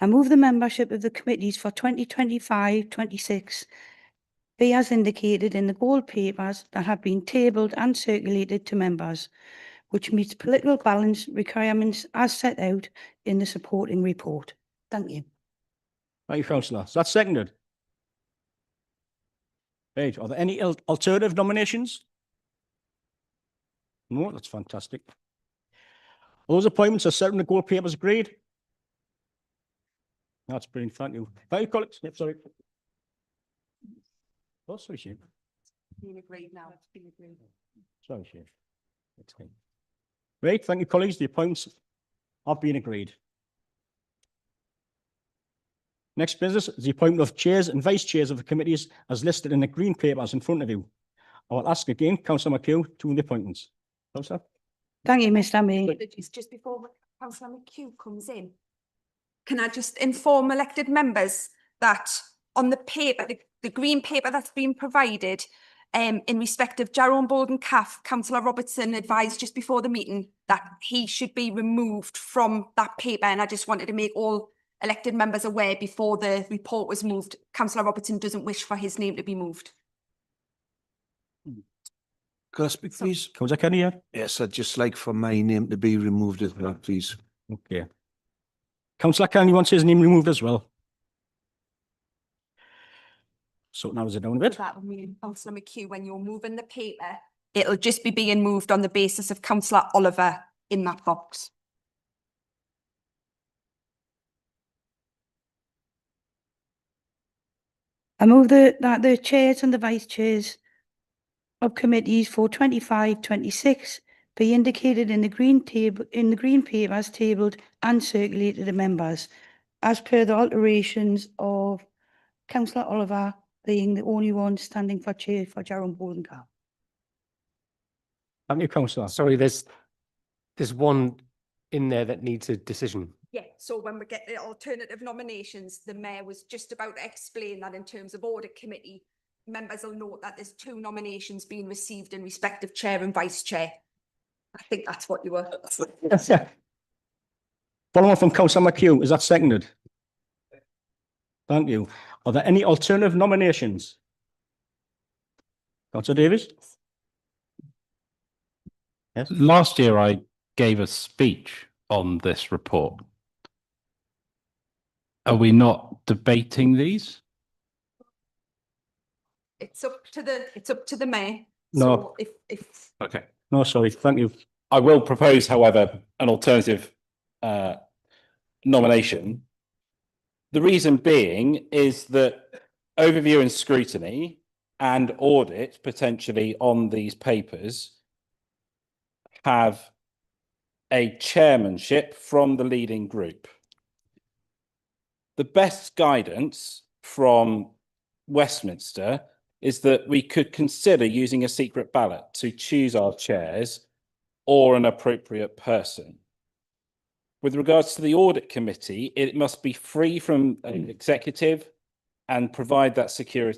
I move the membership of the committees for 2025-26 be as indicated in the gold papers that have been tabled and circulated to members, which meets political balance requirements as set out in the supporting report. Thank you. Thank you, Councillor. Is that seconded? Right. Are there any alternative nominations? No, that's fantastic. Those appointments are set in the gold papers agreed. That's brilliant. Thank you. Thank you, colleagues. Yep, sorry. Oh, sorry, Shane. Being agreed now. It's been agreed. Sorry, Shane. It's fine. Right. Thank you, colleagues. The appointments have been agreed. Next business is the appointment of chairs and vice chairs of the committees as listed in the green papers in front of you. I will ask again, Councillor McHugh, to the appointments. Councillor. Thank you, Mr Mayor. Just before Councillor McHugh comes in, can I just inform elected members that on the paper, the green paper that's been provided, in respect of Jerome Bolden Caff, Councillor Robertson advised just before the meeting that he should be removed from that paper, and I just wanted to make all elected members aware before the report was moved. Councillor Robertson doesn't wish for his name to be moved. Could I speak, please? Councillor Kenny, yeah? Yes, I'd just like for my name to be removed as well, please. Okay. Councillor Kenny wants his name removed as well. So now is it down a bit? That will mean, Councillor McHugh, when you're moving the paper, it'll just be being moved on the basis of Councillor Oliver in that box. I move that the chairs and the vice chairs of committees for 25-26 be indicated in the green papers tabled and circulated to members, as per the alterations of Councillor Oliver being the only one standing for chair for Jerome Bolden Caff. Thank you, Councillor. Sorry, there's one in there that needs a decision. Yeah, so when we get the alternative nominations, the Mayor was just about to explain that in terms of audit committee, members will note that there's 2 nominations being received in respect of chair and vice chair. I think that's what you were. Following on from Councillor McHugh, is that seconded? Thank you. Are there any alternative nominations? Councillor Davies? Yes. Last year I gave a speech on this report. Are we not debating these? It's up to the Mayor. No. So if Okay. No, sorry. Thank you. I will propose, however, an alternative nomination. The reason being is that overview and scrutiny and audit potentially on these papers have a chairmanship from the leading group. The best guidance from Westminster is that we could consider using a secret ballot to choose our chairs or an appropriate person. With regards to the audit committee, it must be free from an executive and provide that secure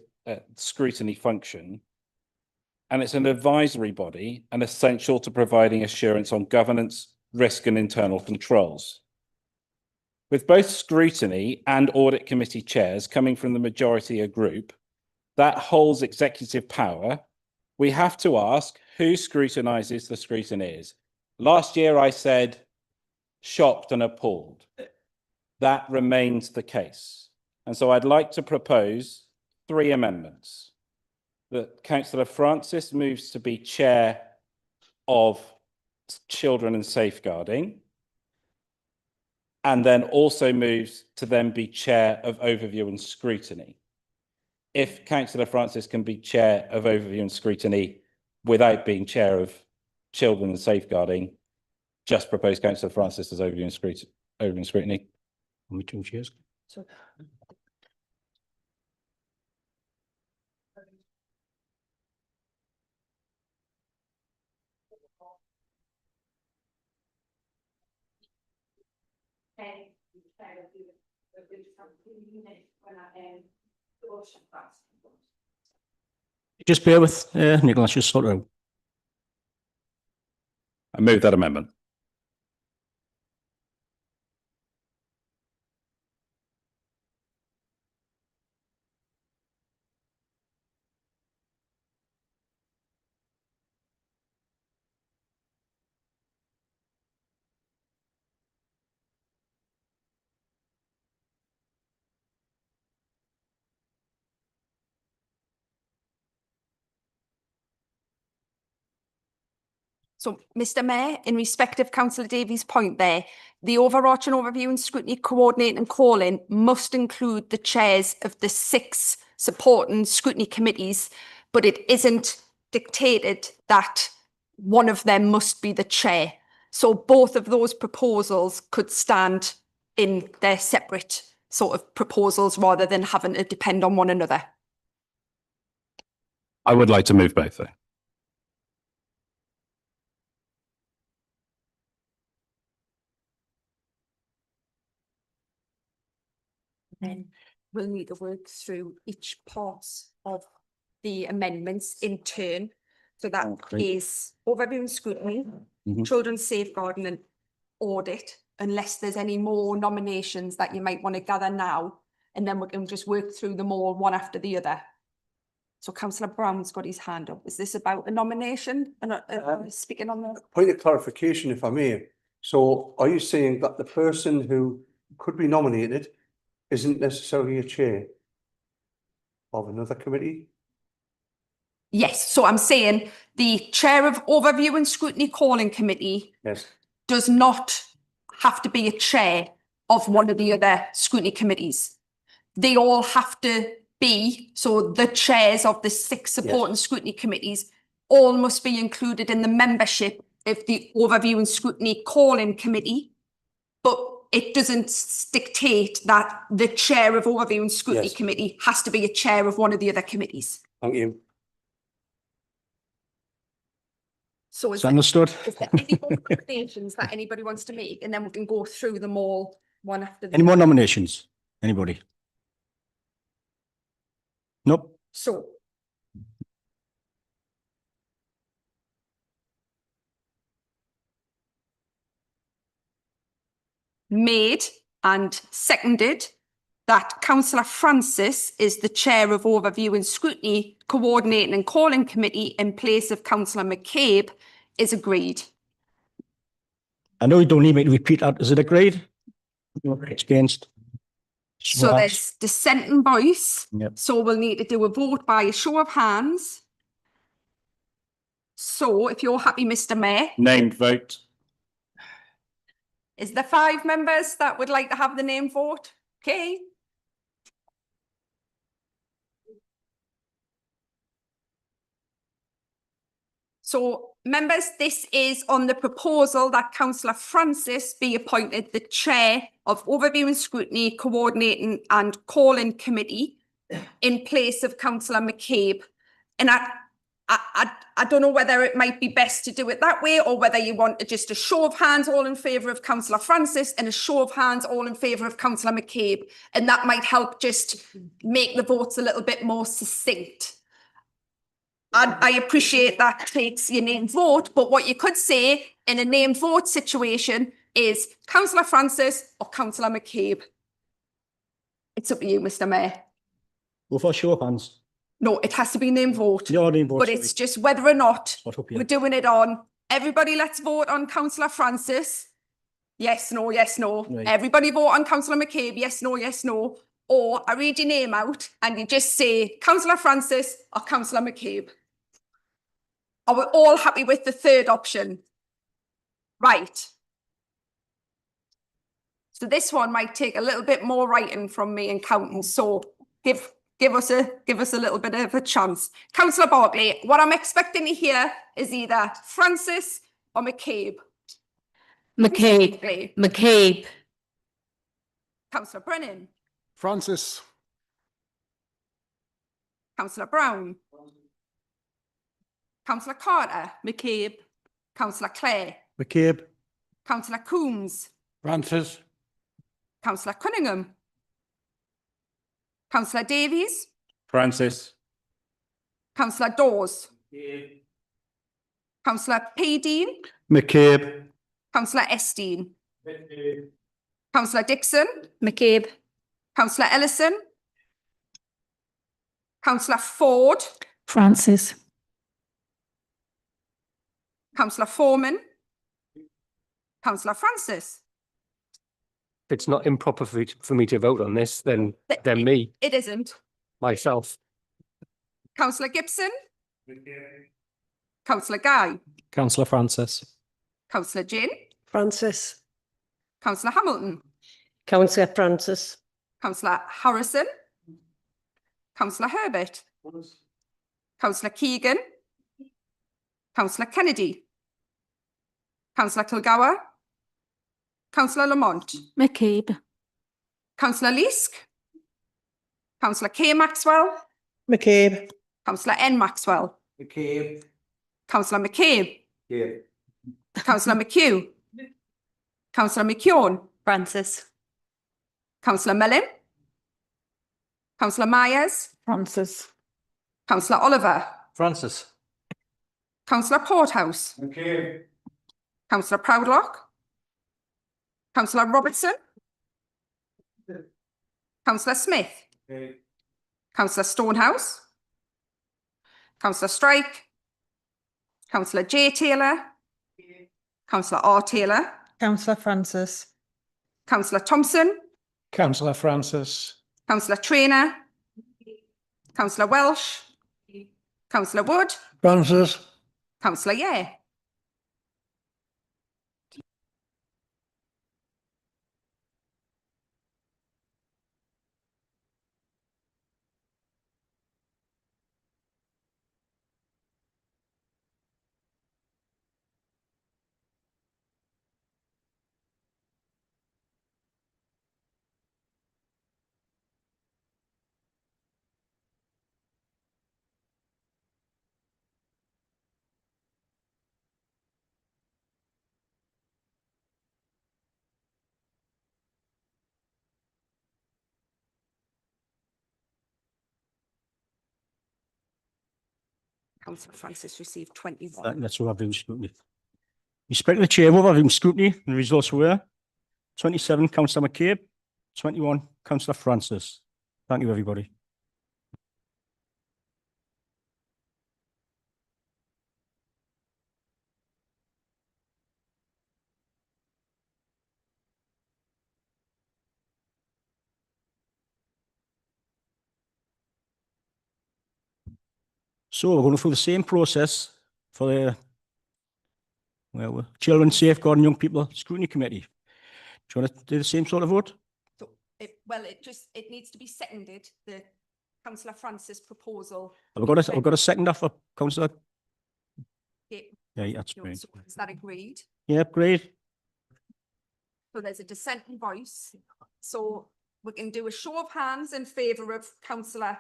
scrutiny function. and it's an advisory body and essential to providing assurance on governance, risk and internal controls. With both scrutiny and audit committee chairs coming from the majority of group that holds executive power, we have to ask who scrutinises the scrutineers. Last year I said shocked and appalled. That remains the case. And so I'd like to propose 3 amendments. That Councillor Francis moves to be chair of Children and Safeguarding, and then also moves to then be chair of Overview and Scrutiny. If Councillor Francis can be chair of Overview and Scrutiny without being chair of Children and Safeguarding, just propose Councillor Francis as Overview and Scrutiny. Only 2 chairs. Just bear with Nicholas, just sort of. I move that amendment. So, Mr Mayor, in respect of Councillor Davies' point there, the overarching overview and scrutiny, coordinate and calling must include the chairs of the 6 supporting scrutiny committees, but it isn't dictated that one of them must be the chair. So both of those proposals could stand in their separate sort of proposals rather than having to depend on one another. I would like to move both though. Then we'll need to work through each part of the amendments in turn. So that is overview and scrutiny, children's safeguarding and audit, unless there's any more nominations that you might want to gather now, and then we can just work through them all one after the other. So Councillor Brown's got his hand up. Is this about a nomination? And speaking on the point of clarification, if I may. So are you saying that the person who could be nominated isn't necessarily a chair of another committee? Yes, so I'm saying the chair of overview and scrutiny calling committee does not have to be a chair of one of the other scrutiny committees. They all have to be, so the chairs of the 6 supporting scrutiny committees all must be included in the membership of the overview and scrutiny calling committee, but it doesn't dictate that the chair of overview and scrutiny committee has to be a chair of one of the other committees. Thank you. So is understood. Is there any more nominations that anybody wants to make? And then we can go through them all one after the Any more nominations? Anybody? Nope. So made and seconded that Councillor Francis is the chair of overview and scrutiny, coordinating and calling committee in place of Councillor McCabe is agreed. I know you don't need me to repeat that. Is it agreed? It's against. So there's dissenting voice. Yep. So we'll need to do a vote by a show of hands. So if you're happy, Mr Mayor. Named vote. Is there 5 members that would like to have the name vote? Okay. So, members, this is on the proposal that Councillor Francis be appointed the chair of Overview and Scrutiny, Coordinating and Calling Committee in place of Councillor McCabe. And I don't know whether it might be best to do it that way or whether you want just a show of hands all in favour of Councillor Francis and a show of hands all in favour of Councillor McCabe. And that might help just make the votes a little bit more succinct. I appreciate that takes your named vote, but what you could say in a named vote situation is Councillor Francis or Councillor McCabe. It's up to you, Mr. Mayor. Go for a show of hands. No, it has to be named vote. No, named vote, But sorry. it's just whether or not What up here? we're doing it on. Everybody, let's vote on Councillor Francis. Yes, no, yes, no. Right. Everybody vote on Councillor McCabe. Yes, no, yes, no. Or I read your name out and you just say Councillor Francis or Councillor McCabe. Are we all happy with the third option? Right. So this one might take a little bit more writing from me and counting. So give us a little bit of a chance. Councillor Barkley, what I'm expecting to hear is either Francis or McCabe. McCabe. McCabe. Councillor Brennan. Francis. Councillor Brown. Councillor Carter. McCabe. Councillor Clare. McCabe. Councillor Coombs. Francis. Councillor Cunningham. Councillor Davies. Francis. Councillor Dawes. Councillor P. Dean. McCabe. Councillor Esteen. Councillor Dixon. McCabe. Councillor Ellison. Councillor Ford. Francis. Councillor Foreman. Councillor Francis. If it's not improper for me to vote on this, then me, It isn't. myself. Councillor Gibson. Councillor Guy. Councillor Francis. Councillor Jin. Francis. Councillor Hamilton. Councillor Francis. Councillor Harrison. Councillor Herbert. Councillor Keegan. Councillor Kennedy. Councillor Kilgour. Councillor Lamont. McCabe. Councillor Leask. Councillor K. Maxwell. McCabe. Councillor N. Maxwell. McCabe. Councillor McCabe. Yeah. Councillor McHugh. Councillor McKeown. Francis. Councillor Mellon. Councillor Myers. Francis. Councillor Oliver. Francis. Councillor Porthouse. McCabe. Councillor Proudlock. Councillor Robertson. Councillor Smith. Councillor Stonehouse. Councillor Strike. Councillor J. Taylor. Councillor R. Taylor. Councillor Francis. Councillor Thompson. Councillor Francis. Councillor Traynor. Councillor Welsh. Councillor Wood. Francis. Councillor Yeh. Councillor Francis received 21. That's what I've been scrutiny. Respect the chair, what I've been scrutiny, and the results were 27, Councillor McCabe, 21, Councillor Francis. Thank you, everybody. So we're going through the same process for the Children Safeguarding Young People Scrutiny Committee. Do you want to do the same sort of vote? So it needs to be seconded, the Councillor Francis proposal. I've got a second offer, Councillor. Yeah, Yeah, that's great. so is that agreed? Yeah, great. So there's a dissenting voice. So we can do a show of hands in favour of Councillor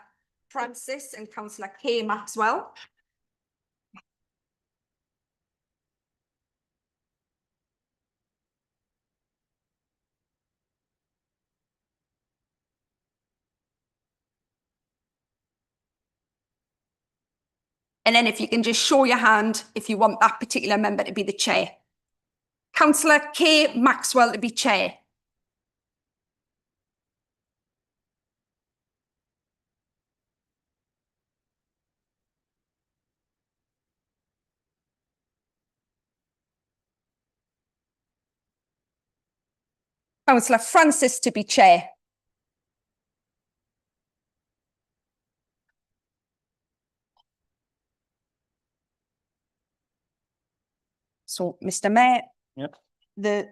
Francis and Councillor K. Maxwell. And then if you can just show your hand if you want that particular member to be the chair. Councillor K. Maxwell to be chair. Councillor Francis to be chair. So, Mr. Mayor, Yep. the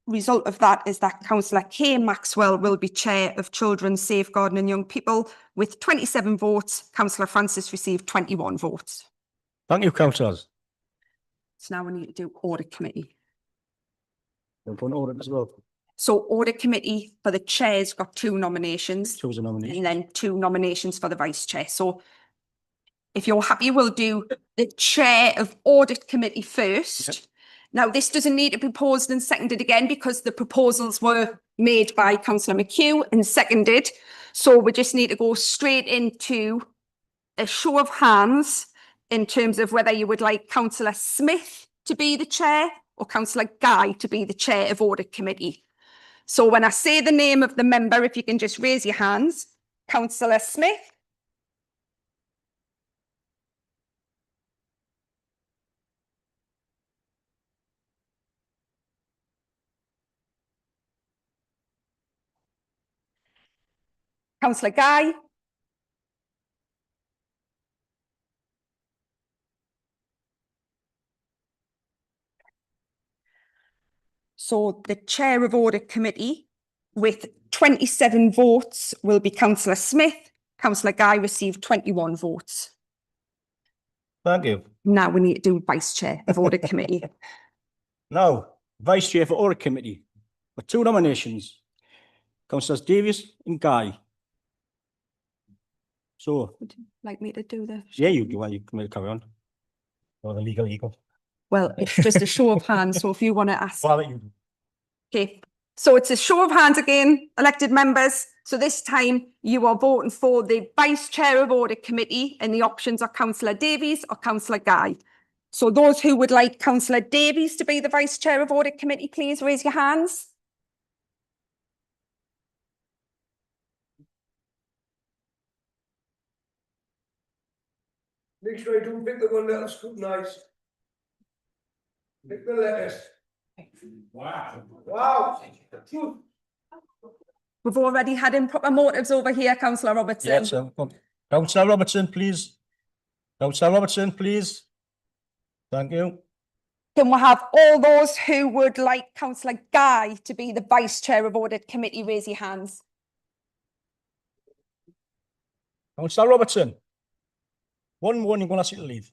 result of that is that Councillor K. Maxwell will be chair of Children's Safeguarding and Young People with 27 votes. Councillor Francis received 21 votes. Thank you, councillors. So now we need to do audit committee. We're going to audit as well. So audit committee for the chair's got 2 nominations. Choose a nomination. And then 2 nominations for the vice chair. So if you're happy, we'll do the chair of audit committee first. Yep. Now, this doesn't need to be proposed and seconded again because the proposals were made by Councillor McHugh and seconded. So we just need to go straight into a show of hands in terms of whether you would like Councillor Smith to be the chair or Councillor Guy to be the chair of audit committee. So when I say the name of the member, if you can just raise your hands. Councillor Smith. Councillor Guy. So the chair of audit committee with 27 votes will be Councillor Smith. Councillor Guy received 21 votes. Thank you. Now we need to do vice chair of audit committee. Now, vice chair for audit committee with 2 nominations. Councillors Davies and Guy. So, Would you like me to do the? yeah, you can carry on. Or the legal eagle. Well, it's just a show of hands. So if you want to ask. Well, you. Okay, so it's a show of hands again, elected members. So this time you are voting for the vice chair of audit committee and the options are Councillor Davies or Councillor Guy. So those who would like Councillor Davies to be the vice chair of audit committee, please raise your hands. Make sure I don't pick the one that'll scrutinise. Pick the letters. Wow. Wow. We've already had improper motives over here, Councillor Robertson. Yes, Councillor Robertson, please. Councillor Robertson, please. Thank you. Can we have all those who would like Councillor Guy to be the vice chair of audit committee raise your hands? Councillor Robertson. One more and you're going to ask you to leave.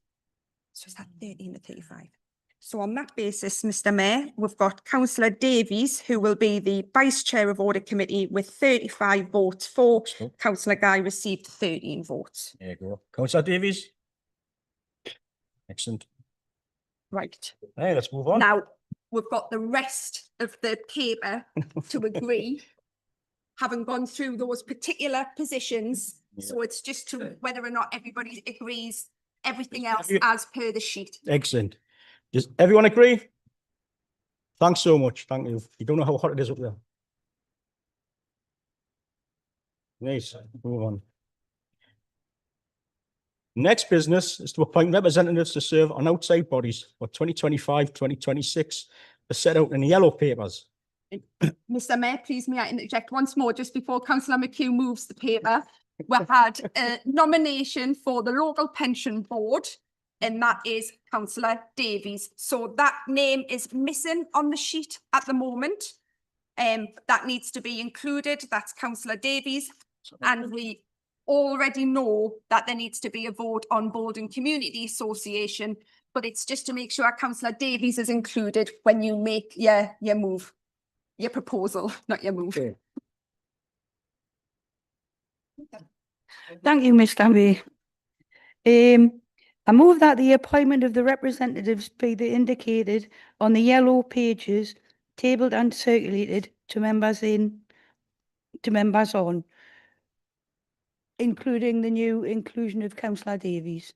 So is that 13 to 35? So on that basis, Mr. Mayor, we've got Councillor Davies, who will be the vice chair of audit committee with 35 votes for. Councillor Guy received 13 votes. There you go. Councillor Davies. Excellent. Right. Hey, let's move on. Now, we've got the rest of the paper to agree, having gone through those particular positions. Yeah. So it's just to whether or not everybody agrees everything else as per the sheet. Excellent. Does everyone agree? Thanks so much. Thank you. You don't know how hot it is up there. Nice. Move on. Next business is to appoint representatives to serve on outside bodies for 2025-2026 as set out in the yellow papers. Mr. Mayor, please may I interject once more just before Councillor McHugh moves the paper. We had a nomination for the local pension board, and that is Councillor Davies. So that name is missing on the sheet at the moment. That needs to be included. That's Councillor Davies. And we already know that there needs to be a vote on Bolton Community Association, but it's just to make sure Councillor Davies is included when you make your move, your proposal, not your move. Okay. Thank you, Mr. Mayor. I move that the appointment of the representatives be indicated on the yellow pages, tabled and circulated to members on, including the new inclusion of Councillor Davies.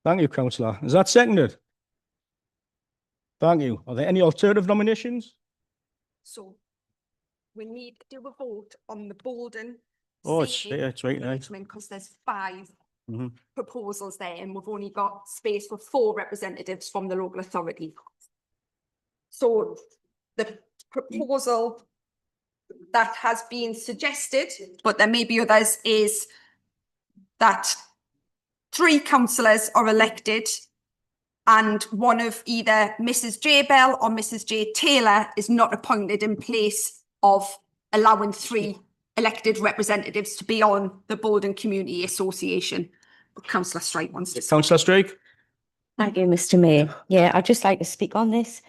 Thank you, councillor. Is that seconded? Thank you. Are there any alternative nominations? So we need to do a vote on the Bolden. Oh, it's right there. Because there's 5 Mhm. proposals there and we've only got space for 4 representatives from the local authority. So the proposal that has been suggested, but there may be others, is that 3 councillors are elected and one of either Mrs J Bell or Mrs J Taylor is not appointed in place of allowing 3 elected representatives to be on the Bolden Community Association. But Councillor Strike wants to speak. Councillor Strike. Thank you, Mr. Mayor. Yeah, I'd just like to speak on this.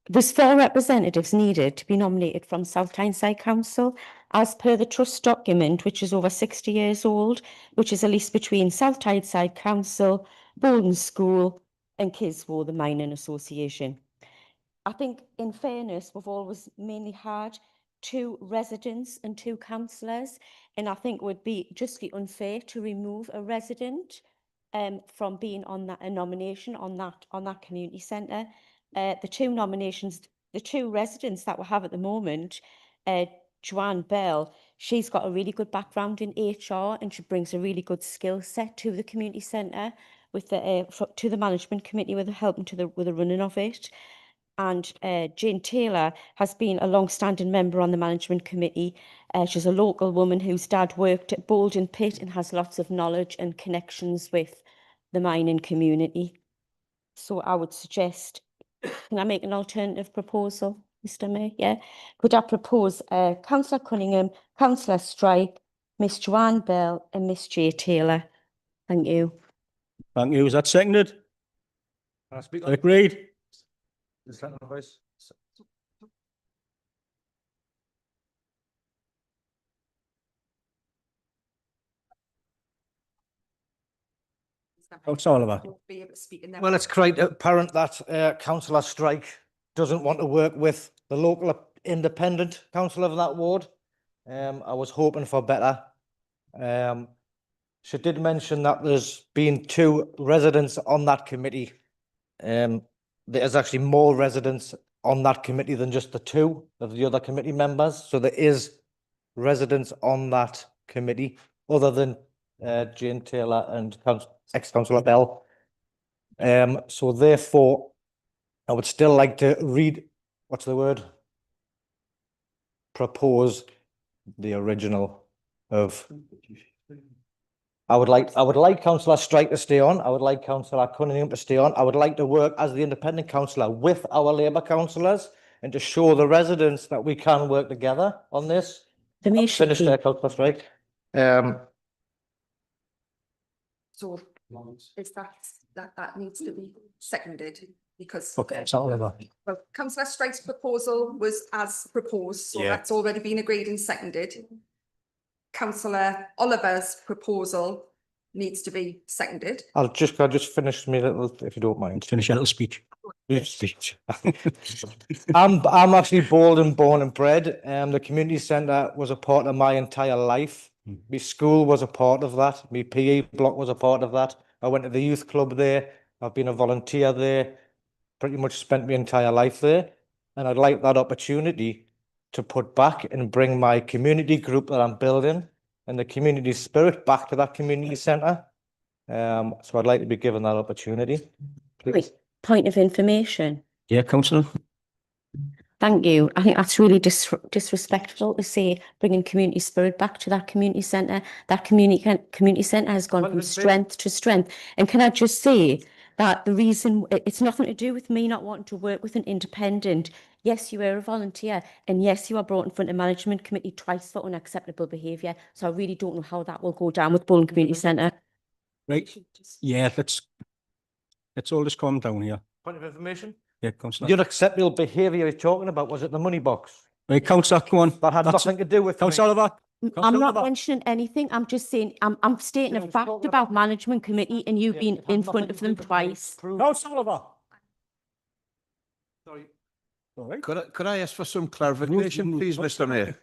There's 4 representatives needed to be nominated from South Tyneside Council, as per the trust document, which is over 60 years old, which is a lease between South Tyneside Council, Bolden School and Kiswo, the Mining Association. I think, in fairness, we've always mainly had 2 residents and 2 councillors, and I think it would be justly unfair to remove a resident from being on that nomination on that community centre. The 2 nominations, the 2 residents that we have at the moment, Joanne Bell, she's got a really good background in HR and she brings a really good skill set to the community centre with the to the management committee with the helping with the running of it. And Jane Taylor has been a long-standing member on the management committee. She's a local woman whose dad worked at Bolden Pit and has lots of knowledge and connections with the mining community. So I would suggest, can I make an alternative proposal, Mr. Mayor? Yeah. Could I propose Councillor Cunningham, Councillor Strike, Miss Joanne Bell and Miss J Taylor? Thank you. Thank you. Is that seconded? Can I speak? Agreed. Is that my voice? Councillor Oliver. Well, it's quite apparent that Councillor Strike doesn't want to work with the local independent councillor of that ward. I was hoping for better. She did mention that there's been 2 residents on that committee. There's actually more residents on that committee than just the 2 of the other committee members. So there is residents on that committee other than Jane Taylor and ex-councillor Bell. So therefore, I would still like to propose the original of. I would like Councillor Strike to stay on. I would like Councillor Cunningham to stay on. I would like to work as the independent councillor with our Labour councillors and to show the residents that we can work together on this. Finish there, Councillor Strike. So is that needs to be seconded because Oliver. well, Councillor Strike's proposal was as proposed, so that's already been agreed and seconded. Councillor Oliver's proposal needs to be seconded. I'll just finish me little, if you don't mind. Finish your little speech. I'm actually Bolden born and bred. The community centre was a part of my entire life. My school was a part of that. My PE block was a part of that. I went to the youth club there. I've been a volunteer there. Pretty much spent my entire life there. And I'd like that opportunity to put back and bring my community group that I'm building and the community spirit back to that community centre. So I'd like to be given that opportunity. Wait, point of information. Yeah, councillor. Thank you. I think that's really disrespectful to say bringing community spirit back to that community centre. That community centre has gone from strength to strength. And can I just say that the reason, it's nothing to do with me not wanting to work with an independent. Yes, you are a volunteer, and yes, you are brought in front of management committee twice for unacceptable behaviour. So I really don't know how that will go down with Bolden Community Centre. Right. Yeah, let's all just calm down here. Point of information? Yeah, councillor. The unacceptable behaviour you're talking about, was it the money box? Right, councillor, come on. That had nothing to do with Councillor Oliver. I'm not mentioning anything. I'm just saying, I'm stating a fact about management committee and you've been in front of them twice. Councillor Oliver. Sorry. All right. Could I ask for some clarification, please, Mr. Mayor?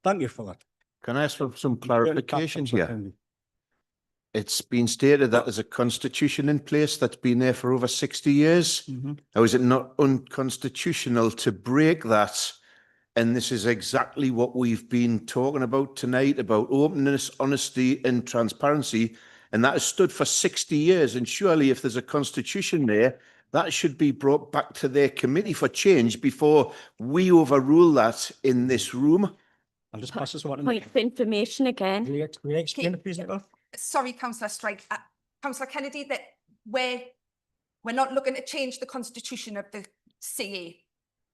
Thank you for that. Can I ask for some clarification here? it's been stated that there's a constitution in place that's been there for over 60 years. Now, is it not unconstitutional to break that? And this is exactly what we've been talking about tonight, about openness, honesty and transparency. And that has stood for 60 years. And surely if there's a constitution there, that should be brought back to their committee for change before we overrule that in this room. I'll just pass this one. Point of information again. Will you explain it, please, Nicola? Sorry, Councillor Strike. Councillor Kennedy, that we're not looking to change the constitution of the CA.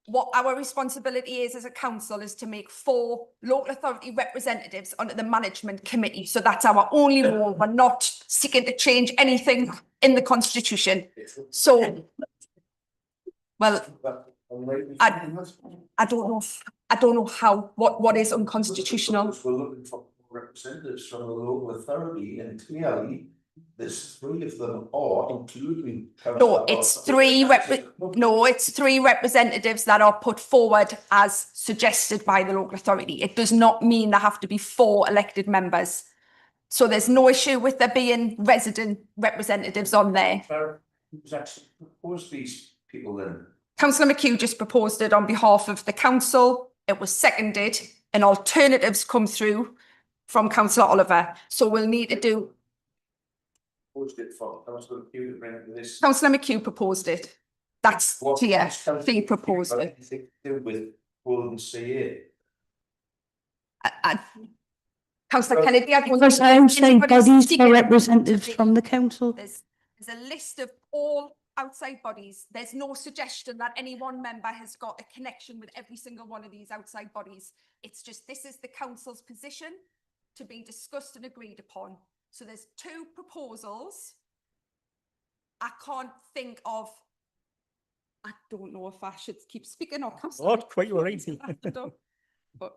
What our responsibility is as a council is to make 4 local authority representatives onto the management committee. So that's our only role. We're not seeking to change anything in the constitution. So, well, I don't know how, what is unconstitutional. We're looking for representatives from a local authority, and clearly there's 3 of them are including. No, it's 3 representatives that are put forward as suggested by the local authority. It does not mean there have to be 4 elected members. So there's no issue with there being resident representatives on there. Who's actually proposed these people then? Councillor McHugh just proposed it on behalf of the council. It was seconded and alternatives come through from Councillor Oliver. So we'll need to do. Councillor McHugh to bring it to this. Councillor McHugh proposed it. That's clear. He proposed it. Anything to do with Golden CA? Councillor Kennedy, Because I'm saying bodies for representatives from the council. There's a list of all outside bodies. There's no suggestion that any one member has got a connection with every single one of these outside bodies. It's just this is the council's position to be discussed and agreed upon. So there's 2 proposals. I can't think of. I don't know if I should keep speaking or councillor. Oh, quite all right. But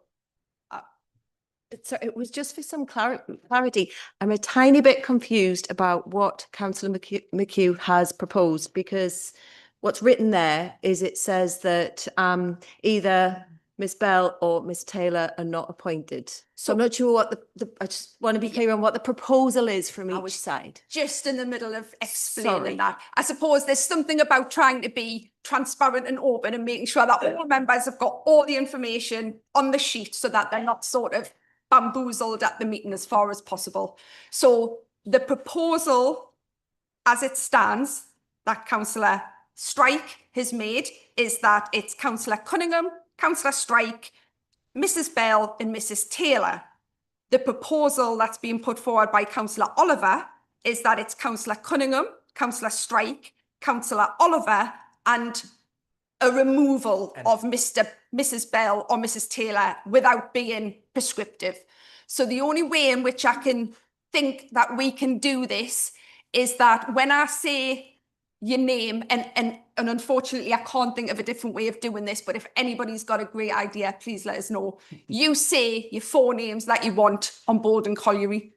So it was just for some clarity. I'm a tiny bit confused about what Councillor McHugh has proposed, because what's written there is it says that either Ms Bell or Ms Taylor are not appointed. So I'm not sure what I just want to be clear on what the proposal is from each side. Just in the middle of explaining that. I suppose there's something about trying to be transparent and open and making sure that all members have got all the information on the sheet so that they're not sort of bamboozled at the meeting as far as possible. So the proposal as it stands that Councillor Strike has made is that it's Councillor Cunningham, Councillor Strike, Mrs Bell and Mrs Taylor. The proposal that's being put forward by Councillor Oliver is that it's Councillor Cunningham, Councillor Strike, Councillor Oliver and a removal of Mrs Bell or Mrs Taylor without being prescriptive. So the only way in which I can think that we can do this is that when I say your name, and unfortunately I can't think of a different way of doing this, but if anybody's got a great idea, please let us know. You say your 4 names that you want on board and colliery.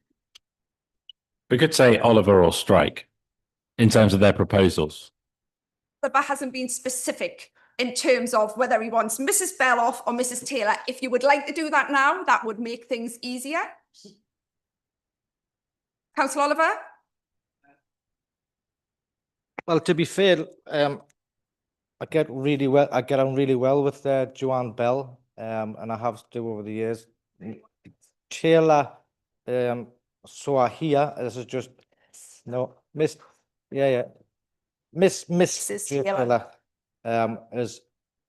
We could say Oliver or Strike in terms of their proposals. But hasn't been specific in terms of whether he wants Mrs Bell off or Mrs Taylor. If you would like to do that now, that would make things easier. Councillor Oliver? Well, to be fair, I get on really well with Joanne Bell, and I have to over the years. Taylor, so I hear this is just Miss Taylor is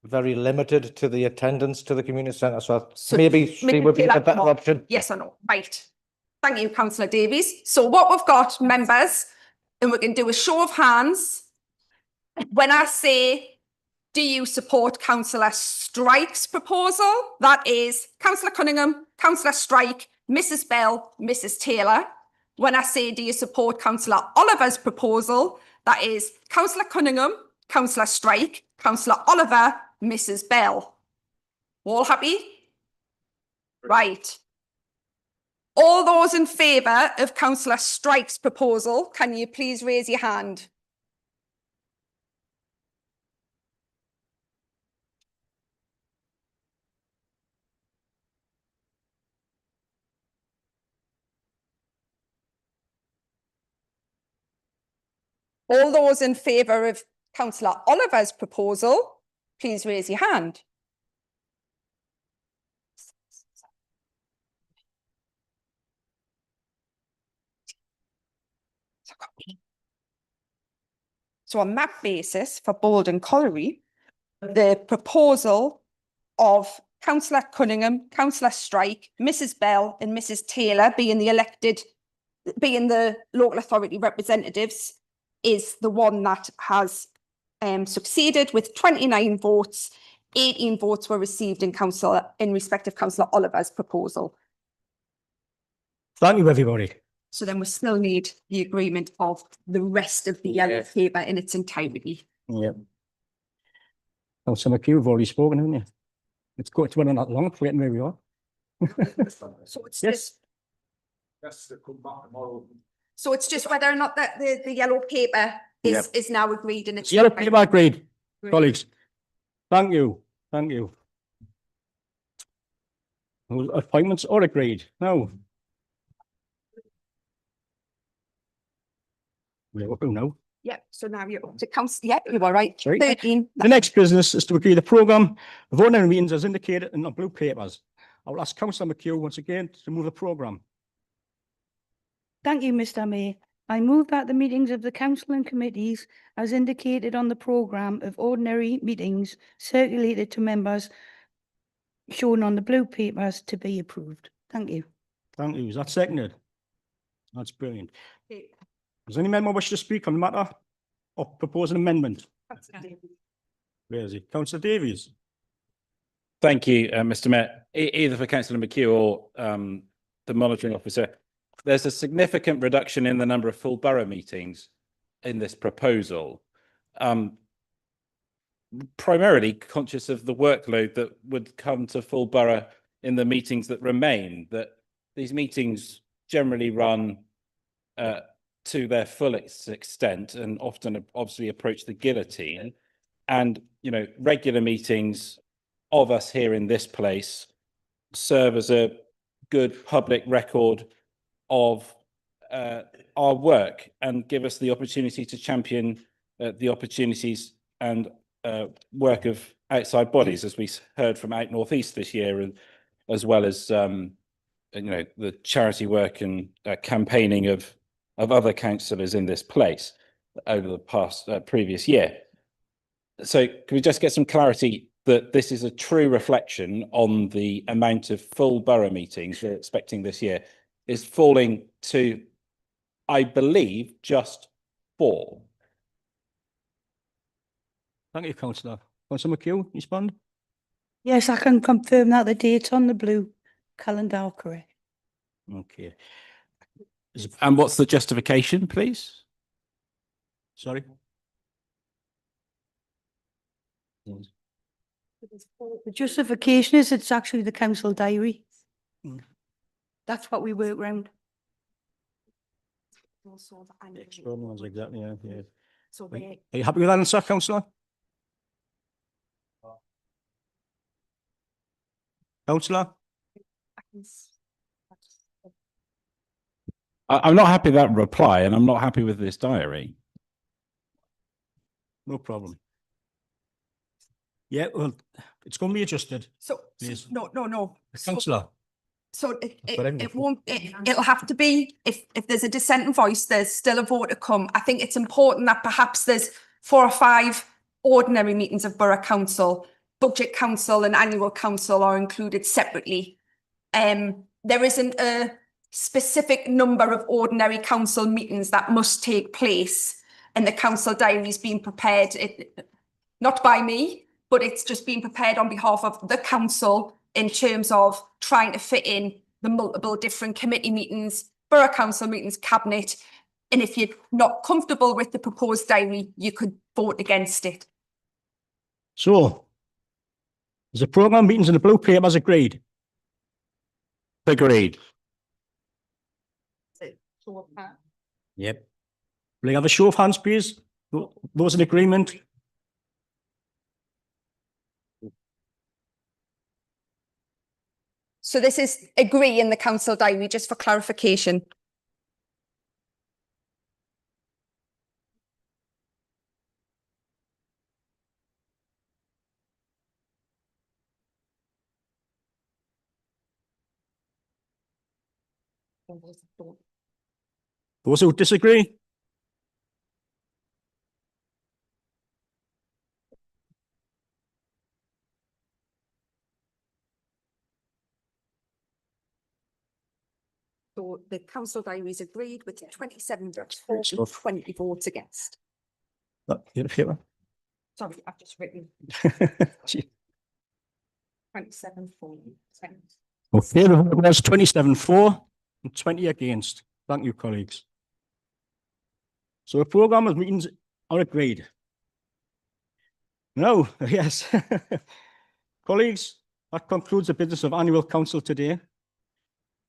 very limited to the attendance to the community centre, so maybe she would be a better option. Yes or no? Right. Thank you, Councillor Davies. So what we've got, members, and we can do a show of hands. When I say, do you support Councillor Strike's proposal? That is Councillor Cunningham, Councillor Strike, Mrs Bell, Mrs Taylor. When I say, do you support Councillor Oliver's proposal? That is Councillor Cunningham, Councillor Strike, Councillor Oliver, Mrs Bell. All happy? Right. All those in favour of Councillor Strike's proposal, can you please raise your hand? All those in favour of Councillor Oliver's proposal, please raise your hand. So on that basis, for Bold and Colliery, the proposal of Councillor Cunningham, Councillor Strike, Mrs Bell and Mrs Taylor being the local authority representatives is the one that has succeeded with 29 votes. 18 votes were received in respect of Councillor Oliver's proposal. Thank you, everybody. So then we still need the agreement of the rest of the yellow paper in its entirety. Yep. Councillor McHugh, you've already spoken, haven't you? It's got to run that long, forgetting where we are. So it's Yes. So it's just whether or not the yellow paper is now agreed in its Yellow paper agreed, colleagues. Thank you. Thank you. Those appointments are agreed. Now. We're up now. Yep, so now you're up to council. Yep, you are right. Sorry. 13. The next business is to agree the programme of ordinary meetings as indicated in the blue papers. I will ask Councillor McHugh once again to move the programme. Thank you, Mr Mayor. I move that the meetings of the council and committees as indicated on the programme of ordinary meetings circulated to members shown on the blue papers to be approved. Thank you. Thank you. Is that seconded? That's brilliant. Does any member wish to speak on the matter or propose an amendment? Where is he? Councillor Davies. Thank you, Mr Mayor. Either for Councillor McHugh or the monitoring officer, there's a significant reduction in the number of full borough meetings in this proposal. Primarily conscious of the workload that would come to full borough in the meetings that remain, that these meetings generally run to their full extent and often obviously approach the guillotine. And, you know, regular meetings of us here in this place serve as a good public record of our work and give us the opportunity to champion the opportunities and work of outside bodies, as we heard from Out North East this year, and as well as you know, the charity work and campaigning of other councillors in this place over the past previous year. So can we just get some clarity that this is a true reflection on the amount of full borough meetings we're expecting this year is falling to, I believe, just 4. Thank you, Councillor. Councillor McHugh, respond? Yes, I can confirm that the dates on the blue calendar are correct. Okay. And what's the justification, please? Sorry? The justification is it's actually the council diary. That's what we work around. Extra ones, exactly. Yeah. So Are you happy with that answer, Councillor? Councillor? I'm not happy with that reply, and I'm not happy with this diary. No problem. Yeah, well, it's going to be adjusted. So, no. Councillor? So it won't, it'll have to be, if there's a dissenting voice, there's still a vote to come. I think it's important that perhaps there's 4 or 5 ordinary meetings of Borough Council, Budget Council and Annual Council are included separately. There isn't a specific number of ordinary council meetings that must take place, and the council diary is being prepared, not by me, but it's just being prepared on behalf of the council in terms of trying to fit in the multiple different committee meetings, Borough Council meetings, Cabinet. And if you're not comfortable with the proposed diary, you could vote against it. So, is the programme meetings in the blue paper as agreed? Agreed. Yep. Will you have a show of hands, please? Those in agreement? So this is agree in the council diary, just for clarification. Those who disagree? So the council diaries agreed with 27 votes Great for, stuff. 20 votes against. Look, here, here. Sorry, I've just written 27 for. Well, favour was 27 for and 20 against. Thank you, colleagues. So the programme of meetings are agreed. Now, yes. Colleagues, that concludes the business of annual council today.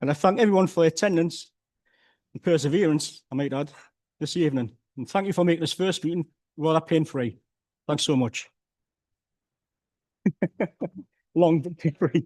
And I thank everyone for their attendance and perseverance, I might add, this evening. And thank you for making this first meeting rather pain-free. Thanks so much. Long but pain-free.